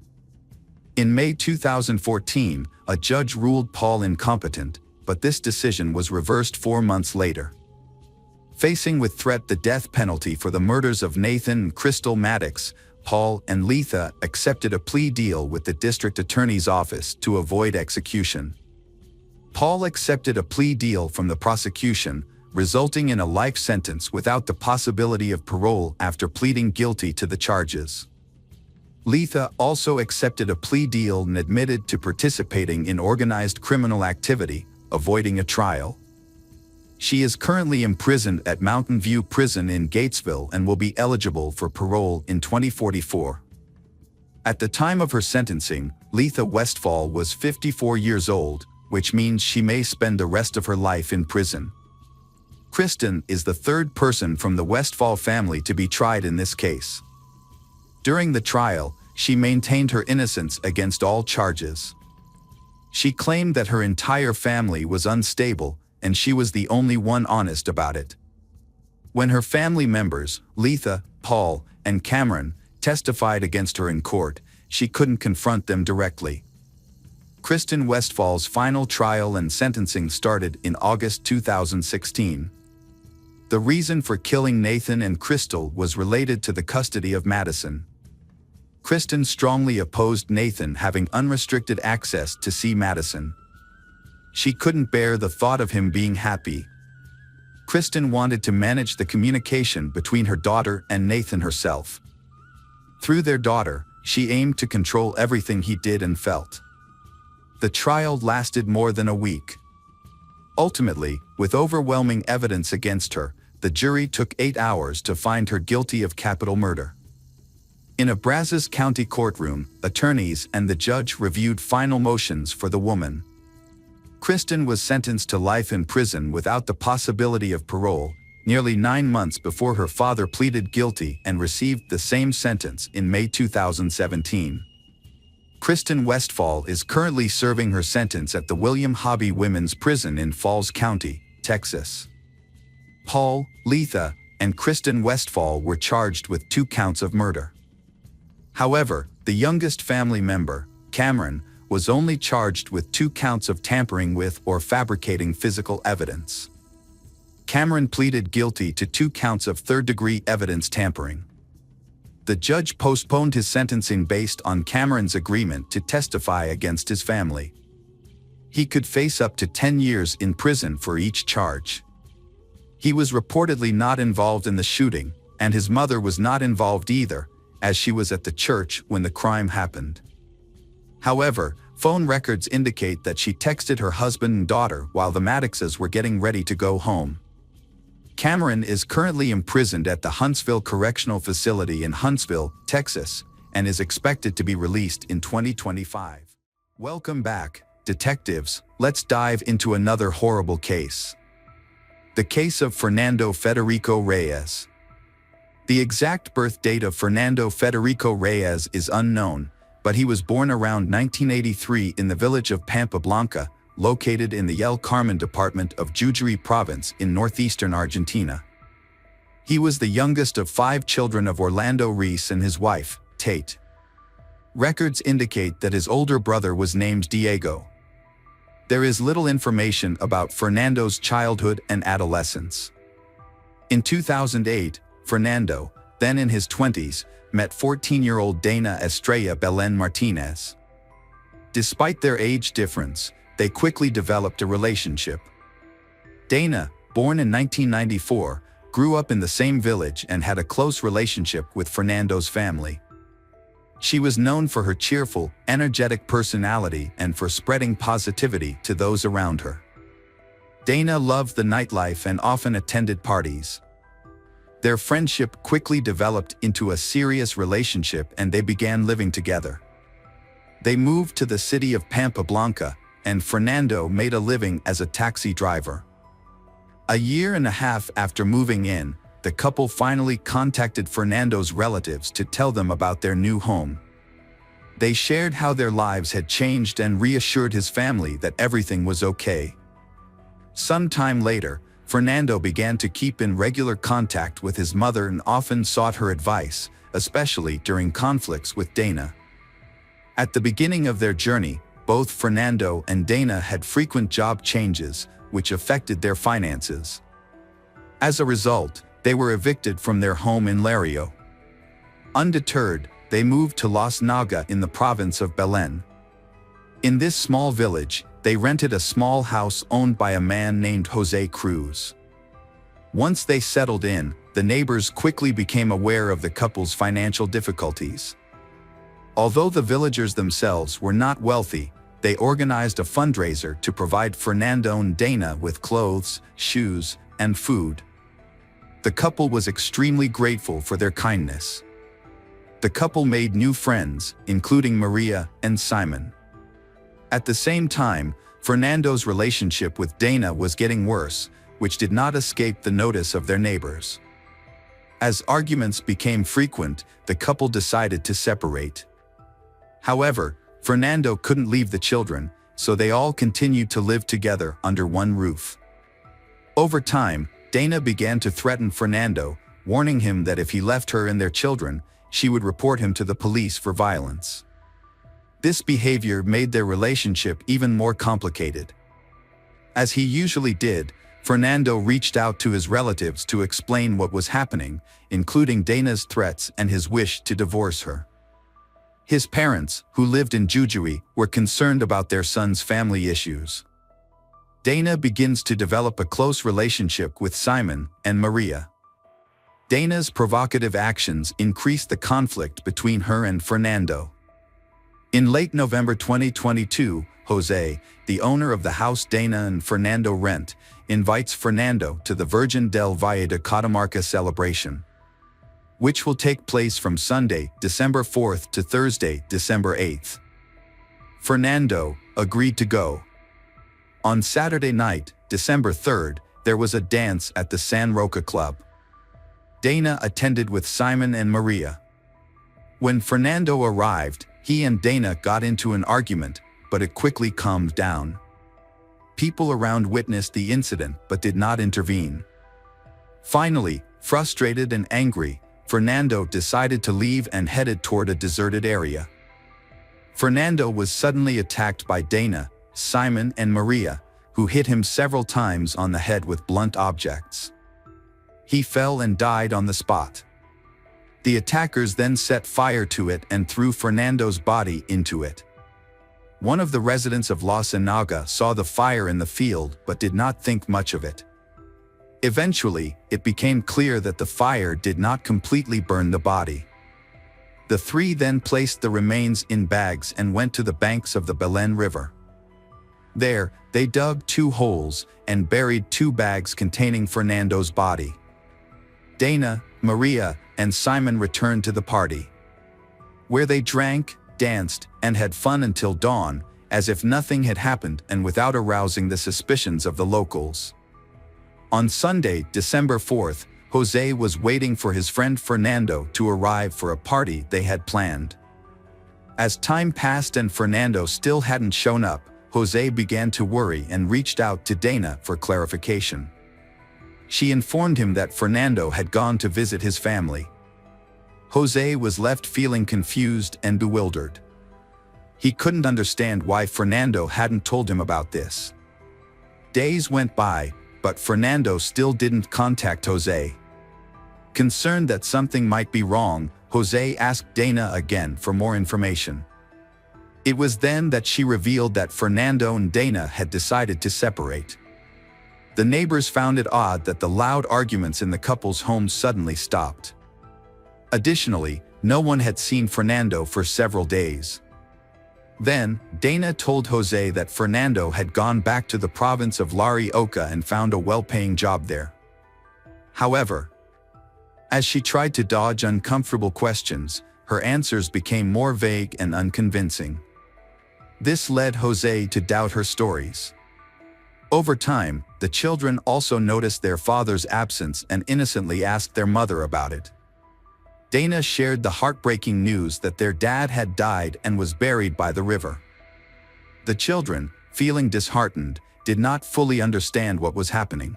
In May 2014, a judge ruled Paul incompetent, but this decision was reversed 4 months later. Facing with threat the death penalty for the murders of Nathan and Crystal Maddox, Paul and Letha accepted a plea deal with the district attorney's office to avoid execution. Paul accepted a plea deal from the prosecution, resulting in a life sentence without the possibility of parole after pleading guilty to the charges. Letha also accepted a plea deal and admitted to participating in organized criminal activity, avoiding a trial. She is currently imprisoned at Mountain View Prison in Gatesville and will be eligible for parole in 2044. At the time of her sentencing, Letha Westfall was 54 years old, which means she may spend the rest of her life in prison. Kristen is the third person from the Westfall family to be tried in this case. During the trial, she maintained her innocence against all charges. She claimed that her entire family was unstable, and she was the only one honest about it. When her family members, Letha, Paul, and Cameron, testified against her in court, she couldn't confront them directly. Kristen Westfall's final trial and sentencing started in August 2016. The reason for killing Nathan and Crystal was related to the custody of Madison. Kristen strongly opposed Nathan having unrestricted access to see Madison. She couldn't bear the thought of him being happy. Kristen wanted to manage the communication between her daughter and Nathan herself. Through their daughter, she aimed to control everything he did and felt. The trial lasted more than a week. Ultimately, with overwhelming evidence against her, the jury took 8 hours to find her guilty of capital murder. In a Brazos County courtroom, attorneys and the judge reviewed final motions for the woman. Kristen was sentenced to life in prison without the possibility of parole, nearly 9 months before her father pleaded guilty and received the same sentence in May 2017. Kristen Westphal is currently serving her sentence at the William Hobby Women's Prison in Falls County, Texas. Paul, Letha, and Kristen Westphal were charged with 2 counts of murder. However, the youngest family member, Cameron, was only charged with 2 counts of tampering with or fabricating physical evidence. Cameron pleaded guilty to 2 counts of third-degree evidence tampering. The judge postponed his sentencing based on Cameron's agreement to testify against his family. He could face up to 10 years in prison for each charge. He was reportedly not involved in the shooting, and his mother was not involved either, as she was at the church when the crime happened. However, phone records indicate that she texted her husband and daughter while the Maddoxes were getting ready to go home. Cameron is currently imprisoned at the Huntsville Correctional Facility in Huntsville, Texas, and is expected to be released in 2025. Welcome back, detectives. Let's dive into another horrible case. The case of Fernando Federico Reyes. The exact birth date of Fernando Federico Reyes is unknown, but he was born around 1983 in the village of Pampa Blanca, located in the El Carmen department of Jujuy province in northeastern Argentina. He was the youngest of 5 children of Orlando Reese and his wife, Tate. Records indicate that his older brother was named Diego. There is little information about Fernando's childhood and adolescence. In 2008, Fernando, then in his 20s, met 14-year-old Dana Estrella Belén Martinez. Despite their age difference, they quickly developed a relationship. Dana, born in 1994, grew up in the same village and had a close relationship with Fernando's family. She was known for her cheerful, energetic personality and for spreading positivity to those around her. Dana loved the nightlife and often attended parties. Their friendship quickly developed into a serious relationship and they began living together. They moved to the city of Pampa Blanca, and Fernando made a living as a taxi driver. A year and a half after moving in, the couple finally contacted Fernando's relatives to tell them about their new home. They shared how their lives had changed and reassured his family that everything was okay. Some time later, Fernando began to keep in regular contact with his mother and often sought her advice, especially during conflicts with Dana. At the beginning of their journey, both Fernando and Dana had frequent job changes, which affected their finances. As a result, they were evicted from their home in Lario. Undeterred, they moved to Las Naga in the province of Belén. In this small village, they rented a small house owned by a man named Jose Cruz. Once they settled in, the neighbors quickly became aware of the couple's financial difficulties. Although the villagers themselves were not wealthy, they organized a fundraiser to provide Fernando and Dana with clothes, shoes, and food. The couple was extremely grateful for their kindness. The couple made new friends, including Maria and Simon. At the same time, Fernando's relationship with Dana was getting worse, which did not escape the notice of their neighbors. As arguments became frequent, the couple decided to separate. However, Fernando couldn't leave the children, so they all continued to live together under one roof. Over time, Dana began to threaten Fernando, warning him that if he left her and their children, she would report him to the police for violence. This behavior made their relationship even more complicated. As he usually did, Fernando reached out to his relatives to explain what was happening, including Dana's threats and his wish to divorce her. His parents, who lived in Jujuy, were concerned about their son's family issues. Dana begins to develop a close relationship with Simon and Maria. Dana's provocative actions increased the conflict between her and Fernando. In late November 2022, Jose, the owner of the house Dana and Fernando rent, invites Fernando to the Virgin del Valle de Catamarca celebration. which will take place from Sunday, December 4th to Thursday, December 8th. Fernando agreed to go. On Saturday night, December 3rd, there was a dance at the San Roca Club. Dana attended with Simon and Maria. When Fernando arrived, he and Dana got into an argument, but it quickly calmed down. People around witnessed the incident but did not intervene. Finally, frustrated and angry, Fernando decided to leave and headed toward a deserted area. Fernando was suddenly attacked by Dana, Simon and Maria, who hit him several times on the head with blunt objects. He fell and died on the spot. The attackers then set fire to it and threw Fernando's body into it. One of the residents of La Ciénaga saw the fire in the field but did not think much of it. Eventually, it became clear that the fire did not completely burn the body. The three then placed the remains in bags and went to the banks of the Belen River. There, they dug 2 holes and buried 2 bags containing Fernando's body. Dana, Maria, and Simon returned to the party, where they drank, danced, and had fun until dawn, as if nothing had happened and without arousing the suspicions of the locals. On Sunday, December 4th, Jose was waiting for his friend Fernando to arrive for a party they had planned. As time passed and Fernando still hadn't shown up, Jose began to worry and reached out to Dana for clarification. She informed him that Fernando had gone to visit his family. Jose was left feeling confused and bewildered. He couldn't understand why Fernando hadn't told him about this. Days went by, but Fernando still didn't contact Jose. Concerned that something might be wrong, Jose asked Dana again for more information. It was then that she revealed that Fernando and Dana had decided to separate. The neighbors found it odd that the loud arguments in the couple's home suddenly stopped. Additionally, no one had seen Fernando for several days. Then, Dana told Jose that Fernando had gone back to the province of Larioca and found a well-paying job there. However, as she tried to dodge uncomfortable questions, her answers became more vague and unconvincing. This led Jose to doubt her stories. Over time, the children also noticed their father's absence and innocently asked their mother about it. Dana shared the heartbreaking news that their dad had died and was buried by the river. The children, feeling disheartened, did not fully understand what was happening.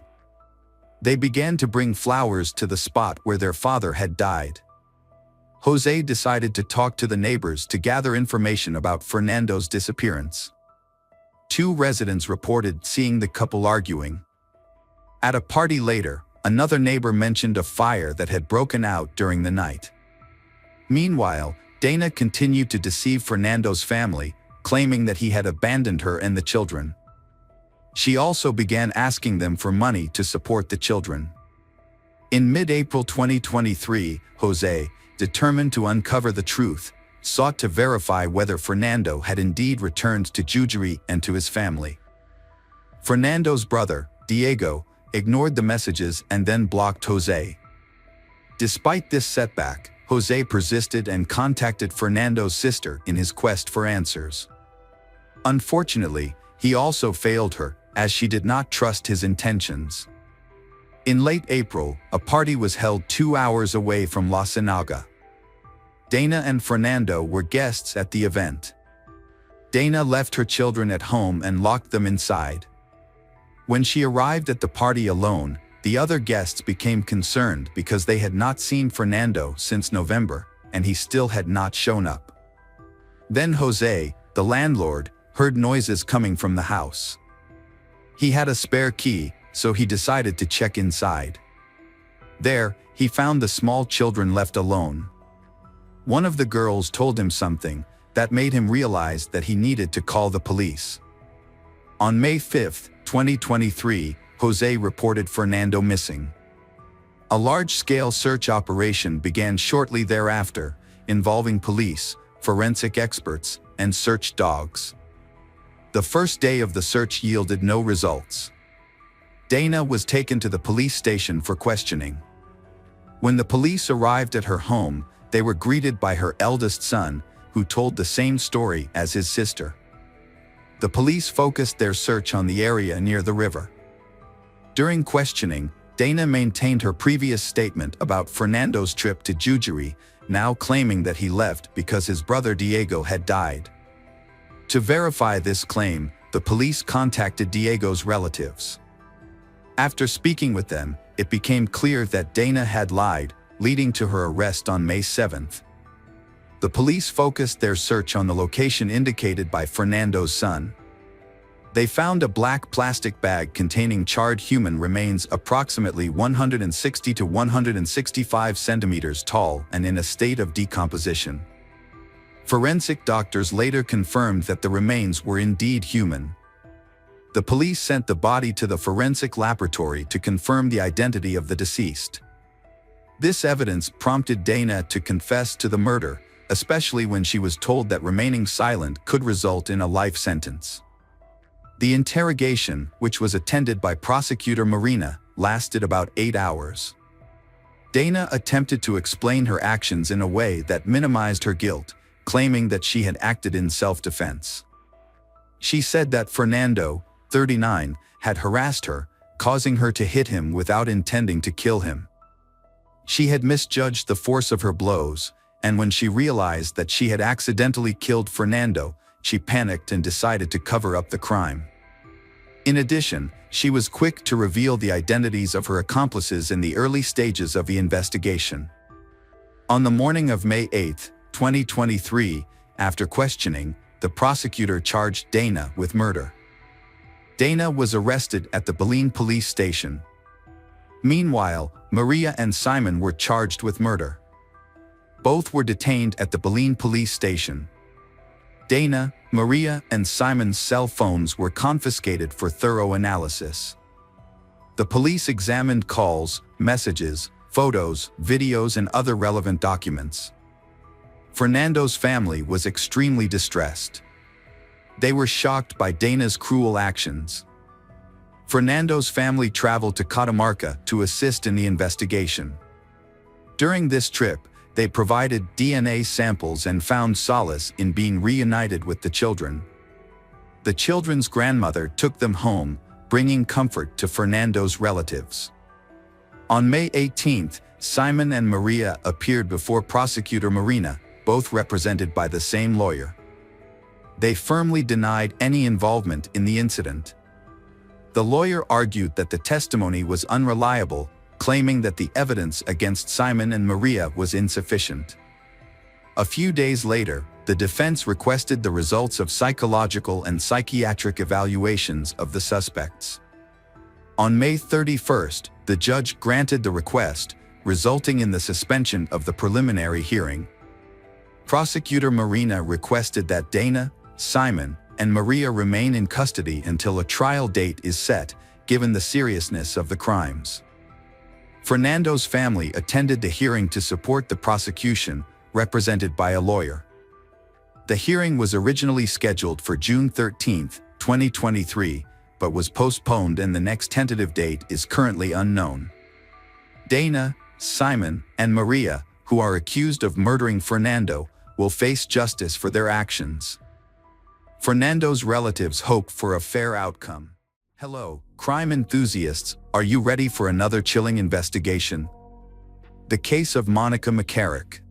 They began to bring flowers to the spot where their father had died. Jose decided to talk to the neighbors to gather information about Fernando's disappearance. 2 residents reported seeing the couple arguing. At a party later, another neighbor mentioned a fire that had broken out during the night. Meanwhile, Dana continued to deceive Fernando's family, claiming that he had abandoned her and the children. She also began asking them for money to support the children. In mid-April 2023, Jose, determined to uncover the truth, sought to verify whether Fernando had indeed returned to Jujuri and to his family. Fernando's brother, Diego, ignored the messages and then blocked Jose. Despite this setback, Jose persisted and contacted Fernando's sister in his quest for answers. Unfortunately, he also failed her, as she did not trust his intentions. In late April, a party was held 2 hours away from La Ciénaga. Dana and Fernando were guests at the event. Dana left her children at home and locked them inside. When she arrived at the party alone, the other guests became concerned because they had not seen Fernando since November, and he still had not shown up. Then Jose, the landlord, heard noises coming from the house. He had a spare key, so he decided to check inside. There, he found the small children left alone. One of the girls told him something that made him realize that he needed to call the police. On May 5, 2023, Jose reported Fernando missing. A large-scale search operation began shortly thereafter, involving police, forensic experts, and search dogs. The first day of the search yielded no results. Dana was taken to the police station for questioning. When the police arrived at her home, they were greeted by her eldest son, who told the same story as his sister. The police focused their search on the area near the river. During questioning, Dana maintained her previous statement about Fernando's trip to Jujuri, now claiming that he left because his brother Diego had died. To verify this claim, the police contacted Diego's relatives. After speaking with them, it became clear that Dana had lied, leading to her arrest on May 7th. The police focused their search on the location indicated by Fernando's son. They found a black plastic bag containing charred human remains approximately 160 to 165 centimeters tall and in a state of decomposition. Forensic doctors later confirmed that the remains were indeed human. The police sent the body to the forensic laboratory to confirm the identity of the deceased. This evidence prompted Dana to confess to the murder, especially when she was told that remaining silent could result in a life sentence. The interrogation, which was attended by prosecutor Marina, lasted about 8 hours. Dana attempted to explain her actions in a way that minimized her guilt, claiming that she had acted in self-defense. She said that Fernando, 39, had harassed her, causing her to hit him without intending to kill him. She had misjudged the force of her blows, and when she realized that she had accidentally killed Fernando, she panicked and decided to cover up the crime. In addition, she was quick to reveal the identities of her accomplices in the early stages of the investigation. On the morning of May 8, 2023, after questioning, the prosecutor charged Dana with murder. Dana was arrested at the Belém police station. Meanwhile, Maria and Simon were charged with murder. Both were detained at the Belém police station. Dana, Maria, and Simon's cell phones were confiscated for thorough analysis. The police examined calls, messages, photos, videos, and other relevant documents. Fernando's family was extremely distressed. They were shocked by Dana's cruel actions. Fernando's family traveled to Catamarca to assist in the investigation. During this trip, they provided DNA samples and found solace in being reunited with the children. The children's grandmother took them home, bringing comfort to Fernando's relatives. On May 18, Simon and Maria appeared before prosecutor Marina, both represented by the same lawyer. They firmly denied any involvement in the incident. The lawyer argued that the testimony was unreliable, claiming that the evidence against Simon and Maria was insufficient. A few days later, the defense requested the results of psychological and psychiatric evaluations of the suspects. On May 31, the judge granted the request, resulting in the suspension of the preliminary hearing. Prosecutor Marina requested that Dana, Simon, and Maria remain in custody until a trial date is set, given the seriousness of the crimes. Fernando's family attended the hearing to support the prosecution, represented by a lawyer. The hearing was originally scheduled for June 13, 2023, but was postponed and the next tentative date is currently unknown. Dana, Simon, and Maria, who are accused of murdering Fernando, will face justice for their actions. Fernando's relatives hope for a fair outcome. Hello, crime enthusiasts, are you ready for another chilling investigation? The case of Monica McCarrick.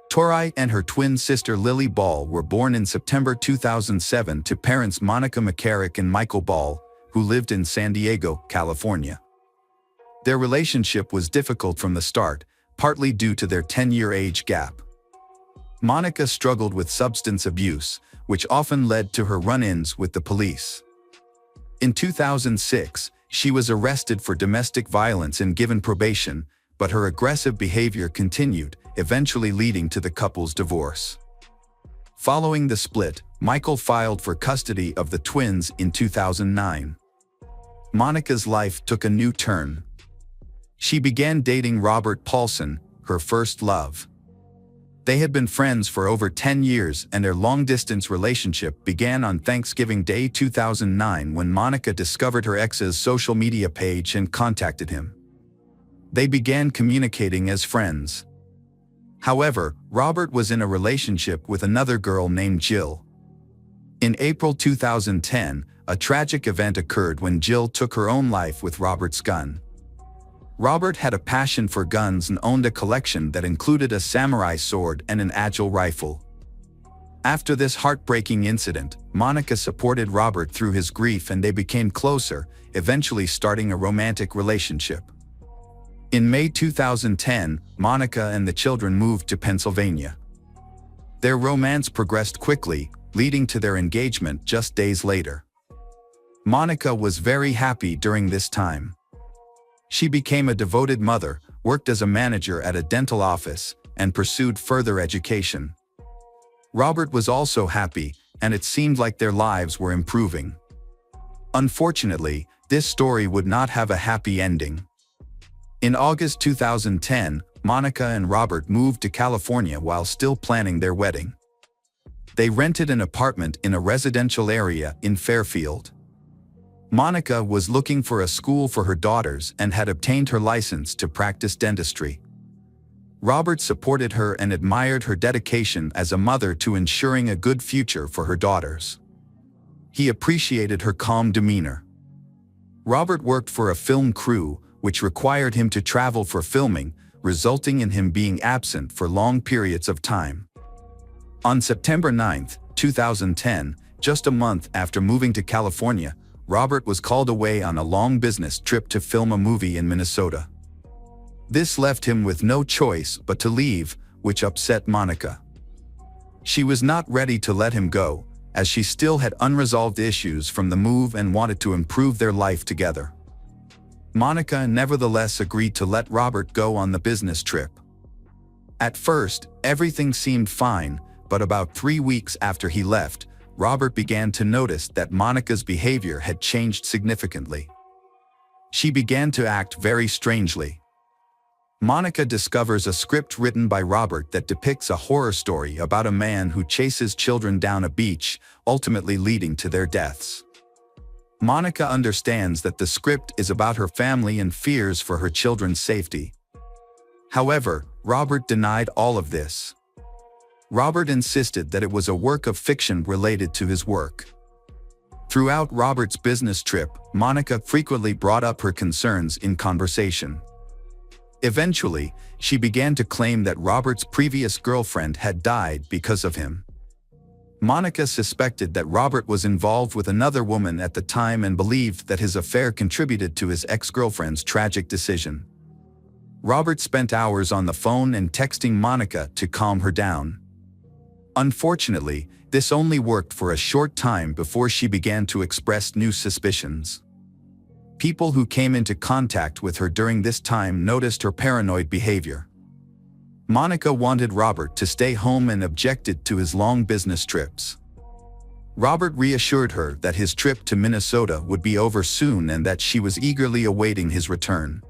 Tori and her twin sister Lily Ball were born in September 2007 to parents Monica McCarrick and Michael Ball, who lived in San Diego, California. Their relationship was difficult from the start, partly due to their 10-year age gap. Monica struggled with substance abuse, which often led to her run-ins with the police. In 2006, she was arrested for domestic violence and given probation, but her aggressive behavior continued, eventually leading to the couple's divorce. Following the split, Michael filed for custody of the twins in 2009. Monica's life took a new turn. She began dating Robert Paulson, her first love. They had been friends for over 10 years and their long-distance relationship began on Thanksgiving Day 2009 when Monica discovered her ex's social media page and contacted him. They began communicating as friends. However, Robert was in a relationship with another girl named Jill. In April 2010, a tragic event occurred when Jill took her own life with Robert's gun. Robert had a passion for guns and owned a collection that included a samurai sword and an agile rifle. After this heartbreaking incident, Monica supported Robert through his grief and they became closer, eventually starting a romantic relationship. In May 2010, Monica and the children moved to Pennsylvania. Their romance progressed quickly, leading to their engagement just days later. Monica was very happy during this time. She became a devoted mother, worked as a manager at a dental office, and pursued further education. Robert was also happy, and it seemed like their lives were improving. Unfortunately, this story would not have a happy ending. In August 2010, Monica and Robert moved to California while still planning their wedding. They rented an apartment in a residential area in Fairfield. Monica was looking for a school for her daughters and had obtained her license to practice dentistry. Robert supported her and admired her dedication as a mother to ensuring a good future for her daughters. He appreciated her calm demeanor. Robert worked for a film crew, which required him to travel for filming, resulting in him being absent for long periods of time. On September 9, 2010, just a month after moving to California, Robert was called away on a long business trip to film a movie in Minnesota. This left him with no choice but to leave, which upset Monica. She was not ready to let him go, as she still had unresolved issues from the move and wanted to improve their life together. Monica nevertheless agreed to let Robert go on the business trip. At first, everything seemed fine, but about 3 weeks after he left, Robert began to notice that Monica's behavior had changed significantly. She began to act very strangely. Monica discovers a script written by Robert that depicts a horror story about a man who chases children down a beach, ultimately leading to their deaths. Monica understands that the script is about her family and fears for her children's safety. However, Robert denied all of this. Robert insisted that it was a work of fiction related to his work. Throughout Robert's business trip, Monica frequently brought up her concerns in conversation. Eventually, she began to claim that Robert's previous girlfriend had died because of him. Monica suspected that Robert was involved with another woman at the time and believed that his affair contributed to his ex-girlfriend's tragic decision. Robert spent hours on the phone and texting Monica to calm her down. Unfortunately, this only worked for a short time before she began to express new suspicions. People who came into contact with her during this time noticed her paranoid behavior. Monica wanted Robert to stay home and objected to his long business trips. Robert reassured her that his trip to Minnesota would be over soon and that she was eagerly awaiting his return.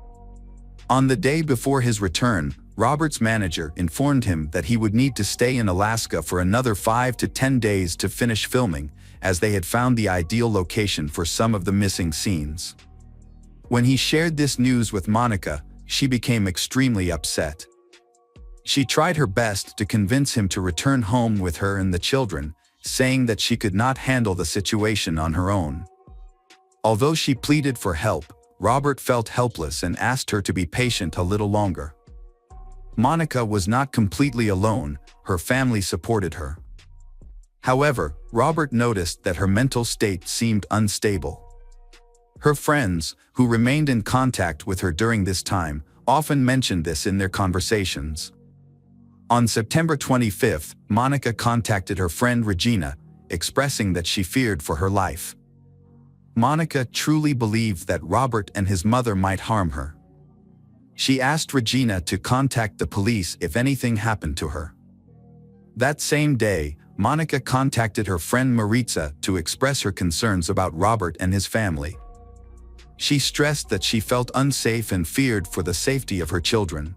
On the day before his return, Robert's manager informed him that he would need to stay in Alaska for another 5 to 10 days to finish filming, as they had found the ideal location for some of the missing scenes. When he shared this news with Monica, she became extremely upset. She tried her best to convince him to return home with her and the children, saying that she could not handle the situation on her own. Although she pleaded for help, Robert felt helpless and asked her to be patient a little longer. Monica was not completely alone, her family supported her. However, Robert noticed that her mental state seemed unstable. Her friends, who remained in contact with her during this time, often mentioned this in their conversations. On September 25, Monica contacted her friend Regina, expressing that she feared for her life. Monica truly believed that Robert and his mother might harm her. She asked Regina to contact the police if anything happened to her. That same day, Monica contacted her friend Maritza to express her concerns about Robert and his family. She stressed that she felt unsafe and feared for the safety of her children.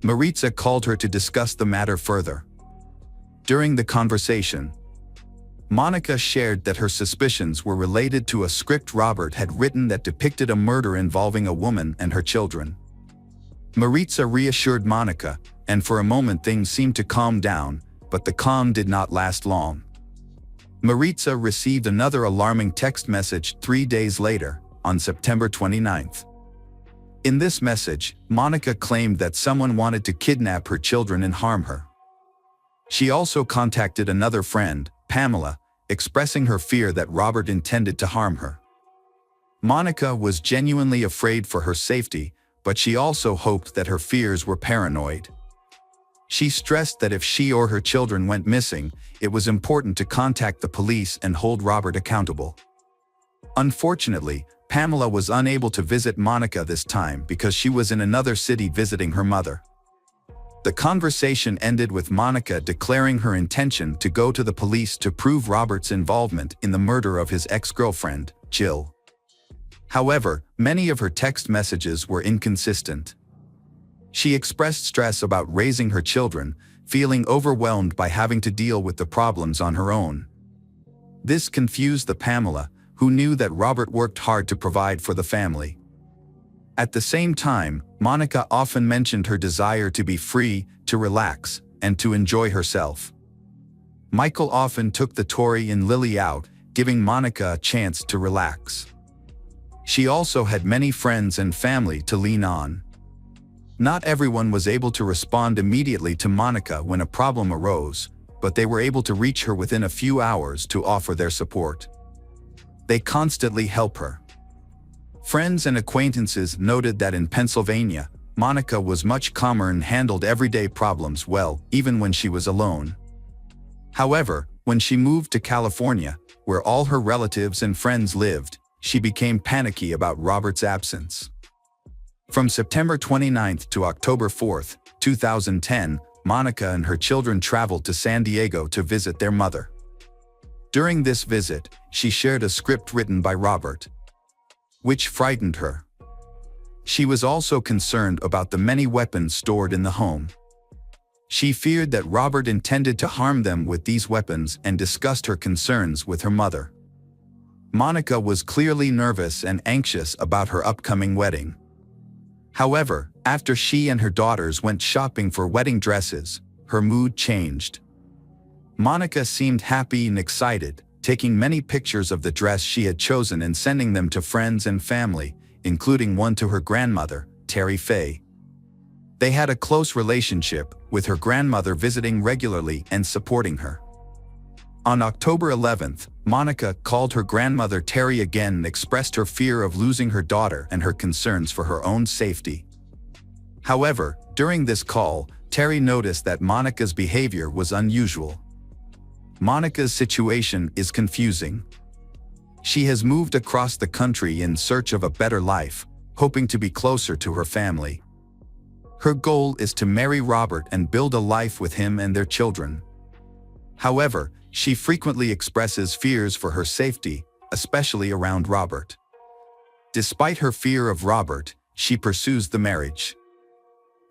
Maritza called her to discuss the matter further. During the conversation, Monica shared that her suspicions were related to a script Robert had written that depicted a murder involving a woman and her children. Maritza reassured Monica, and for a moment things seemed to calm down, but the calm did not last long. Maritza received another alarming text message 3 days later, on September 29th. In this message, Monica claimed that someone wanted to kidnap her children and harm her. She also contacted another friend, Pamela, expressing her fear that Robert intended to harm her. Monica was genuinely afraid for her safety, but she also hoped that her fears were paranoid. She stressed that if she or her children went missing, it was important to contact the police and hold Robert accountable. Unfortunately, Pamela was unable to visit Monica this time because she was in another city visiting her mother. The conversation ended with Monica declaring her intention to go to the police to prove Robert's involvement in the murder of his ex-girlfriend, Jill. However, many of her text messages were inconsistent. She expressed stress about raising her children, feeling overwhelmed by having to deal with the problems on her own. This confused the Pamela, who knew that Robert worked hard to provide for the family. At the same time, Monica often mentioned her desire to be free, to relax, and to enjoy herself. Michael often took the Tori and Lily out, giving Monica a chance to relax. She also had many friends and family to lean on. Not everyone was able to respond immediately to Monica when a problem arose, but they were able to reach her within a few hours to offer their support. They constantly help her. Friends and acquaintances noted that in Pennsylvania, Monica was much calmer and handled everyday problems well, even when she was alone. However, when she moved to California, where all her relatives and friends lived, she became panicky about Robert's absence. From September 29th to October 4th, 2010, Monica and her children traveled to San Diego to visit their mother. During this visit, she shared a script written by Robert, which frightened her. She was also concerned about the many weapons stored in the home. She feared that Robert intended to harm them with these weapons and discussed her concerns with her mother. Monica was clearly nervous and anxious about her upcoming wedding. However, after she and her daughters went shopping for wedding dresses, her mood changed. Monica seemed happy and excited, taking many pictures of the dress she had chosen and sending them to friends and family, including one to her grandmother, Terry Faye. They had a close relationship, with her grandmother visiting regularly and supporting her. On October 11th, Monica called her grandmother Terry again and expressed her fear of losing her daughter and her concerns for her own safety. However, during this call, Terry noticed that Monica's behavior was unusual. Monica's situation is confusing. She has moved across the country in search of a better life, hoping to be closer to her family. Her goal is to marry Robert and build a life with him and their children. However, she frequently expresses fears for her safety, especially around Robert. Despite her fear of Robert, she pursues the marriage.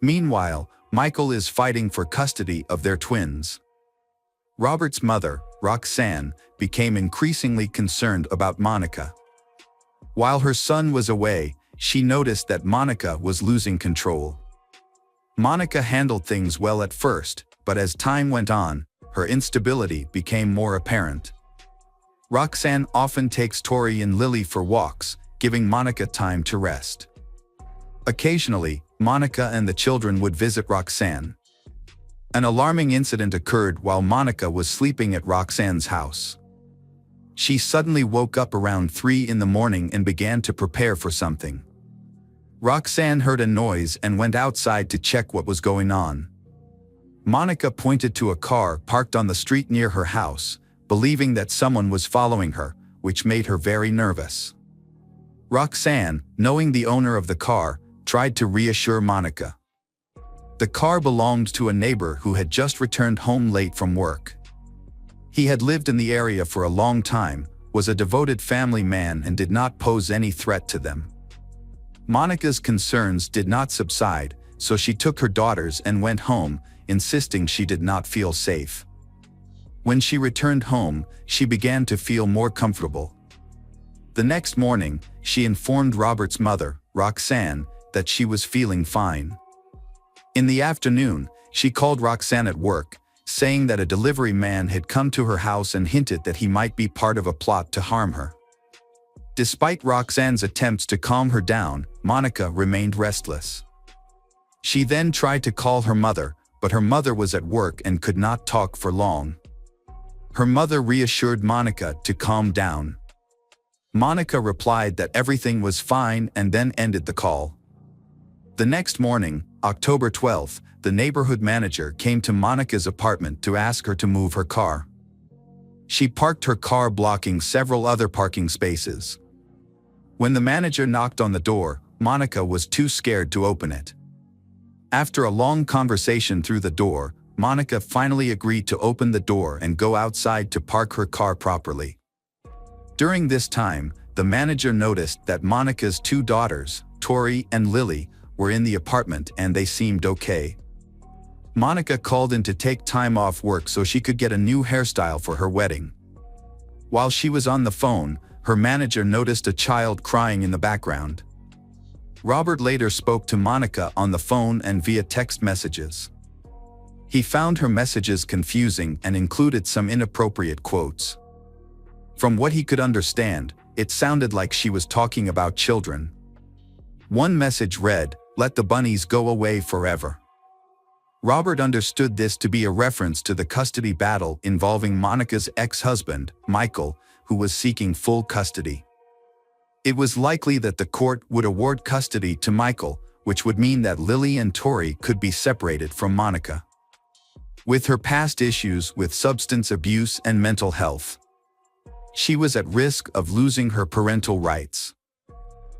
Meanwhile, Michael is fighting for custody of their twins. Robert's mother, Roxanne, became increasingly concerned about Monica. While her son was away, she noticed that Monica was losing control. Monica handled things well at first, but as time went on, her instability became more apparent. Roxanne often takes Tori and Lily for walks, giving Monica time to rest. Occasionally, Monica and the children would visit Roxanne. An alarming incident occurred while Monica was sleeping at Roxanne's house. She suddenly woke up around 3 in the morning and began to prepare for something. Roxanne heard a noise and went outside to check what was going on. Monica pointed to a car parked on the street near her house, believing that someone was following her, which made her very nervous. Roxanne, knowing the owner of the car, tried to reassure Monica. The car belonged to a neighbor who had just returned home late from work. He had lived in the area for a long time, was a devoted family man and did not pose any threat to them. Monica's concerns did not subside, so she took her daughters and went home, insisting she did not feel safe. When she returned home, she began to feel more comfortable. The next morning, she informed Robert's mother, Roxanne, that she was feeling fine. In the afternoon, she called Roxanne at work, saying that a delivery man had come to her house and hinted that he might be part of a plot to harm her. Despite Roxanne's attempts to calm her down, Monica remained restless. She then tried to call her mother, but her mother was at work and could not talk for long. Her mother reassured Monica to calm down. Monica replied that everything was fine and then ended the call. The next morning, October 12th, the neighborhood manager came to Monica's apartment to ask her to move her car. She parked her car blocking several other parking spaces. When the manager knocked on the door, Monica was too scared to open it. After a long conversation through the door, Monica finally agreed to open the door and go outside to park her car properly. During this time, the manager noticed that Monica's two daughters, Tori and Lily, were in the apartment and they seemed okay. Monica called in to take time off work so she could get a new hairstyle for her wedding. While she was on the phone, her manager noticed a child crying in the background. Robert later spoke to Monica on the phone and via text messages. He found her messages confusing and included some inappropriate quotes. From what he could understand, it sounded like she was talking about children. One message read, "Let the bunnies go away forever." Robert understood this to be a reference to the custody battle involving Monica's ex-husband, Michael, who was seeking full custody. It was likely that the court would award custody to Michael, which would mean that Lily and Tori could be separated from Monica. With her past issues with substance abuse and mental health, she was at risk of losing her parental rights.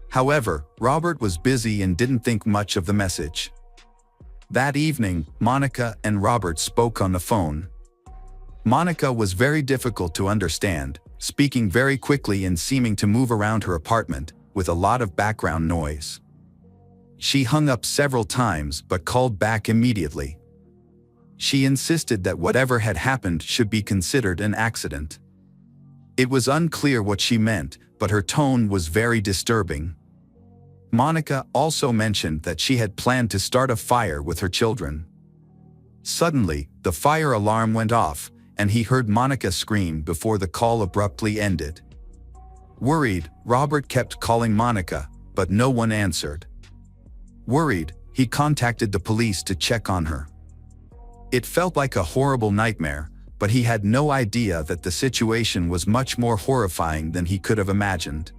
However, Robert was busy and didn't think much of the message. That evening, Monica and Robert spoke on the phone. Monica was very difficult to understand, speaking very quickly and seeming to move around her apartment, with a lot of background noise. She hung up several times but called back immediately. She insisted that whatever had happened should be considered an accident. It was unclear what she meant, but her tone was very disturbing. Monica also mentioned that she had planned to start a fire with her children. Suddenly, the fire alarm went off, and he heard Monica scream before the call abruptly ended. Worried, Robert kept calling Monica, but no one answered. Worried, he contacted the police to check on her. It felt like a horrible nightmare, but he had no idea that the situation was much more horrifying than he could have imagined.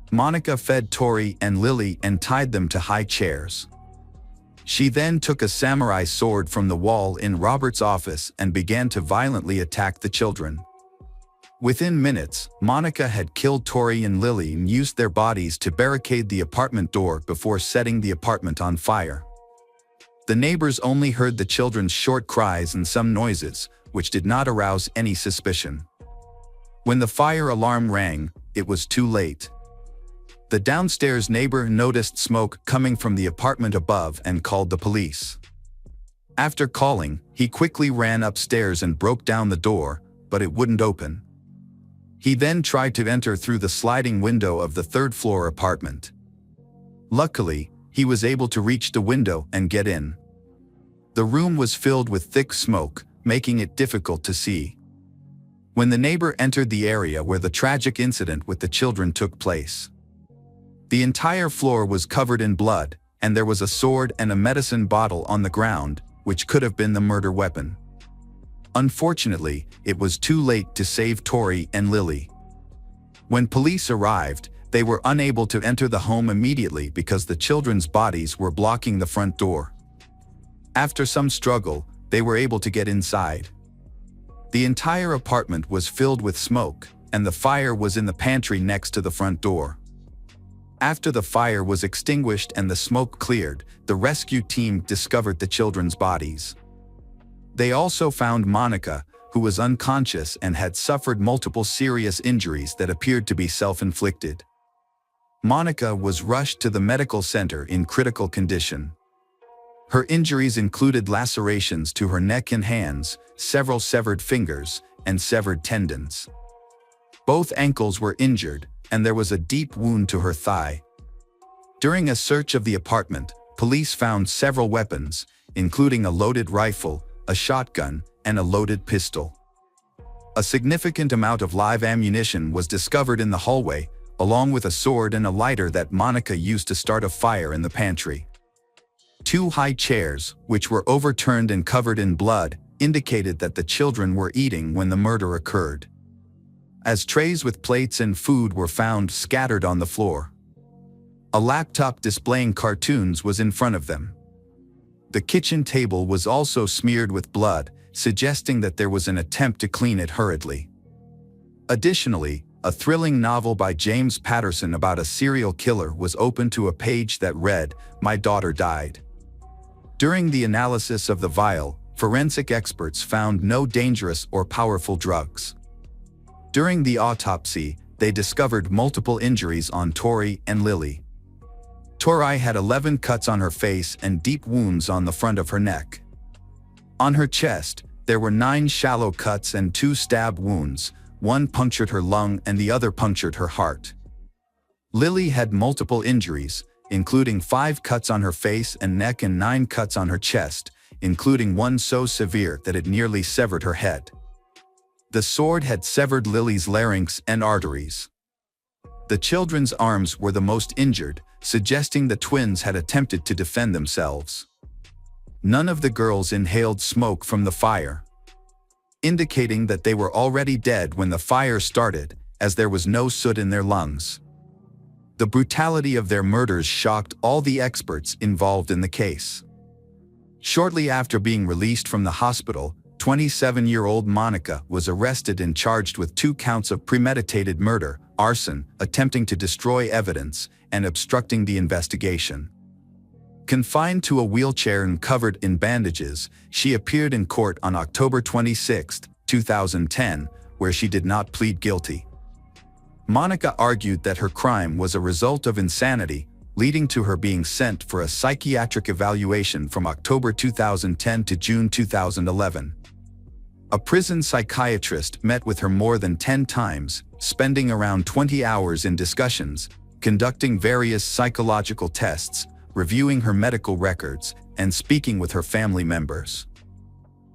Monica fed Tori and Lily and tied them to high chairs. She then took a samurai sword from the wall in Robert's office and began to violently attack the children. Within minutes, Monica had killed Tori and Lily and used their bodies to barricade the apartment door before setting the apartment on fire. The neighbors only heard the children's short cries and some noises, which did not arouse any suspicion. When the fire alarm rang, it was too late. The downstairs neighbor noticed smoke coming from the apartment above and called the police. After calling, he quickly ran upstairs and broke down the door, but it wouldn't open. He then tried to enter through the sliding window of the third-floor apartment. Luckily, he was able to reach the window and get in. The room was filled with thick smoke, making it difficult to see. When the neighbor entered the area where the tragic incident with the children took place, the entire floor was covered in blood, and there was a sword and a medicine bottle on the ground, which could have been the murder weapon. Unfortunately, it was too late to save Tori and Lily. When police arrived, they were unable to enter the home immediately because the children's bodies were blocking the front door. After some struggle, they were able to get inside. The entire apartment was filled with smoke, and the fire was in the pantry next to the front door. After the fire was extinguished and the smoke cleared, the rescue team discovered the children's bodies. They also found Monica, who was unconscious and had suffered multiple serious injuries that appeared to be self-inflicted. Monica was rushed to the medical center in critical condition. Her injuries included lacerations to her neck and hands, several severed fingers, and severed tendons. Both ankles were injured, and there was a deep wound to her thigh. During a search of the apartment, police found several weapons, including a loaded rifle, a shotgun, and a loaded pistol. A significant amount of live ammunition was discovered in the hallway, along with a sword and a lighter that Monica used to start a fire in the pantry. 2 high chairs, which were overturned and covered in blood, indicated that the children were eating when the murder occurred, as trays with plates and food were found scattered on the floor. A laptop displaying cartoons was in front of them. The kitchen table was also smeared with blood, suggesting that there was an attempt to clean it hurriedly. Additionally, a thrilling novel by James Patterson about a serial killer was opened to a page that read, "My daughter died." During the analysis of the vial, forensic experts found no dangerous or powerful drugs. During the autopsy, they discovered multiple injuries on Tori and Lily. Tori had 11 cuts on her face and deep wounds on the front of her neck. On her chest, there were 9 shallow cuts and 2 stab wounds. One punctured her lung and the other punctured her heart. Lily had multiple injuries, including 5 cuts on her face and neck and 9 cuts on her chest, including one so severe that it nearly severed her head. The sword had severed Lily's larynx and arteries. The children's arms were the most injured, suggesting the twins had attempted to defend themselves. None of the girls inhaled smoke from the fire, indicating that they were already dead when the fire started, as there was no soot in their lungs. The brutality of their murders shocked all the experts involved in the case. Shortly after being released from the hospital, 27-year-old Monica was arrested and charged with 2 counts of premeditated murder, arson, attempting to destroy evidence, and obstructing the investigation. Confined to a wheelchair and covered in bandages, she appeared in court on October 26, 2010, where she did not plead guilty. Monica argued that her crime was a result of insanity, leading to her being sent for a psychiatric evaluation from October 2010 to June 2011. A prison psychiatrist met with her more than 10 times, spending around 20 hours in discussions, conducting various psychological tests, reviewing her medical records, and speaking with her family members.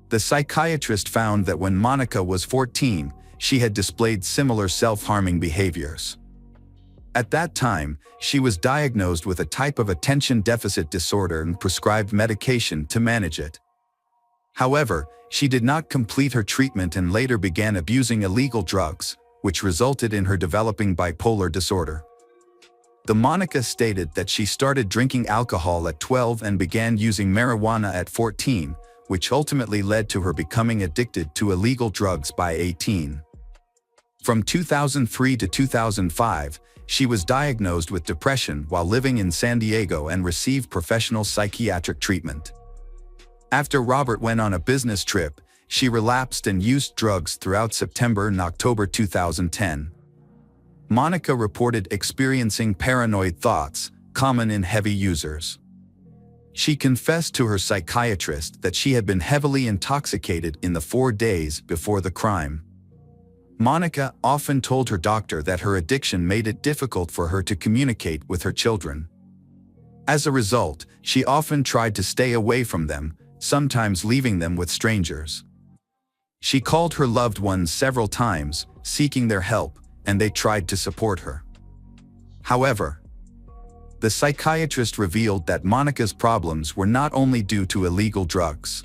The psychiatrist found that when Monica was 14, she had displayed similar self-harming behaviors. At that time, she was diagnosed with a type of attention deficit disorder and prescribed medication to manage it. However, she did not complete her treatment and later began abusing illegal drugs, which resulted in her developing bipolar disorder. The Monica stated that she started drinking alcohol at 12 and began using marijuana at 14, which ultimately led to her becoming addicted to illegal drugs by 18. From 2003 to 2005, she was diagnosed with depression while living in San Diego and received professional psychiatric treatment. After Robert went on a business trip, she relapsed and used drugs throughout September and October 2010. Monica reported experiencing paranoid thoughts, common in heavy users. She confessed to her psychiatrist that she had been heavily intoxicated in the 4 days before the crime. Monica often told her doctor that her addiction made it difficult for her to communicate with her children. As a result, she often tried to stay away from them, sometimes leaving them with strangers. She called her loved ones several times, seeking their help, and they tried to support her. However, the psychiatrist revealed that Monica's problems were not only due to illegal drugs.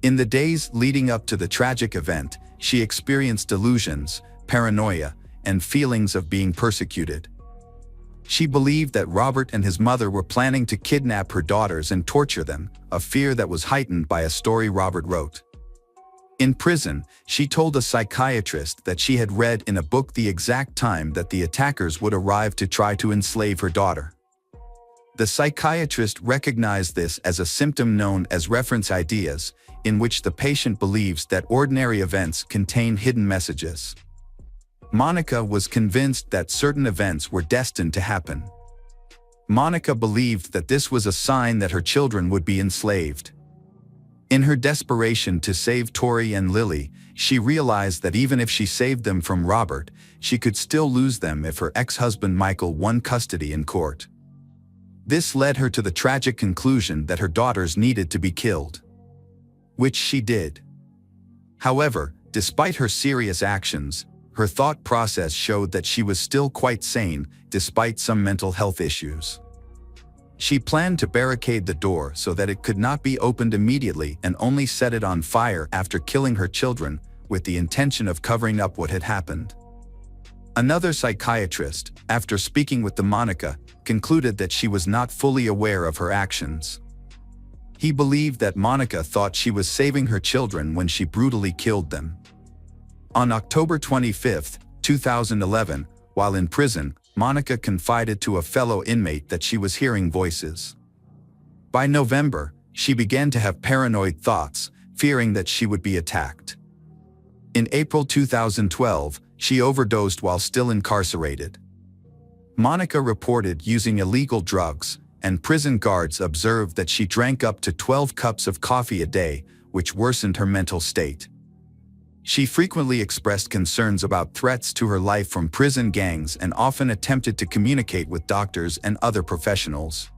In the days leading up to the tragic event, she experienced delusions, paranoia, and feelings of being persecuted. She believed that Robert and his mother were planning to kidnap her daughters and torture them, a fear that was heightened by a story Robert wrote. In prison, she told a psychiatrist that she had read in a book the exact time that the attackers would arrive to try to enslave her daughter. The psychiatrist recognized this as a symptom known as reference ideas, in which the patient believes that ordinary events contain hidden messages. Monica was convinced that certain events were destined to happen. Monica believed that this was a sign that her children would be enslaved. In her desperation to save Tori and Lily, she realized that even if she saved them from Robert, she could still lose them if her ex-husband Michael won custody in court. This led her to the tragic conclusion that her daughters needed to be killed, which she did. However, despite her serious actions, her thought process showed that she was still quite sane despite some mental health issues. She planned to barricade the door so that it could not be opened immediately and only set it on fire after killing her children with the intention of covering up what had happened. Another psychiatrist, after speaking with Monica, concluded that she was not fully aware of her actions. He believed that Monica thought she was saving her children when she brutally killed them. On October 25, 2011, while in prison, Monica confided to a fellow inmate that she was hearing voices. By November, she began to have paranoid thoughts, fearing that she would be attacked. In April 2012, she overdosed while still incarcerated. Monica reported using illegal drugs, and prison guards observed that she drank up to 12 cups of coffee a day, which worsened her mental state. She frequently expressed concerns about threats to her life from prison gangs and often attempted to communicate with doctors and other professionals.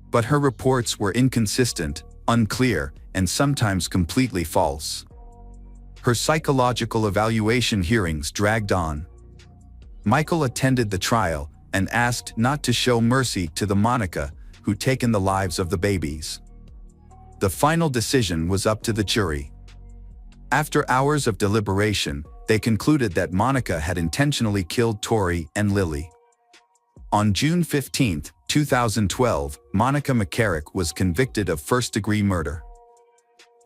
But her reports were inconsistent, unclear, and sometimes completely false. Her psychological evaluation hearings dragged on. Michael attended the trial and asked not to show mercy to the Monica who'd taken the lives of the babies. The final decision was up to the jury. After hours of deliberation, they concluded that Monica had intentionally killed Tori and Lily. On June 15, 2012, Monica McCarrick was convicted of first-degree murder.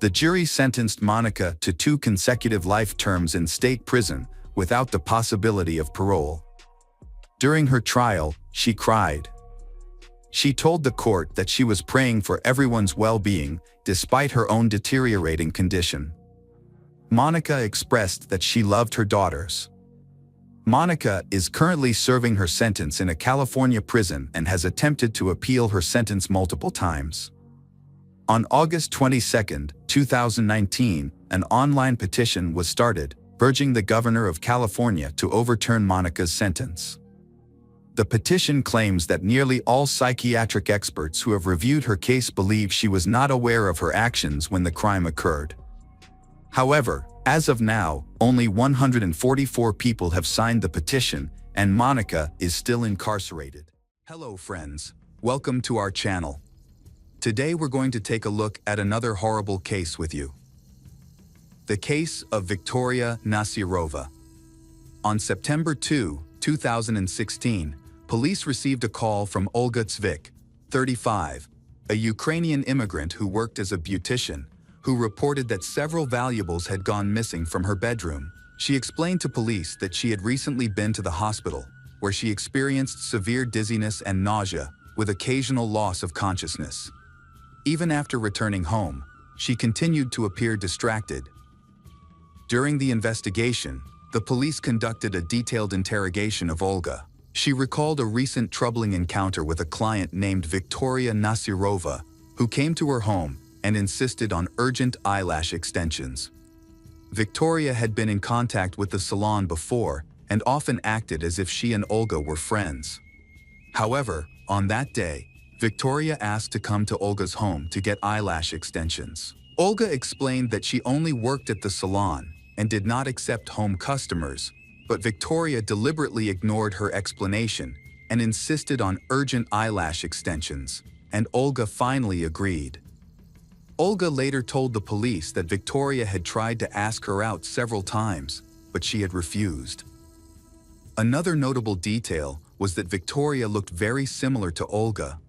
The jury sentenced Monica to 2 consecutive life terms in state prison without the possibility of parole. During her trial, she cried. She told the court that she was praying for everyone's well-being despite her own deteriorating condition. Monica expressed that she loved her daughters. Monica is currently serving her sentence in a California prison and has attempted to appeal her sentence multiple times. On August 22, 2019, an online petition was started, urging the governor of California to overturn Monica's sentence. The petition claims that nearly all psychiatric experts who have reviewed her case believe she was not aware of her actions when the crime occurred. However, as of now, only 144 people have signed the petition, and Monica is still incarcerated. Hello friends, welcome to our channel. Today we're going to take a look at another horrible case with you. The case of Victoria Nasirova. On September 2, 2016, police received a call from Olga Tsvik, 35, a Ukrainian immigrant who worked as a beautician, who reported that several valuables had gone missing from her bedroom. She explained to police that she had recently been to the hospital, where she experienced severe dizziness and nausea, with occasional loss of consciousness. Even after returning home, she continued to appear distracted. During the investigation, the police conducted a detailed interrogation of Olga. She recalled a recent troubling encounter with a client named Victoria Nasirova, who came to her home and insisted on urgent eyelash extensions. Victoria had been in contact with the salon before and often acted as if she and Olga were friends. However, on that day, Victoria asked to come to Olga's home to get eyelash extensions. Olga explained that she only worked at the salon and did not accept home customers, but Victoria deliberately ignored her explanation and insisted on urgent eyelash extensions, and Olga finally agreed. Olga later told the police that Victoria had tried to ask her out several times, but she had refused. Another notable detail was that Victoria looked very similar to Olga,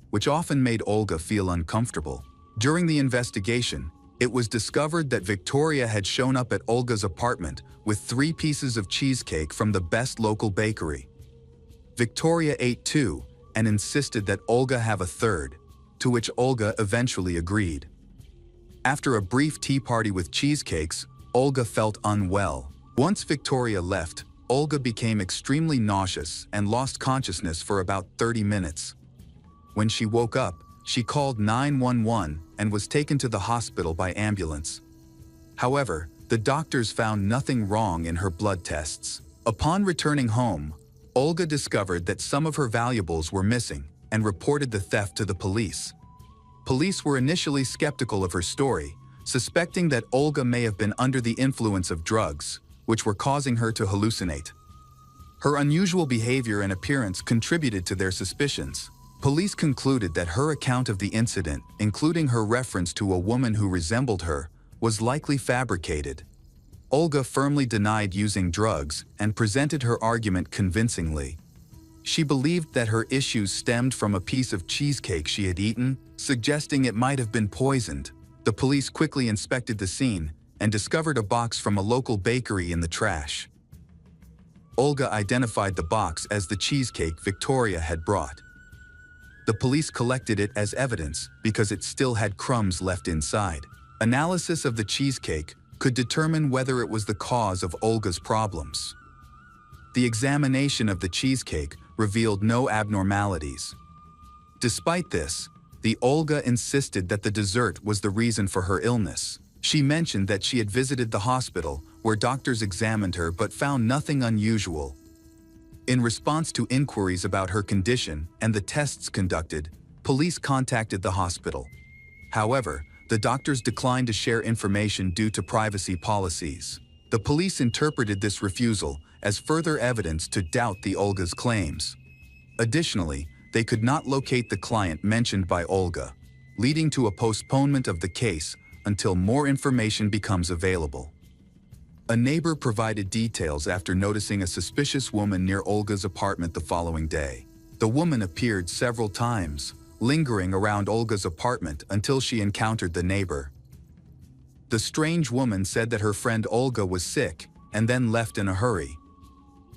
which often made Olga feel uncomfortable. During the investigation, it was discovered that Victoria had shown up at Olga's apartment with 3 pieces of cheesecake from the best local bakery. Victoria ate 2 and insisted that Olga have a third, to which Olga eventually agreed. After a brief tea party with cheesecakes, Olga felt unwell. Once Victoria left, Olga became extremely nauseous and lost consciousness for about 30 minutes. When she woke up, she called 911 and was taken to the hospital by ambulance. However, the doctors found nothing wrong in her blood tests. Upon returning home, Olga discovered that some of her valuables were missing, and reported the theft to the police. Police were initially skeptical of her story, suspecting that Olga may have been under the influence of drugs, which were causing her to hallucinate. Her unusual behavior and appearance contributed to their suspicions. Police concluded that her account of the incident, including her reference to a woman who resembled her, was likely fabricated. Olga firmly denied using drugs and presented her argument convincingly. She believed that her issues stemmed from a piece of cheesecake she had eaten, suggesting it might have been poisoned. The police quickly inspected the scene and discovered a box from a local bakery in the trash. Olga identified the box as the cheesecake Victoria had brought. The police collected it as evidence because it still had crumbs left inside. Analysis of the cheesecake could determine whether it was the cause of Olga's problems. The examination of the cheesecake revealed no abnormalities. Despite this, the Olga insisted that the dessert was the reason for her illness. She mentioned that she had visited the hospital, where doctors examined her but found nothing unusual. In response to inquiries about her condition and the tests conducted, police contacted the hospital. However, the doctors declined to share information due to privacy policies. The police interpreted this refusal as further evidence to doubt the Olga's claims. Additionally, they could not locate the client mentioned by Olga, leading to a postponement of the case until more information becomes available. A neighbor provided details after noticing a suspicious woman near Olga's apartment the following day. The woman appeared several times, lingering around Olga's apartment until she encountered the neighbor. The strange woman said that her friend Olga was sick and then left in a hurry.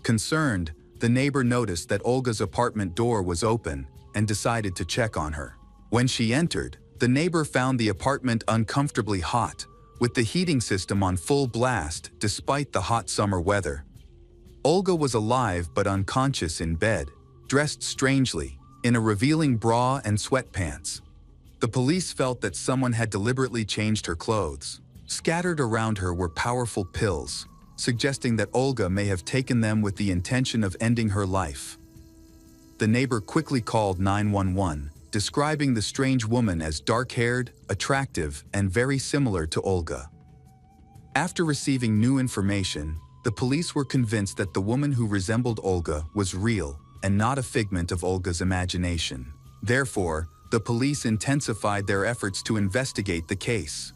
Concerned, the neighbor noticed that Olga's apartment door was open and decided to check on her. When she entered, the neighbor found the apartment uncomfortably hot, with the heating system on full blast despite the hot summer weather. Olga was alive but unconscious in bed, dressed strangely, in a revealing bra and sweatpants. The police felt that someone had deliberately changed her clothes. Scattered around her were powerful pills, suggesting that Olga may have taken them with the intention of ending her life. The neighbor quickly called 911, describing the strange woman as dark-haired, attractive, and very similar to Olga. After receiving new information, the police were convinced that the woman who resembled Olga was real and not a figment of Olga's imagination. Therefore, the police intensified their efforts to investigate the case.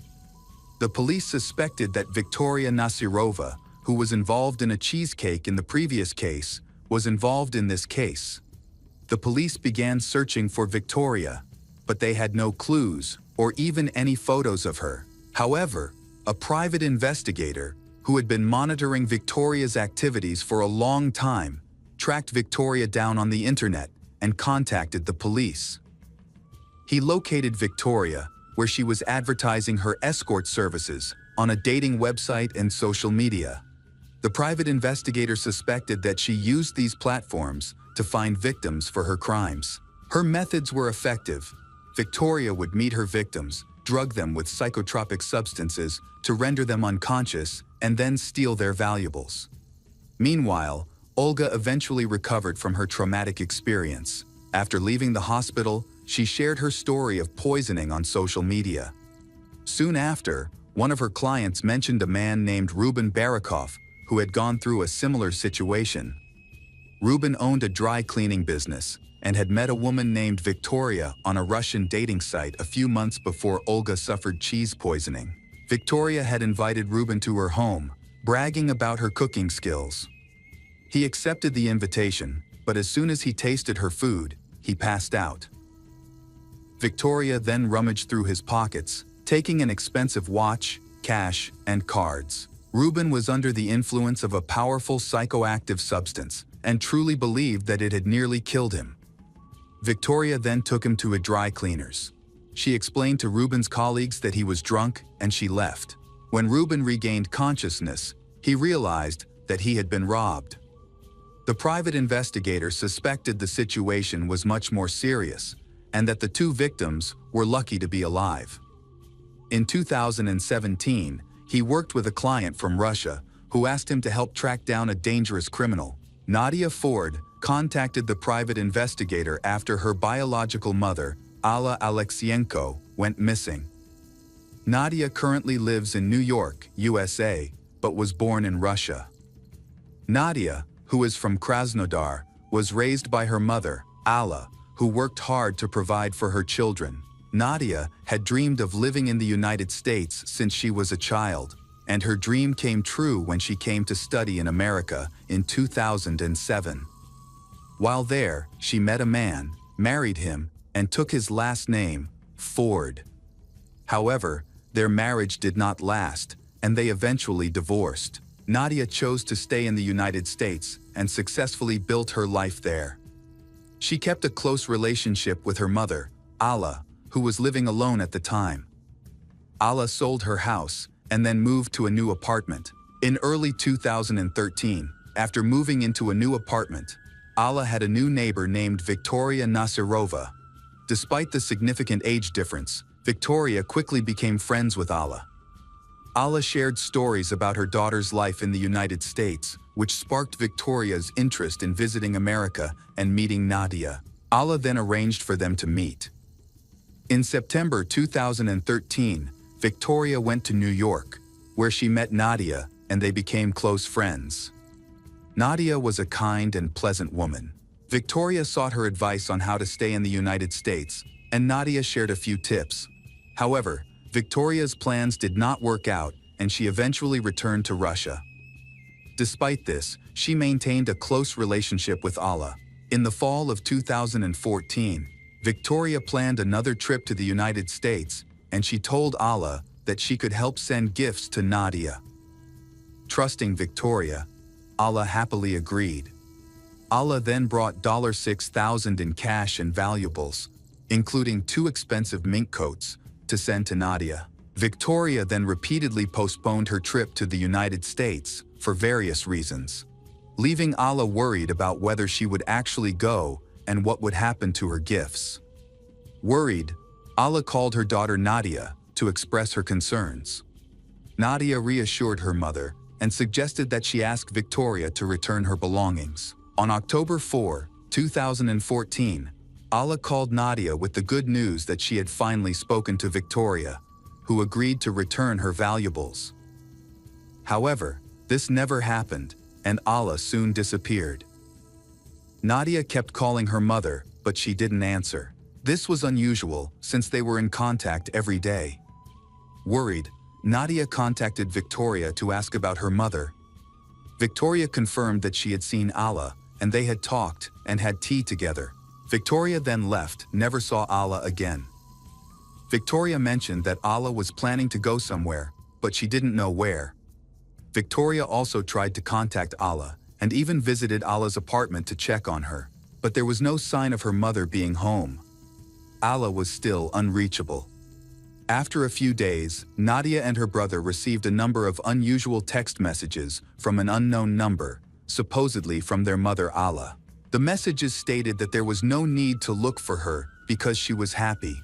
The police suspected that Victoria Nasirova, who was involved in a cheesecake in the previous case, was involved in this case. The police began searching for Victoria, but they had no clues or even any photos of her. However, a private investigator, who had been monitoring Victoria's activities for a long time, tracked Victoria down on the internet and contacted the police. He located Victoria, where she was advertising her escort services on a dating website and social media. The private investigator suspected that she used these platforms to find victims for her crimes. Her methods were effective. Victoria would meet her victims, drug them with psychotropic substances to render them unconscious, and then steal their valuables. Meanwhile, Olga eventually recovered from her traumatic experience. After leaving the hospital, she shared her story of poisoning on social media. Soon after, one of her clients mentioned a man named Ruben Barakov who had gone through a similar situation. Ruben owned a dry cleaning business and had met a woman named Victoria on a Russian dating site a few months before Olga suffered cheese poisoning. Victoria had invited Ruben to her home, bragging about her cooking skills. He accepted the invitation, but as soon as he tasted her food, he passed out. Victoria then rummaged through his pockets, taking an expensive watch, cash, and cards. Ruben was under the influence of a powerful psychoactive substance and truly believed that it had nearly killed him. Victoria then took him to a dry cleaner's. She explained to Ruben's colleagues that he was drunk and she left. When Ruben regained consciousness, he realized that he had been robbed. The private investigator suspected the situation was much more serious and that the two victims were lucky to be alive. In 2017, he worked with a client from Russia who asked him to help track down a dangerous criminal. Nadia Ford contacted the private investigator after her biological mother, Alla Alexienko, went missing. Nadia currently lives in New York, USA, but was born in Russia. Nadia, who is from Krasnodar, was raised by her mother, Alla, who worked hard to provide for her children. Nadia had dreamed of living in the United States since she was a child, and her dream came true when she came to study in America in 2007. While there, she met a man, married him, and took his last name, Ford. However, their marriage did not last, and they eventually divorced. Nadia chose to stay in the United States and successfully built her life there. She kept a close relationship with her mother, Alla, who was living alone at the time. Alla sold her house and then moved to a new apartment. In early 2013, after moving into a new apartment, Alla had a new neighbor named Victoria Nasirova. Despite the significant age difference, Victoria quickly became friends with Alla. Alla shared stories about her daughter's life in the United States, which sparked Victoria's interest in visiting America and meeting Nadia. Alla then arranged for them to meet. In September 2013, Victoria went to New York, where she met Nadia, and they became close friends. Nadia was a kind and pleasant woman. Victoria sought her advice on how to stay in the United States, and Nadia shared a few tips. However, Victoria's plans did not work out, and she eventually returned to Russia. Despite this, she maintained a close relationship with Alla. In the fall of 2014, Victoria planned another trip to the United States, and she told Alla that she could help send gifts to Nadia. Trusting Victoria, Alla happily agreed. Alla then brought $6,000 in cash and valuables, including 2 expensive mink coats, to send to Nadia. Victoria then repeatedly postponed her trip to the United States for various reasons, leaving Alla worried about whether she would actually go and what would happen to her gifts. Worried, Alla called her daughter Nadia to express her concerns. Nadia reassured her mother and suggested that she ask Victoria to return her belongings. On October 4, 2014, Alla called Nadia with the good news that she had finally spoken to Victoria, who agreed to return her valuables. However, this never happened, and Alla soon disappeared. Nadia kept calling her mother, but she didn't answer. This was unusual since they were in contact every day. Worried, Nadia contacted Victoria to ask about her mother. Victoria confirmed that she had seen Alla, and they had talked and had tea together. Victoria then left, never saw Alla again. Victoria mentioned that Alla was planning to go somewhere, but she didn't know where. Victoria also tried to contact Alla and even visited Alla's apartment to check on her, but there was no sign of her mother being home. Alla was still unreachable. After a few days, Nadia and her brother received a number of unusual text messages from an unknown number, supposedly from their mother Alla. The messages stated that there was no need to look for her because she was happy.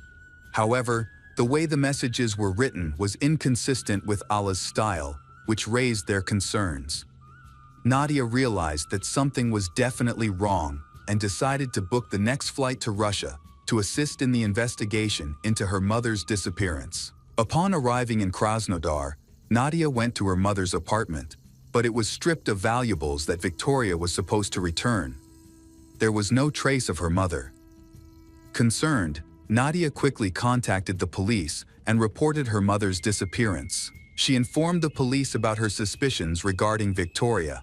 However, the way the messages were written was inconsistent with Alla's style, which raised their concerns. Nadia realized that something was definitely wrong and decided to book the next flight to Russia to assist in the investigation into her mother's disappearance. Upon arriving in Krasnodar, Nadia went to her mother's apartment, but it was stripped of valuables that Victoria was supposed to return. There was no trace of her mother. Concerned, Nadia quickly contacted the police and reported her mother's disappearance. She informed the police about her suspicions regarding Victoria,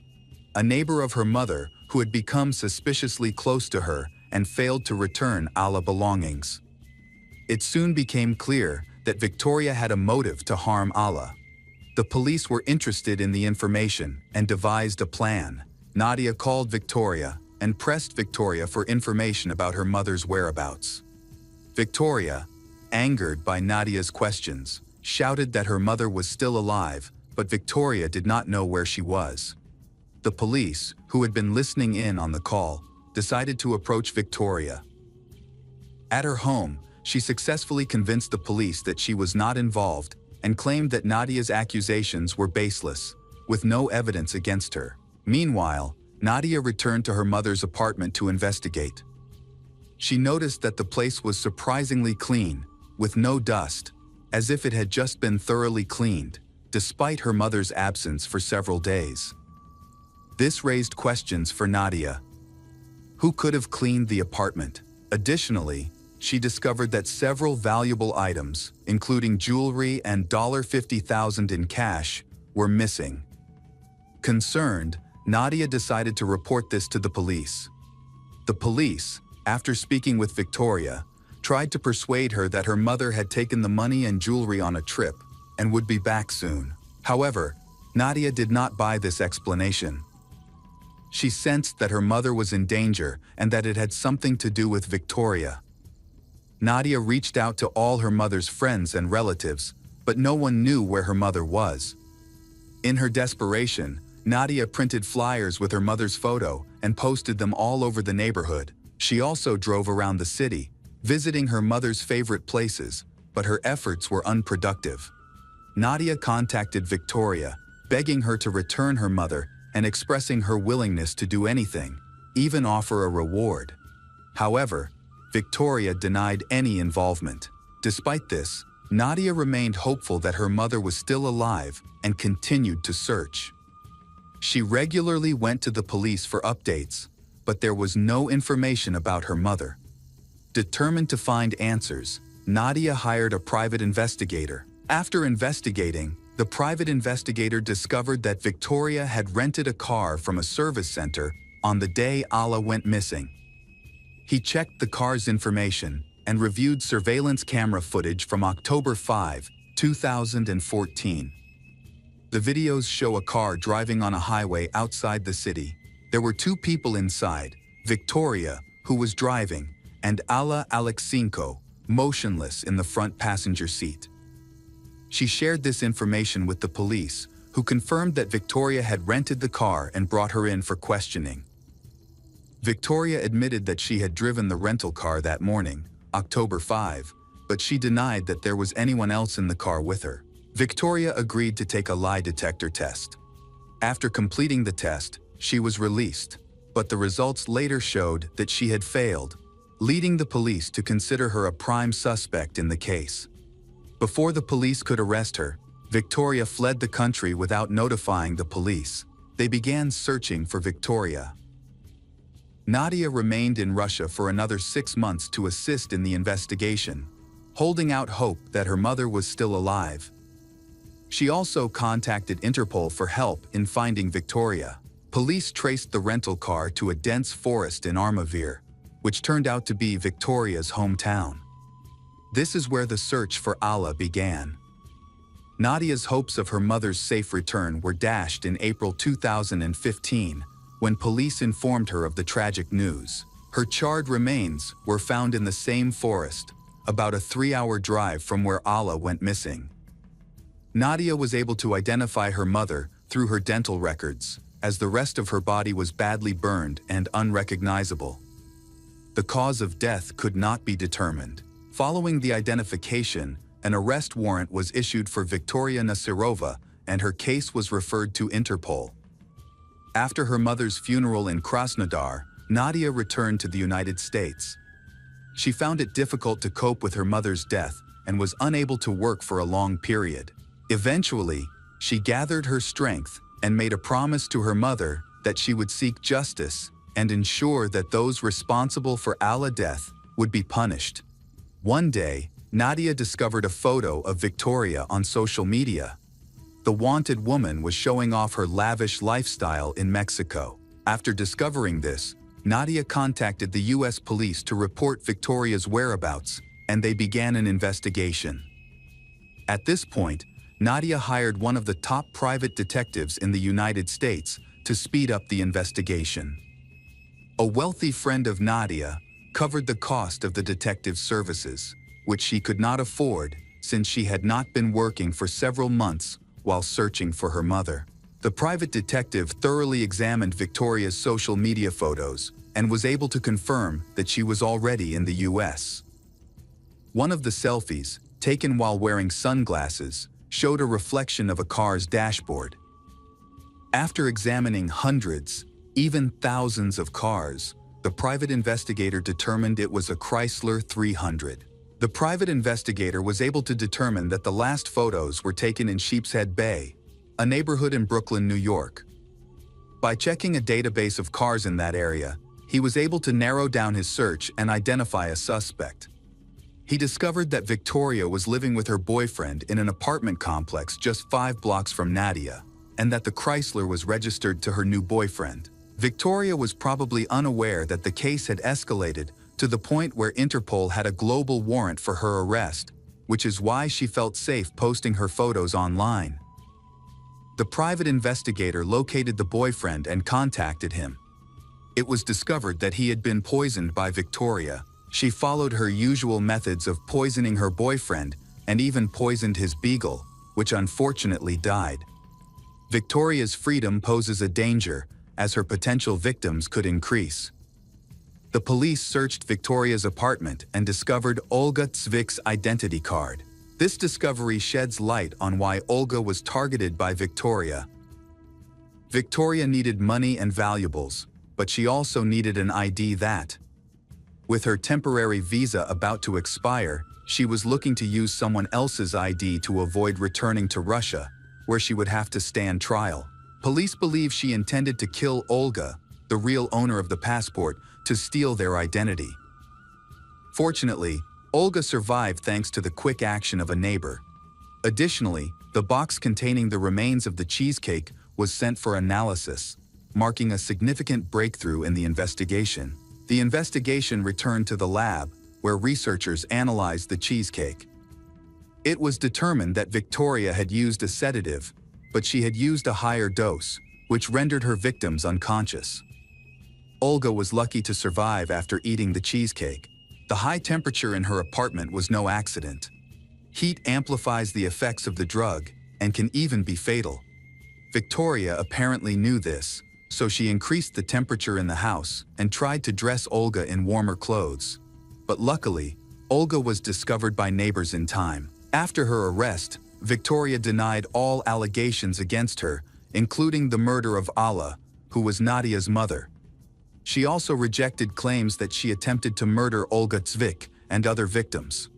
a neighbor of her mother who had become suspiciously close to her and failed to return Alla belongings. It soon became clear that Victoria had a motive to harm Alla. The police were interested in the information and devised a plan. Nadia called Victoria and pressed Victoria for information about her mother's whereabouts. Victoria, angered by Nadia's questions, shouted that her mother was still alive, but Victoria did not know where she was. The police, who had been listening in on the call, decided to approach Victoria. At her home, she successfully convinced the police that she was not involved and claimed that Nadia's accusations were baseless, with no evidence against her. Meanwhile, Nadia returned to her mother's apartment to investigate. She noticed that the place was surprisingly clean, with no dust, as if it had just been thoroughly cleaned, despite her mother's absence for several days. This raised questions for Nadia. Who could have cleaned the apartment? Additionally, she discovered that several valuable items, including jewelry and $50,000 in cash, were missing. Concerned, Nadia decided to report this to the police. The police, after speaking with Victoria, tried to persuade her that her mother had taken the money and jewelry on a trip and would be back soon. However, Nadia did not buy this explanation. She sensed that her mother was in danger and that it had something to do with Victoria. Nadia reached out to all her mother's friends and relatives, but no one knew where her mother was. In her desperation, Nadia printed flyers with her mother's photo and posted them all over the neighborhood. She also drove around the city, visiting her mother's favorite places, but her efforts were unproductive. Nadia contacted Victoria, begging her to return her mother and expressing her willingness to do anything, even offer a reward. However, Victoria denied any involvement. Despite this, Nadia remained hopeful that her mother was still alive and continued to search. She regularly went to the police for updates, but there was no information about her mother. Determined to find answers, Nadia hired a private investigator. After investigating, the private investigator discovered that Victoria had rented a car from a service center on the day Alla went missing. He checked the car's information and reviewed surveillance camera footage from October 5, 2014. The videos show a car driving on a highway outside the city. There were two people inside, Victoria, who was driving, and Alla Alexinko, motionless in the front passenger seat. She shared this information with the police, who confirmed that Victoria had rented the car and brought her in for questioning. Victoria admitted that she had driven the rental car that morning, October 5, but she denied that there was anyone else in the car with her. Victoria agreed to take a lie detector test. After completing the test, she was released, but the results later showed that she had failed, leading the police to consider her a prime suspect in the case. Before the police could arrest her, Victoria fled the country without notifying the police. They began searching for Victoria. Nadia remained in Russia for another 6 months to assist in the investigation, holding out hope that her mother was still alive. She also contacted Interpol for help in finding Victoria. Police traced the rental car to a dense forest in Armavir, which turned out to be Victoria's hometown. This is where the search for Alla began. Nadia's hopes of her mother's safe return were dashed in April 2015, when police informed her of the tragic news. Her charred remains were found in the same forest, about a 3-hour drive from where Alla went missing. Nadia was able to identify her mother through her dental records, as the rest of her body was badly burned and unrecognizable. The cause of death could not be determined. Following the identification, an arrest warrant was issued for Victoria Nasirova, and her case was referred to Interpol. After her mother's funeral in Krasnodar, Nadia returned to the United States. She found it difficult to cope with her mother's death and was unable to work for a long period. Eventually, she gathered her strength and made a promise to her mother that she would seek justice and ensure that those responsible for Alla's death would be punished. One day, Nadia discovered a photo of Victoria on social media. The wanted woman was showing off her lavish lifestyle in Mexico. After discovering this, Nadia contacted the U.S. police to report Victoria's whereabouts, and they began an investigation. At this point, Nadia hired one of the top private detectives in the United States to speed up the investigation. A wealthy friend of Nadia covered the cost of the detective's services, which she could not afford since she had not been working for several months while searching for her mother. The private detective thoroughly examined Victoria's social media photos and was able to confirm that she was already in the U.S. One of the selfies, taken while wearing sunglasses, showed a reflection of a car's dashboard. After examining hundreds, even thousands of cars. The private investigator determined it was a Chrysler 300. The private investigator was able to determine that the last photos were taken in Sheepshead Bay, a neighborhood in Brooklyn, New York. By checking a database of cars in that area, he was able to narrow down his search and identify a suspect. He discovered that Victoria was living with her boyfriend in an apartment complex just 5 blocks from Nadia, and that the Chrysler was registered to her new boyfriend. Victoria was probably unaware that the case had escalated to the point where Interpol had a global warrant for her arrest, which is why she felt safe posting her photos online. The private investigator located the boyfriend and contacted him. It was discovered that he had been poisoned by Victoria. She followed her usual methods of poisoning her boyfriend and even poisoned his beagle, which unfortunately died. Victoria's freedom poses a danger, as her potential victims could increase. The police searched Victoria's apartment and discovered Olga Tzvik's identity card. This discovery sheds light on why Olga was targeted by Victoria. Victoria needed money and valuables, but she also needed an ID that, with her temporary visa about to expire, she was looking to use someone else's ID to avoid returning to Russia, where she would have to stand trial. Police believe she intended to kill Olga, the real owner of the passport, to steal their identity. Fortunately, Olga survived thanks to the quick action of a neighbor. Additionally, the box containing the remains of the cheesecake was sent for analysis, marking a significant breakthrough in the investigation. The investigation returned to the lab, where researchers analyzed the cheesecake. It was determined that Victoria had used a sedative, but she had used a higher dose, which rendered her victims unconscious. Olga was lucky to survive after eating the cheesecake. The high temperature in her apartment was no accident. Heat amplifies the effects of the drug and can even be fatal. Victoria apparently knew this, so she increased the temperature in the house and tried to dress Olga in warmer clothes. But luckily, Olga was discovered by neighbors in time. After her arrest, Victoria denied all allegations against her, including the murder of Alla, who was Nadia's mother. She also rejected claims that she attempted to murder Olga Tzvik and other victims.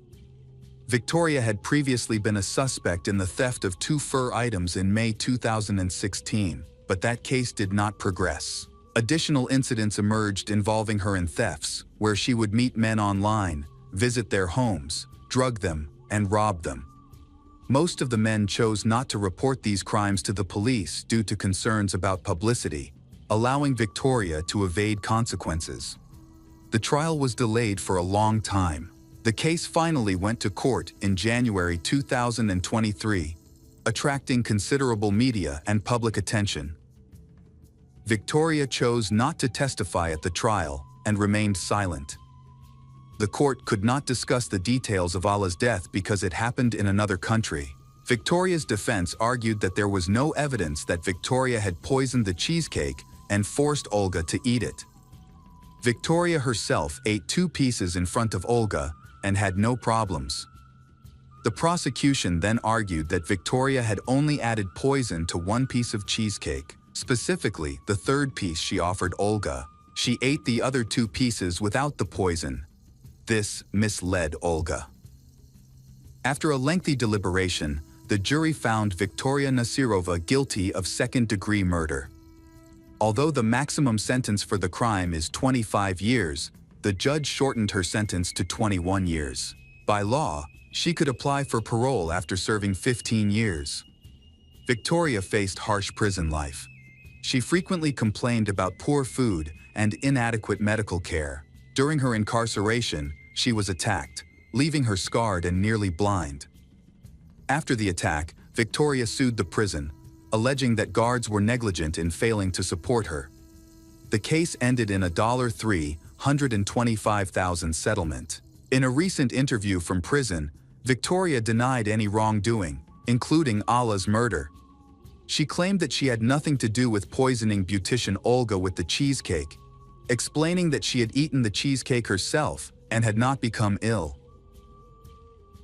Victoria had previously been a suspect in the theft of 2 fur items in May 2016, but that case did not progress. Additional incidents emerged involving her in thefts, where she would meet men online, visit their homes, drug them, and rob them. Most of the men chose not to report these crimes to the police due to concerns about publicity, allowing Victoria to evade consequences. The trial was delayed for a long time. The case finally went to court in January 2023, attracting considerable media and public attention. Victoria chose not to testify at the trial and remained silent. The court could not discuss the details of Alla's death because it happened in another country. Victoria's defense argued that there was no evidence that Victoria had poisoned the cheesecake and forced Olga to eat it. Victoria herself ate 2 pieces in front of Olga and had no problems. The prosecution then argued that Victoria had only added poison to 1 piece of cheesecake, specifically the 3rd piece she offered Olga. She ate the other 2 pieces without the poison. This misled Olga. After a lengthy deliberation, the jury found Victoria Nasirova guilty of 2nd-degree murder. Although the maximum sentence for the crime is 25 years, the judge shortened her sentence to 21 years. By law, she could apply for parole after serving 15 years. Victoria faced harsh prison life. She frequently complained about poor food and inadequate medical care. During her incarceration, she was attacked, leaving her scarred and nearly blind. After the attack, Victoria sued the prison, alleging that guards were negligent in failing to support her. The case ended in a $325,000 settlement. In a recent interview from prison, Victoria denied any wrongdoing, including Alla's murder. She claimed that she had nothing to do with poisoning beautician Olga with the cheesecake, explaining that she had eaten the cheesecake herself and had not become ill.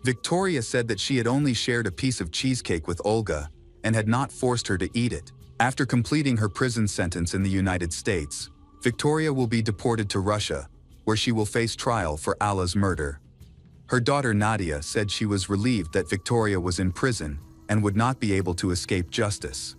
Victoria said that she had only shared a piece of cheesecake with Olga and had not forced her to eat it. After completing her prison sentence in the United States, Victoria will be deported to Russia, where she will face trial for Allah's murder. Her daughter Nadia said she was relieved that Victoria was in prison and would not be able to escape justice.